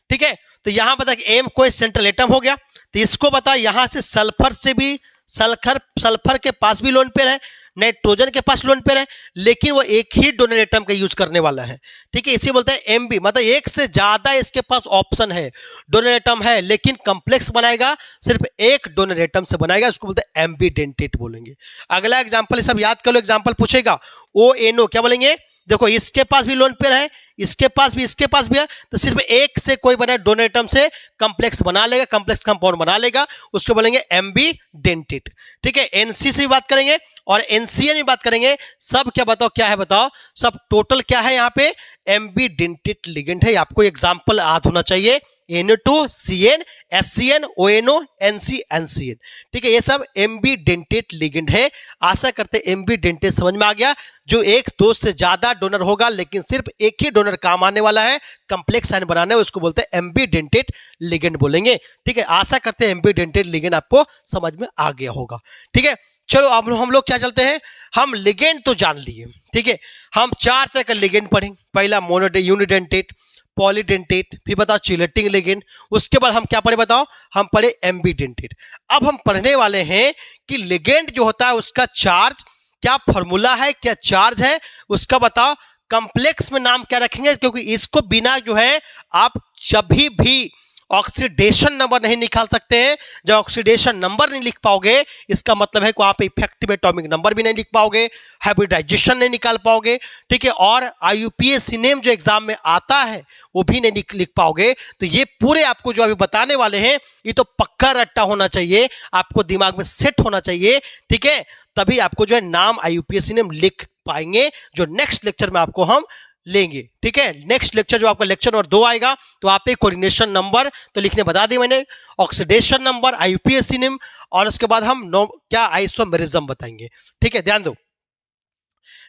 ठीक है। तो यहां बता एम कोई सेंट्रल एटम हो गया, तो इसको बता यहां से सल्फर से भी, सल्फर के पास भी लोन पेयर है, नाइट्रोजन के पास लोन पेयर है, लेकिन वो एक ही डोनर एटम का यूज करने वाला है, ठीक है। इसे बोलते हैं एमबी, मतलब एक से ज्यादा इसके पास ऑप्शन है, डोनर एटम है, लेकिन कॉम्प्लेक्स बनाएगा सिर्फ एक डोनर एटम से बनाएगा, उसको बोलते हैं एम्बीडेंटेड बोलेंगे। अगला एग्जांपल सब याद कर लो, एग्जांपल पूछेगा ONO, क्या बोलेंगे, देखो इसके पास भी लोन पेयर है, इसके पास भी, इसके पास भी है, तो सिर्फ एक से कोई बना डोनर एटम से कॉम्प्लेक्स बना लेगा, कॉम्प्लेक्स कंपाउंड बना लेगा, उसको बोलेंगे एम्बीडेंटेड, ठीक है। NC से भी बात करेंगे और NCN में बात करेंगे, सब क्या बताओ क्या है, बताओ सब टोटल क्या है, यहाँ पे एम्बीडेंटेड लिगेंड है। आपको एग्जांपल याद होना चाहिए, NO2, CN, SCN, ONO, NC, NCN, ठीक है, ये सब एम्बीडेंटेड लिगेंड है। आशा करते एम्बीडेंटेड समझ में आ गया, जो 1-2 से ज्यादा डोनर होगा, लेकिन सिर्फ एक ही डोनर काम आने वाला है, कॉम्प्लेक्स आयन बनाने, उसको बोलते हैं एम्बीडेंटेड लिगेंड बोलेंगे, ठीक है। आशा करते हैं एम्बीडेंटेड लिगेंड आपको समझ में आ गया होगा, ठीक है। चलो अब हम लोग क्या चलते हैं, हम लिगेंड तो जान लिए, ठीक है। हम 4 तरह का लिगेंड पढ़ेंगे, पहला यूनिडेंटेड, पॉलीडेंटेट, फिर बताओ चिलेटिंग लिगेंड, उसके बाद हम क्या पढ़े बताओ, हम पढ़े एम्बीडेंटेड। अब हम पढ़ने वाले हैं कि लिगेंड जो होता है उसका चार्ज क्या फॉर्मूला है, क्या चार्ज है, उसका बताओ कॉम्प्लेक्स में नाम क्या रखेंगे, क्योंकि इसको बिना जो है आप जब भी ऑक्सीडेशन नंबर नहीं निकाल सकते हैं। जब ऑक्सीडेशन नंबर नहीं लिख पाओगे इसका मतलब है कि वहां पे इफेक्टिव एटॉमिक नंबर भी नहीं लिख पाओगे, हाइब्रिडाइजेशन नहीं निकाल पाओगे, ठीक है, और IUPAC नेम जो एग्जाम में आता है वो भी नहीं लिख पाओगे। तो ये पूरे आपको जो अभी बताने वाले हैं ये तो पक्का रट्टा होना चाहिए, आपको दिमाग में सेट होना चाहिए, ठीक है, तभी आपको जो है नाम IUPAC नेम लिख पाएंगे, जो नेक्स्ट लेक्चर में आपको हम लेंगे, ठीक है। नेक्स्ट लेक्चर जो आपका लेक्चर नंबर 2 आएगा तो आप पे कोऑर्डिनेशन नंबर तो लिखने बता दी मैंने, ऑक्सीडेशन नंबर, IUPAC नेम, और उसके बाद हम क्या आइसोमेरिज्म बताएंगे, ठीक है। ध्यान दो,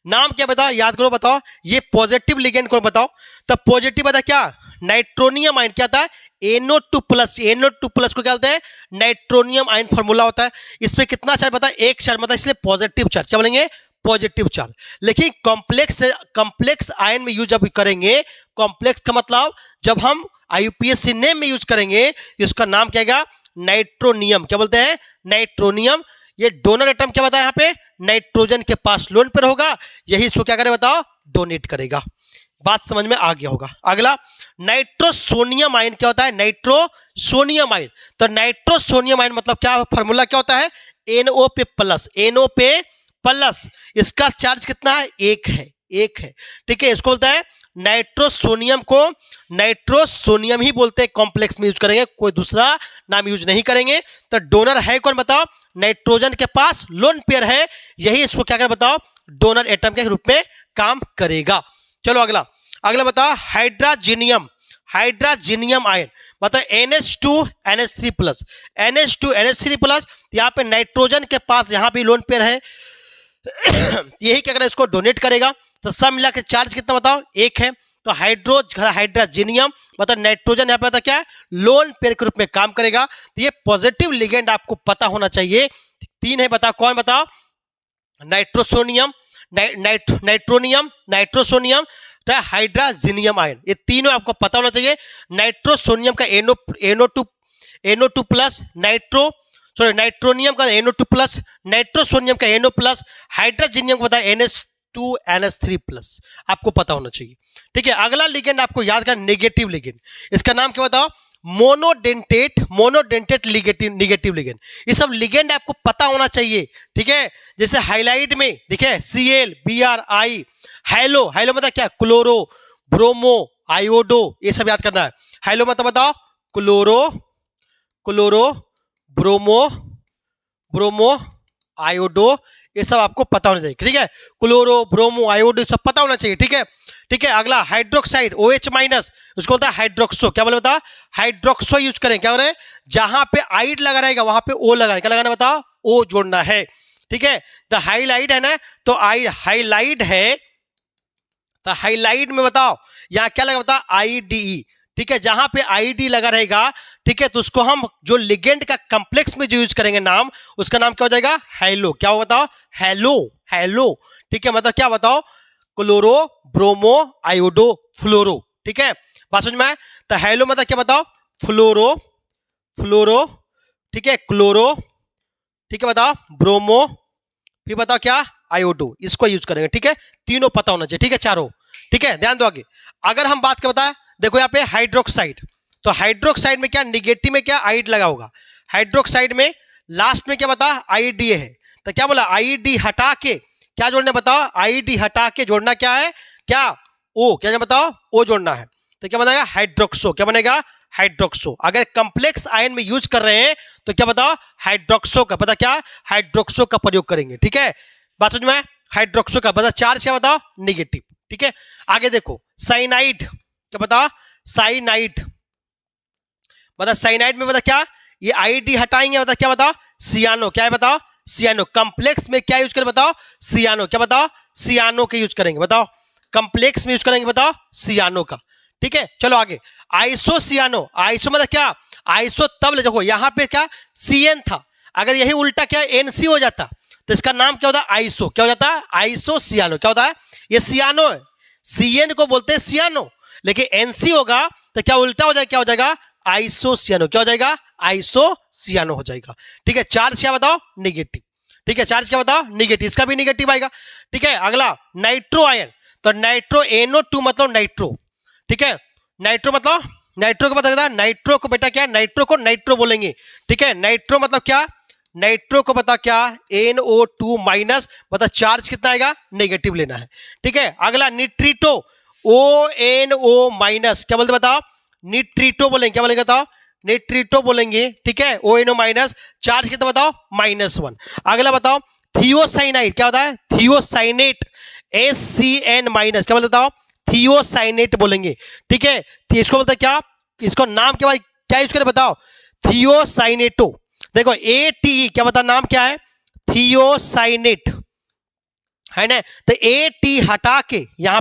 नाम क्या बताओ, याद करो, बताओ ये पॉजिटिव लिगेंड को बताओ। तो पॉजिटिव बता क्या, नाइट्रोनियम आयन क्या होता है, NO2 प्लस, NO2 प्लस को क्या बोलते हैं, नाइट्रोनियम आयन फॉर्मूला होता है। इसमें कितना चार्ज बता, एक चार्ज, मतलब इसलिए पॉजिटिव चार्ज, क्या बोलेंगे, पॉजिटिव चार्ज। लेकिन कॉम्प्लेक्स आयन में यूज जब करेंगे, कॉम्प्लेक्स का मतलब जब हम IUPAC नेम में यूज करेंगे इसका नाम क्या है, नाइट्रोनियम, क्या बोलते हैं, नाइट्रोनियम। ये डोनर एटम क्या बताया यहाँ पे, नाइट्रोजन के पास लोन पर होगा, यही इसको क्या करे बताओ, डोनेट करेगा। बात समझ में आ गया होगा। अगला नाइट्रोसोनियम आयन क्या होता है, नाइट्रोसोनियम आयन। तो नाइट्रोसोनियम आयन मतलब क्या, फॉर्मूला क्या होता है, NO पे प्लस, NO पे प्लस, इसका चार्ज कितना है, एक है, ठीक है। इसको बोलता है नाइट्रोसोनियम को नाइट्रोसोनियम ही बोलते हैं, कॉम्प्लेक्स में यूज करेंगे, कोई दूसरा नाम यूज नहीं करेंगे। तो डोनर है कौन बताओ, नाइट्रोजन के पास लोन पेयर है, यही इसको क्या कर बताओ, डोनर एटम के रूप में काम करेगा। चलो अगला बताओ, हाइड्रोजनियम आयन, मतलब NH2NH3 प्लस, NH2NH3 प्लस, यहाँ पे नाइट्रोजन के पास यहाँ पे लोन पेयर है यही क्या करेगा, इसको डोनेट करेगा। तो सब मिला के चार्ज कितना बताओ, एक है। तो हाइड्रोजनियम मतलब नाइट्रोजन यहाँ पे आता क्या है, लोन पेयर के रूप में काम करेगा। तो ये पॉजिटिव लिगेंड आपको पता होना चाहिए। 3 है, बताओ कौन, बताओ, नाइट्रोसोनियम, नाइट्रोनियम, नाइट्रोसोनियम, हाइड्रोजनियम आयन, ये तीनों आपको पता होना चाहिए। नाइट्रोसोनियम का NO2 प्लस, नाइट्रोनियम का NO2 प्लस, नाइट्रोसोनियम का NO प्लस, हाइड्रोजनियम का बताया NH2NH3 प्लस, आपको पता होना चाहिए, ठीक है। अगला लिगेंड आपको याद करना, नेगेटिव लिगेंड, इसका नाम क्या बताओ, मोनोडेंटेट निगेटिव लिगेंड। ये सब लिगेंड आपको पता होना चाहिए, ठीक है। जैसे हाइलाइट में देखिए Cl, Bri, हाइलो मतलब क्या, क्लोरो, ब्रोमो, आयोडो, ये सब याद करना है। हाइलो मतलब बताओ, क्लोरो, ब्रोमो, आयोडो, ये सब आपको पता होना चाहिए, ठीक है। क्लोरो, ब्रोमो, आयोडो सब पता होना चाहिए, ठीक है। अगला हाइड्रोक्साइड, OH माइनस, उसको बोलता है हाइड्रोक्सो, क्या बोले बता, हाइड्रोक्सो यूज करें, क्या बोले, जहां पे आइड लगा रहेगा वहां पे O लगाना, क्या लगाना बताओ, O जोड़ना है, ठीक है। तो हाइलाइट है ना, तो हाइलाइट है, तो हाइलाइट में बताओ यहाँ क्या लगा बताओ, IDE, ठीक है। जहां पे ID लगा रहेगा, ठीक है, तो उसको हम जो लिगेंड का कॉम्प्लेक्स में जो यूज करेंगे नाम, उसका नाम क्या हो जाएगा, हैलो, क्या हो बताओ, हैलो, ठीक है। मतलब क्या बताओ, क्लोरो, ब्रोमो, आयोडो, फ्लोरो, ठीक है। बात समझ में आए। तो हैलो मतलब क्या बताओ, फ्लोरो, ठीक है, क्लोरो, ठीक है, बताओ ब्रोमो, फिर बताओ क्या, आयोडो, इसको यूज करेंगे, ठीक है। तीनों पता होना चाहिए, ठीक है, चारों, ठीक है। ध्यान दो आगे। अगर हम बात कर बताए, देखो यहाँ पे हाइड्रोक्साइड, तो हाइड्रोक्साइड में क्या, निगेटिव में क्या, आइड लगा होगा, हाइड्रोक्साइड में लास्ट में क्या बता, IDA है। तो क्या बोला, ID हटा के क्या जोड़ना बताओ, ID हटा के जोड़ना क्या है, क्या O, क्या बताओ, O जोड़ना है। तो क्या बनेगा, हाइड्रोक्सो, क्या बनेगा, हाइड्रोक्सो। अगर कंप्लेक्स आयन में यूज कर रहे हैं तो क्या बताओ, हाइड्रोक्सो का, पता क्या, हाइड्रोक्सो का प्रयोग करेंगे, ठीक है। बात समझ में, हाइड्रोक्सो का पता, चार्ज क्या बताओ, निगेटिव, ठीक है। आगे देखो, साइनाइड, क्या बताओ, साइनाइड, मतलब साइनाइड में बता क्या, ये ID हटाएंगे, बता क्या बताओ, सियानो, क्या है बताओ, सियानो। कंप्लेक्स में क्या यूज करें बताओ, सियानो, क्या बताओ, सियानो के यूज करेंगे, बताओ कंप्लेक्स में यूज करेंगे, बताओ सियानो का, ठीक है। चलो आगे, आइसोसियानो, आइसो मतलब क्या, आइसो तब ले, देखो यहाँ पे क्या CN था, अगर यही उल्टा क्या NC हो जाता तो इसका नाम क्या होता है, आइसो, क्या हो जाता है, आइसोसियानो, क्या होता है, ये सियानो है, CN को बोलते हैं सियानो, लेकिन NC होगा तो क्या उल्टा हो जाएगा, क्या हो जाएगा, आइसोसियानो, क्या हो जाएगा, आइसोसियानो हो जाएगा, ठीक है। चार्ज क्या बताओ, निगेटिव, ठीक है। चार्ज क्या बताओ, निगेटिव, इसका भी निगेटिव आएगा, ठीक है। अगला नाइट्रो आयन, तो नाइट्रो NO2 मतलब नाइट्रो, ठीक है, नाइट्रो मतलब नाइट्रो को पता लगता है, नाइट्रो को बेटा क्या, नाइट्रो को नाइट्रो बोलेंगे, ठीक है। नाइट्रो मतलब क्या, नाइट्रो को पता क्या, NO2 माइनस, मतलब चार्ज कितना आएगा, नेगेटिव लेना है, ठीक है। अगला निट्रीटो, ONO माइनस, क्या बोलते बताओ, निट्रीटो बोलेंगे, क्या बोलेंगे बताओ, निट्रीटो बोलेंगे, ठीक है। ONO माइनस, चार्ज कितना बताओ, -1। अगला बताओ थियोसाइनाइड, क्या होता है, थियोसाइनेट, SCN माइनस, क्या बोलते बताओ, थियोसाइनेट बोलेंगे, ठीक है। तो इसको बोलते क्या, इसको नाम के बाद क्या यूज करें बताओ, थियोसाइनेटो। देखो ATE क्या बता, नाम क्या है, थियोसाइनेट, है ना। तो AT हटा के यहाँ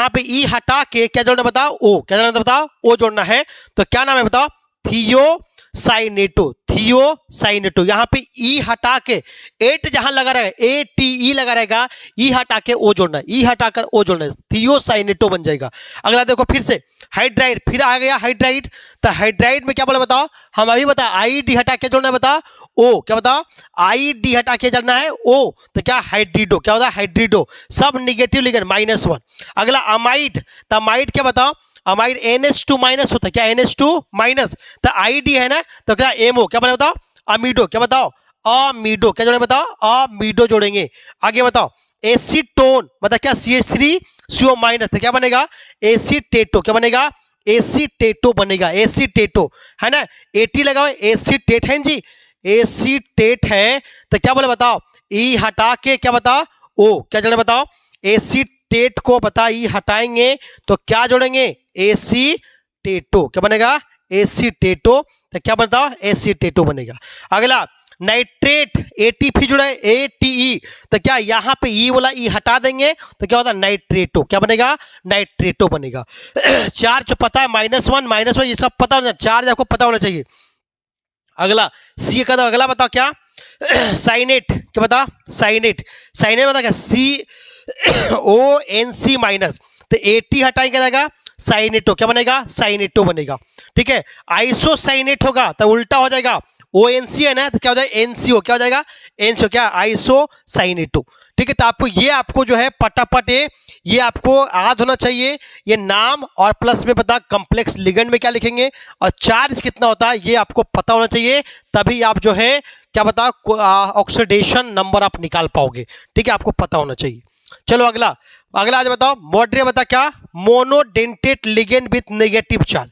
पे E हटा के क्या जोड़ना बताओ, O, क्या जोड़ना बताओ, O जोड़ना है। तो क्या नाम है बताओ, थियोसाइनेटो, थियोसाइनेटो। यहाँ पे E हटा के, 8 जहां लगा रहेगा, ATE लगा रहेगा, E हटा के O जोड़ना है, E हटाकर O जोड़ना है, थियोसाइनेटो बन जाएगा। अगला देखो फिर से हाइड्राइड, फिर आ गया हाइड्राइड। तो हाइड्राइड में क्या बोला बताओ, हम अभी बता, ID हटा के जोड़ना है बता, O, क्या बताओ, ID हटा के जोड़ना है O। तो क्या हाइड्रिडो, क्या होता है, हाइड्रिडो, सब निगेटिव लिगेंड, -1। अगला अमाइड, तो अमाइड क्या बताओ, अमाइड NH2 माइनस होता है, क्या NH2 माइनस। तो ID है ना, तो क्या MO, क्या बना बताओ, अमीडो, क्या बताओ, अमीडो, क्या जोड़ेंगे बताओ, अमीडो जोड़ेंगे। आगे बताओ एसीटोन, मतलब क्या CH3CO माइनस, तो क्या बनेगा, एसीटेटो, क्या बनेगा, एसीटेटो बनेगा, एसीटेटो, है ना। AT लगाओ, एसीटेट है जी, एसीटेट है। तो क्या बोले बताओ, E हटा के क्या बताओ, O, क्या जोड़े बताओ, एसीटेट को बता E हटाएंगे तो क्या जोड़ेंगे, एसीटेटो, क्या बनेगा, एसीटेटो। तो क्या बनता, एसीटेटो बनेगा। अगला नाइट्रेट, AT फिर जुड़ा है ATE, तो क्या यहाँ पे E वाला E हटा देंगे तो क्या होता, नाइट्रेटो, क्या बनेगा, नाइट्रेटो बनेगा। चार्ज पता है, -1 ये सब पता होना, चार्ज आपको पता होना चाहिए। अगला C का, अगला बताओ क्या, साइनेट, क्या बता, साइनेट, साइनेट बता क्या, CONC माइनस। तो AT हटाएंगे क्या जाएगा, साइनेटो, क्या बनेगा, साइनेटो बनेगा, ठीक है। आइसोसाइनेट होगा तो उल्टा हो जाएगा, ONC है ना, तो क्या हो जाएगा, NCO, क्या हो जाएगा, NCO, क्या, आइसोसाइनेटो, ठीक है। तो आपको जो है पटापट ये आपको याद होना चाहिए, ये नाम और प्लस में बता कॉम्प्लेक्स लिगेंड में क्या लिखेंगे और चार्ज कितना होता है ये आपको पता होना चाहिए, तभी आप जो है क्या बता ऑक्सीडेशन नंबर आप निकाल पाओगे, ठीक है, आपको पता होना चाहिए। चलो अगला आज बताओ, मॉडरेट बता क्या, monodentate ligand with negative charge,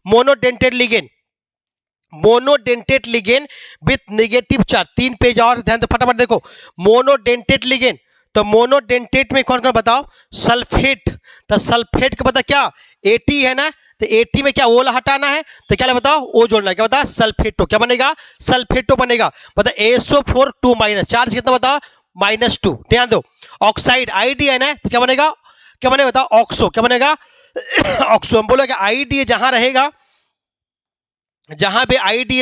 monodentate ligand with negative charge. 3 page और ध्यान दो, फटाफट देखो, मोनोडेंटेट लिगेंड, तो मोनोडेंटेट में कौन कौन बताओ, सल्फेट, तो सल्फेट का पता क्या, AT है ना, तो AT में क्या O हटाना है, तो क्या बताओ, O जोड़ना है, क्या बता, सल्फेटो, क्या बनेगा, सल्फेटो बनेगा। बता SO4 2 माइनस, चार्ज कितना बताओ, -2। ध्यान दो ऑक्साइड, ID है ना, तो क्या बनेगा, बताओ, ऑक्सो, क्या बनेगा, ऑक्सो। हम बोलोगे ID जहां रहेगा, जहां भी ID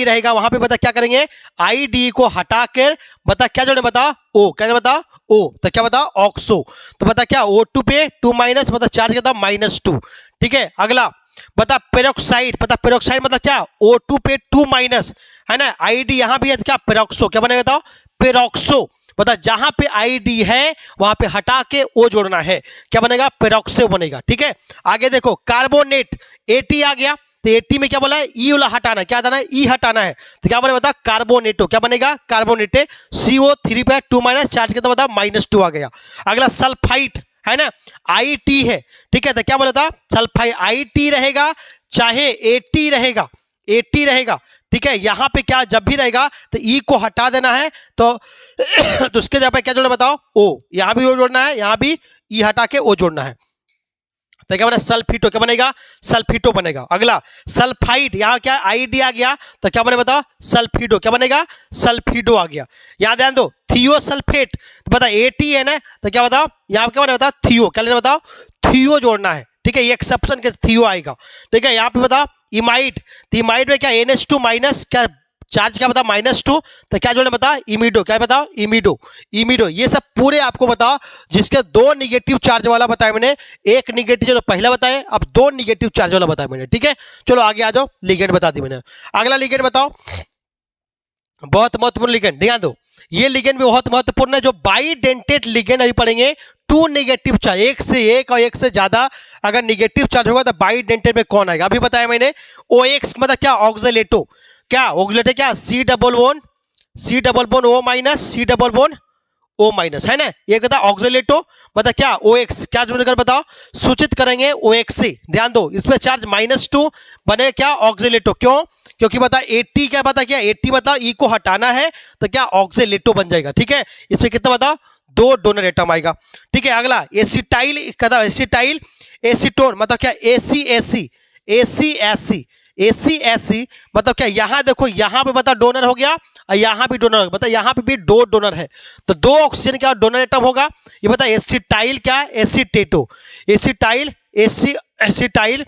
रहेगा वहां पे बता क्या करेंगे, ID को हटा कर बता क्या जोड़े, बता O, क्या बता O, तो क्या बता ऑक्सो। तो बता क्या O2 पे 2 माइनस, मतलब चार्ज कितना, -2, ठीक है। अगला बता पेरोक्साइड, मतलब क्या, O2 पे 2 माइनस, है ना, ID यहां भी है तो क्या, पेरोक्सो, क्या बनेगा बताओ, पेरोक्सो। बता जहां पे ID है वहां पे हटा के O जोड़ना है, क्या बनेगा, पेरोक्सो बनेगा, ठीक है। आगे देखो कार्बोनेट, AT आ गया, तो AT में क्या बोला है, E वाला हटाना है, क्या हटाना है, E हटाना है, तो क्या बनेगा बता, कार्बोनेटो, क्या बनेगा, कार्बोनेटे। CO3 पे 2 माइनस, चार्ज कितना बता, -2 आ गया। अगला सल्फाइट है ना, IT है, ठीक है, तो क्या बोला था, सल्फाइट, IT रहेगा चाहे AT रहेगा, ठीक है। यहां पे क्या जब भी रहेगा तो E को हटा देना है, तो उसके जगह पे क्या जोड़ना बताओ, O, यहां भी O जोड़ना है, यहां भी E हटा के O जोड़ना है, तो क्या बनेगा, सल्फिटो, क्या बनेगा, सल्फिटो बनेगा। अगला सल्फाइड, यहाँ क्या ID आ गया, तो क्या बनेगा बताओ, सल्फिडो, क्या बनेगा, सल्फिडो आ गया। यहाँ ध्यान दो थियोसल्फेट, तो बता AT है ना, तो क्या बताओ, यहाँ क्या बनेगा बताओ, थियो, क्या लेना बताओ, थियो जोड़ना है, ठीक है, ये एक्सेप्शन के थियो आएगा, ठीक है। यहाँ पे बताओ इमाइड, तो इमाइड में क्या NH2 माइनस, क्या चार्ज क्या बताओ, -2, तो क्या जोड़ना बता, इमिडो, क्या बताओ, इमिडो। ये सब पूरे आपको बताओ, जिसके 2 निगेटिव चार्ज वाला बताया मैंने, एक निगेटिव जो पहला बताया, अब 2 निगेटिव चार्ज वाला बताया मैंने, ठीक है। चलो आगे आ जाओ, लिगेंड बता दी मैंने। अगला लिगेंड बताओ, बहुत महत्वपूर्ण लिगेंड, ध्यान दो, ये लिगेंड भी बहुत महत्वपूर्ण है, जो बाइडेंटेट लिगेंड अभी पढ़ेंगे टू नेगेटिव चार्ज, एक से एक और एक से ज्यादा अगर नेगेटिव चार्ज होगा तो बाइडेंटेट में कौन आएगा? अभी बताया मैंने, OX मतलब क्या? ऑक्सीलेटो। क्या ऑक्सीलेटो? क्या C double bond O minus, C double bond O minus, है ना? ये कहता है ऑक्सीलेटो मतलब क्या? OX। क्या जोड़ कर बताओ? सूचित करेंगे OX से। ध्यान दो, इसमें चार्ज -2 बनेगा क्या? ऑक्सीलेटो। क्यों? क्योंकि बता 80 क्या बता, क्या 80 बता ई को हटाना है तो क्या ऑक्सीलेटो बन जाएगा। ठीक है, इसमें कितना बताओ? 2 डोनर एटम आएगा। ठीक है, अगला एसिटाइल कहता, एसिटाइल एसीटोन मतलब क्या? AC मतलब क्या? यहां देखो, यहां पे बता डोनर हो गया और यहां भी डोनर होगा, बता यहां पे भी 2 डोनर है तो 2 ऑक्सीजन क्या डोनर एटम होगा? ये बता एसिटाइल क्या? एसीटेटो, एसिटाइल एसिटाइल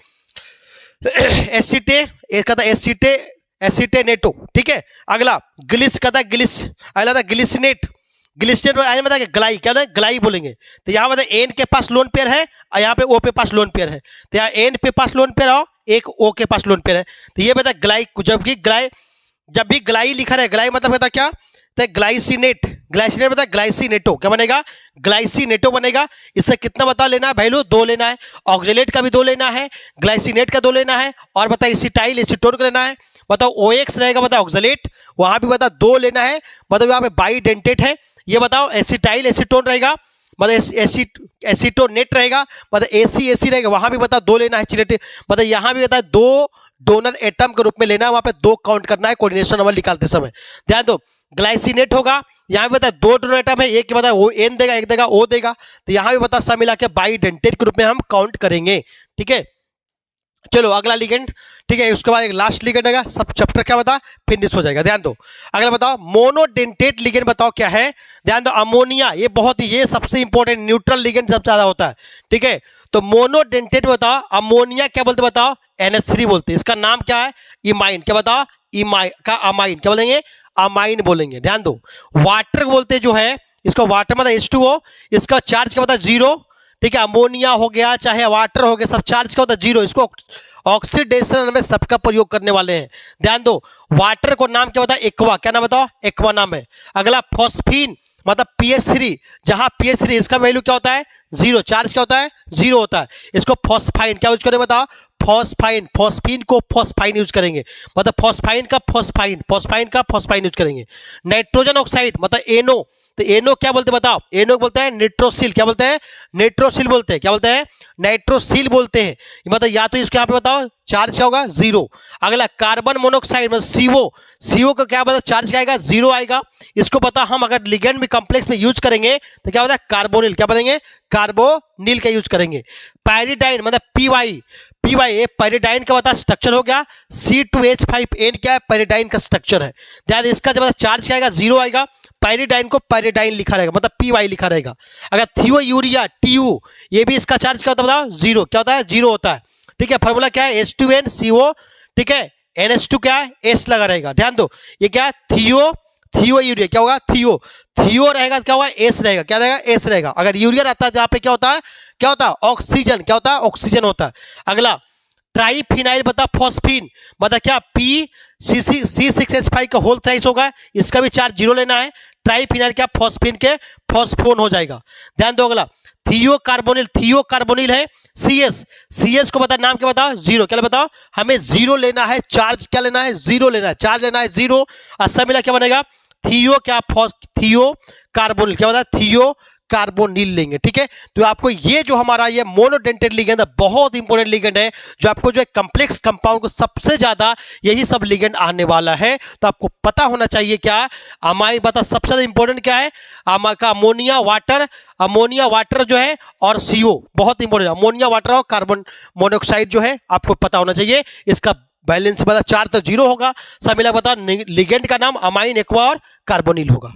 एसिटेनेटो। ठीक है, अगला ग्लिस कहता है, अगला ग्लिसनेट बता ग्लाई, क्या है? ग्लाई बोलेंगे। तो यहाँ बता एन के पास लोन पेयर है और यहाँ पे ओ पे पास लोन पेयर है, तो यहाँ एन पे पास लोन पेयर हो, एक ओ के पास लोन पेयर है, तो ये बता ग्लाई। जब भी ग्लाई लिखा है, ग्लाई मतलब बता क्या? तो ग्लाइसिनेट बता ग्लाइसिनेटो क्या बनेगा? ग्लाइसिनेटो बनेगा। इससे कितना बता लेना है वैल्यू? 2 लेना है। ऑक्सीलेट का भी 2 लेना है, ग्लाइसिनेट का 2 लेना है, और बता एसिटाइल एसीटोन का लेना है। बताओ OX रहेगा, बता ऑक्सीलेट, वहां भी बता 2 लेना है, मतलब यहाँ पे बाइडेंटेट है। ये बताओ एसिटाइल एसीटोन रहेगा, मतलब एसीटोनेट रहेगा, मतलब AC रहेगा, वहां भी बता 2 लेना है। चिलेट मतलब यहाँ भी बता 2 डोनर एटम के रूप में लेना है, वहां पे 2 काउंट करना है कोऑर्डिनेशन नंबर निकालते समय। ध्यान दो, ग्लाइसिनेट होगा, यहाँ भी बता 2 डोनर एटम है, एक बता वो N देगा, एक देगा O देगा, तो यहाँ भी बता सब मिला के बाइडेंटेट के रूप में हम काउंट करेंगे। ठीक है, चलो अगला लिगेंड। ठीक है, उसके बाद एक लास्ट लिगेंड आएगा, सब चैप्टर क्या बता फिनिश हो जाएगा। ध्यान दो, अगला बताओ मोनोडेंटेट लिगेंड बताओ क्या है? ध्यान दो, अमोनिया, ये बहुत ही, ये सबसे इंपॉर्टेंट न्यूट्रल लिगेंड सबसे ज्यादा होता है। ठीक है, तो मोनोडेंटेट बताओ, अमोनिया क्या बोलते बताओ? NH3 बोलते हैं। इसका नाम क्या है? इमाइन। क्या बताओ? इमाइन का अमाइन क्या बोलेंगे? अमाइन बोलेंगे। ध्यान दो, वाटर बोलते जो है इसको, वाटर मतलब H2O, इसका चार्ज क्या बता? 0। ठीक है, अमोनिया हो गया चाहे वाटर हो गया, सब चार्ज क्या होता है? 0। इसको ऑक्सीडेशन में सबका प्रयोग करने वाले हैं। ध्यान दो, वाटर को नाम क्या बताओ? एक्वा। क्या नाम बताओ? एक्वा नाम है। अगला फॉस्फीन मतलब PH3, जहां PH3 इसका वैल्यू क्या होता है? 0। चार्ज क्या होता है? 0 होता है। इसको फॉस्फाइन क्या यूज करें बताओ? फॉस्फाइन, फॉस्फीन को फॉस्फाइन यूज करेंगे, मतलब फॉस्फाइन का फॉस्फाइन यूज करेंगे। नाइट्रोजन ऑक्साइड मतलब NO, तो NO क्या बोलते बताओ? NO बोलते हैं नाइट्रोसिल। क्या बोलते हैं? नाइट्रोसिल बोलते हैं। क्या बोलते हैं? नाइट्रोसिल बोलते हैं। मतलब या तो इसको यहाँ पे बताओ चार्ज क्या होगा? 0। अगला कार्बन मोनोऑक्साइड मतलब CO का क्या बताओ? चार्ज क्या आएगा? 0 आएगा। इसको पता हम अगर लिगेंड में कॉम्प्लेक्स में यूज करेंगे तो क्या होता है? कार्बोनिल। क्या बताएंगे? कार्बोनिल का यूज करेंगे। पायरिडाइन मतलब PY, ये पायरिडाइन का बता स्ट्रक्चर हो गया, C2H5N क्या है? पायरिडाइन का स्ट्रक्चर है। ध्यान, इसका जब चार्ज क्या आएगा? 0 आएगा। पायरिडाइन को पायरिडाइन लिखा रहेगा, मतलब PY लिखा रहेगा। अगर थियो यूरिया TU, ये भी इसका चार्ज क्या होता है बताओ? 0। क्या होता है? 0 होता है। ठीक है, फॉर्मूला क्या है? H2NCO। ठीक है, NH2 क्या है? S लगा रहेगा। ध्यान दो, ये क्या है? थियो यूरिया क्या होगा? थियो रहेगा, क्या होगा? S रहेगा। क्या रहेगा? S रहेगा। अगर यूरिया रहता है जहां पे क्या होता है? ऑक्सीजन। क्या होता है? ऑक्सीजन होता है। अगला ट्राइफिनाइल बता फॉस्फीन मतलब क्या? C6H5 का होल थ्राइस होगा, इसका भी चार्ज 0 लेना है। ट्राइफिनाइल क्या? फॉस्फीन के फॉस्फोन हो जाएगा। ध्यान दो, अगला थियो कार्बोनिल है CS को बता नाम क्या बताओ? 0। क्या बताओ? हमें 0 लेना है, चार्ज क्या लेना है? 0 लेना है, चार्ज लेना है 0। अच्छा मिला क्या बनेगा? थियो कार्बोनिल। क्या बता? थियो कार्बोनिल लेंगे। ठीक है, तो आपको ये जो हमारा ये मोनोडेंटेट लिगेंड है बहुत इंपॉर्टेंट लिगेंड है, जो आपको जो है कॉम्प्लेक्स कंपाउंड को सबसे ज्यादा यही सब लिगेंड आने वाला है। तो आपको पता होना चाहिए क्या अमाइन बता सबसे ज्यादा इंपॉर्टेंट क्या है? अमोनिया वाटर जो है और CO बहुत इंपॉर्टेंट। अमोनिया वाटर और कार्बन मोनोऑक्साइड जो है आपको पता होना चाहिए। इसका बैलेंस बता 4 तो 0 होगा। सब मिला बता लिगेंड का नाम अमाइन, एक्वा और कार्बोनिल होगा।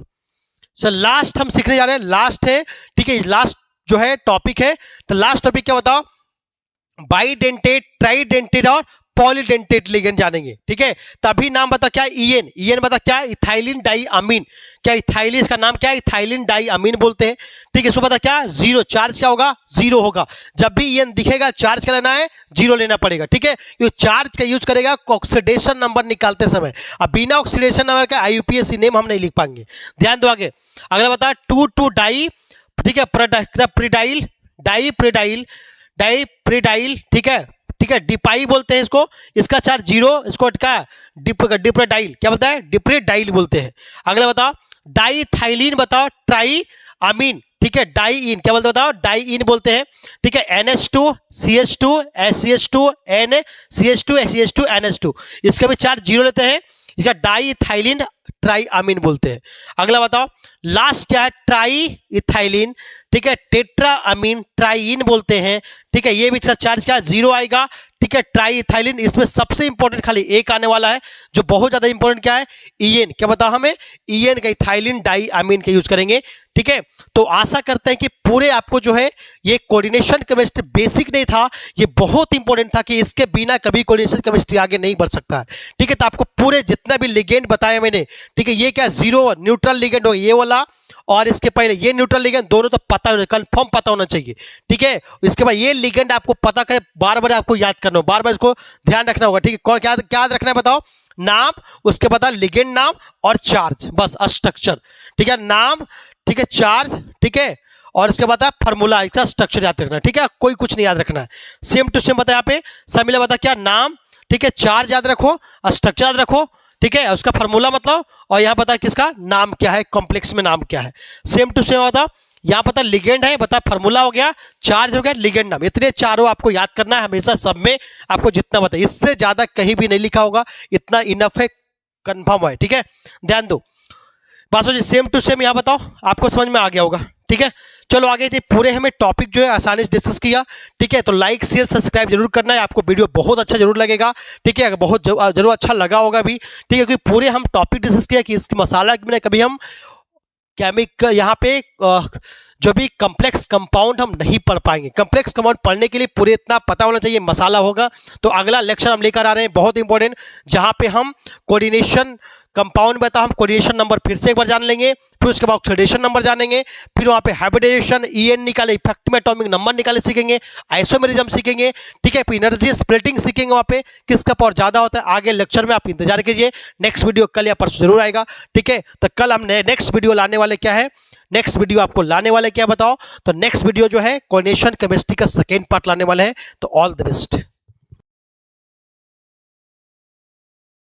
सर लास्ट हम सीखने जा रहे हैं, लास्ट है। ठीक है, लास्ट जो है टॉपिक है, तो लास्ट टॉपिक क्या बताओ? बाइडेंटेट, ट्राइडेंटेट और पॉलीडेंटेट लिगेंड जानेंगे। ठीक है, तभी नाम बता क्या? EN बता क्या? इथाइलिन डाई अमीन। क्या इथाइलिन, इसका नाम क्या है? इथाइलिन डाई अमीन बोलते हैं। ठीक है, इसको बता क्या? 0। चार्ज क्या होगा? 0 होगा। जब भी EN दिखेगा चार्ज क्या लेना है? 0 लेना पड़ेगा। ठीक है, ये चार्ज का यूज करेगा ऑक्सीडेशन नंबर निकालते समय। अब बिना ऑक्सीडेशन नंबर का IUPAC नेम हम नहीं लिख पाएंगे। ध्यान दो आगे। अगला बता 2,2 डाई ठीक है, प्रिडाइल, डाइप्रिडाइल, डाइप्रिडाइल, ठीक है, ठीक है, डिपाई बोलते हैं इसको, इसका चार्ज 0, इसको क्या डिप्रेडाइल, क्या बोलता है, डिप्रेडाइल बोलते हैं। अगला बताओ डाइथाइलिन, बताओ ट्राई अमीन, ठीक है, डाइइन क्या बोलते हैं बताओ, डाइइन बोलते हैं, ठीक है, NH2 CH2 CH2 N CH2 CH2 NH2, इसका भी चार्ज 0 लेते हैं, इसका डाइथाइलिन ट्राई अमीन बोलते हैं। अगला बताओ लास्ट क्या है, ट्राई इथाइलिन, ठीक है, टेट्रा अमीन ट्राइइन बोलते हैं, ठीक है, ये भी इसका चार्ज क्या 0 आएगा, ठीक है, ट्राई इथाइलिन। इसमें सबसे इंपॉर्टेंट खाली एक आने वाला है जो बहुत ज्यादा इंपॉर्टेंट, क्या है, ईएन, क्या बताओ हमें, ईएन का इथाइलिन डाई अमीन का यूज करेंगे, ठीक है। तो आशा करते हैं कि पूरे आपको जो है ये कोऑर्डिनेशन केमिस्ट्री बेसिक नहीं था, ये बहुत इंपॉर्टेंट था कि इसके बिना कभी कोऑर्डिनेशन केमिस्ट्री आगे नहीं बढ़ सकता है, ठीक है। तो आपको पूरे जितना भी लिगेंड बताया मैंने, ठीक है, ये क्या 0 न्यूट्रल लिगेंड हो ये वाला, और इसके पहले ये न्यूट्रल लिगेंड, दोनों तो पता होना, कंफर्म पता होना चाहिए, ठीक है। इसके बाद ये लिगेंड आपको पता कर, बार बार आपको याद करना, बार बार इसको ध्यान रखना होगा, ठीक है। कौन क्या क्या याद रखना है बताओ, नाम, उसके बाद लिगेंड नाम और चार्ज, बस स्ट्रक्चर, ठीक है, नाम, ठीक है, चार्ज, ठीक है, और इसके बाद फार्मूला, इसका स्ट्रक्चर याद रखना, ठीक है, कोई कुछ नहीं याद रखना है, सेम टू सेम बता, यहाँ पे सब मिला बता, क्या नाम, ठीक है, चार्ज याद रखो, स्ट्रक्चर याद रखो, ठीक है, उसका फार्मूला मतलब, और यहाँ पता किसका नाम क्या है, कॉम्प्लेक्स में नाम क्या है, सेम टू सेम बता, यहाँ पता लिगेंड है, बता फार्मूला हो गया, चार्ज हो गया, लिगेंड नाम, इतने चारों आपको याद करना है हमेशा, सब में आपको जितना बता, इससे ज्यादा कहीं भी नहीं लिखा होगा, इतना इनफ है, कंफर्म है, ठीक है, ध्यान दो बस हो जी। सेम टू सेम यहाँ बताओ, आपको समझ में आ गया होगा, ठीक है। चलो आगे थे, पूरे हमें टॉपिक जो है आसानी से डिस्कस किया, ठीक है। तो लाइक शेयर सब्सक्राइब जरूर करना है, आपको वीडियो बहुत अच्छा जरूर लगेगा, ठीक है, बहुत जरूर अच्छा लगा होगा भी, ठीक है, क्योंकि पूरे हम टॉपिक डिस्कस किया कि इसकी मसाला में कभी हम केमिकल यहाँ पे जो भी कम्प्लेक्स कंपाउंड हम नहीं पढ़ पाएंगे, कम्प्लेक्स कंपाउंड पढ़ने के लिए पूरे इतना पता होना चाहिए मसाला होगा। तो अगला लेक्चर हम लेकर आ रहे हैं बहुत इंपॉर्टेंट, जहाँ पे हम कोऑर्डिनेशन कंपाउंड बता, हम कोऑर्डिनेशन नंबर फिर से एक बार जान लेंगे, फिर उसके बाद ऑक्सीडेशन नंबर जानेंगे, फिर वहाँ पे हाइब्रिडाइजेशन EN निकाले, इफेक्टिव एटॉमिक नंबर निकाले सीखेंगे, आइसोमेरिज्म सीखेंगे, ठीक है, फिर एनर्जी स्प्लिटिंग सीखेंगे, वहाँ पे किसका पावर ज्यादा होता है। आगे लेक्चर में आप इंतजार कीजिए, नेक्स्ट वीडियो कल या परसों जरूर आएगा, ठीक है। तो कल हम नेक्स्ट वीडियो लाने वाले क्या है, नेक्स्ट वीडियो आपको लाने वाले क्या बताओ, तो नेक्स्ट वीडियो जो है कोऑर्डिनेशन केमिस्ट्री का सेकेंड पार्ट लाने वाले हैं। तो ऑल द बेस्ट।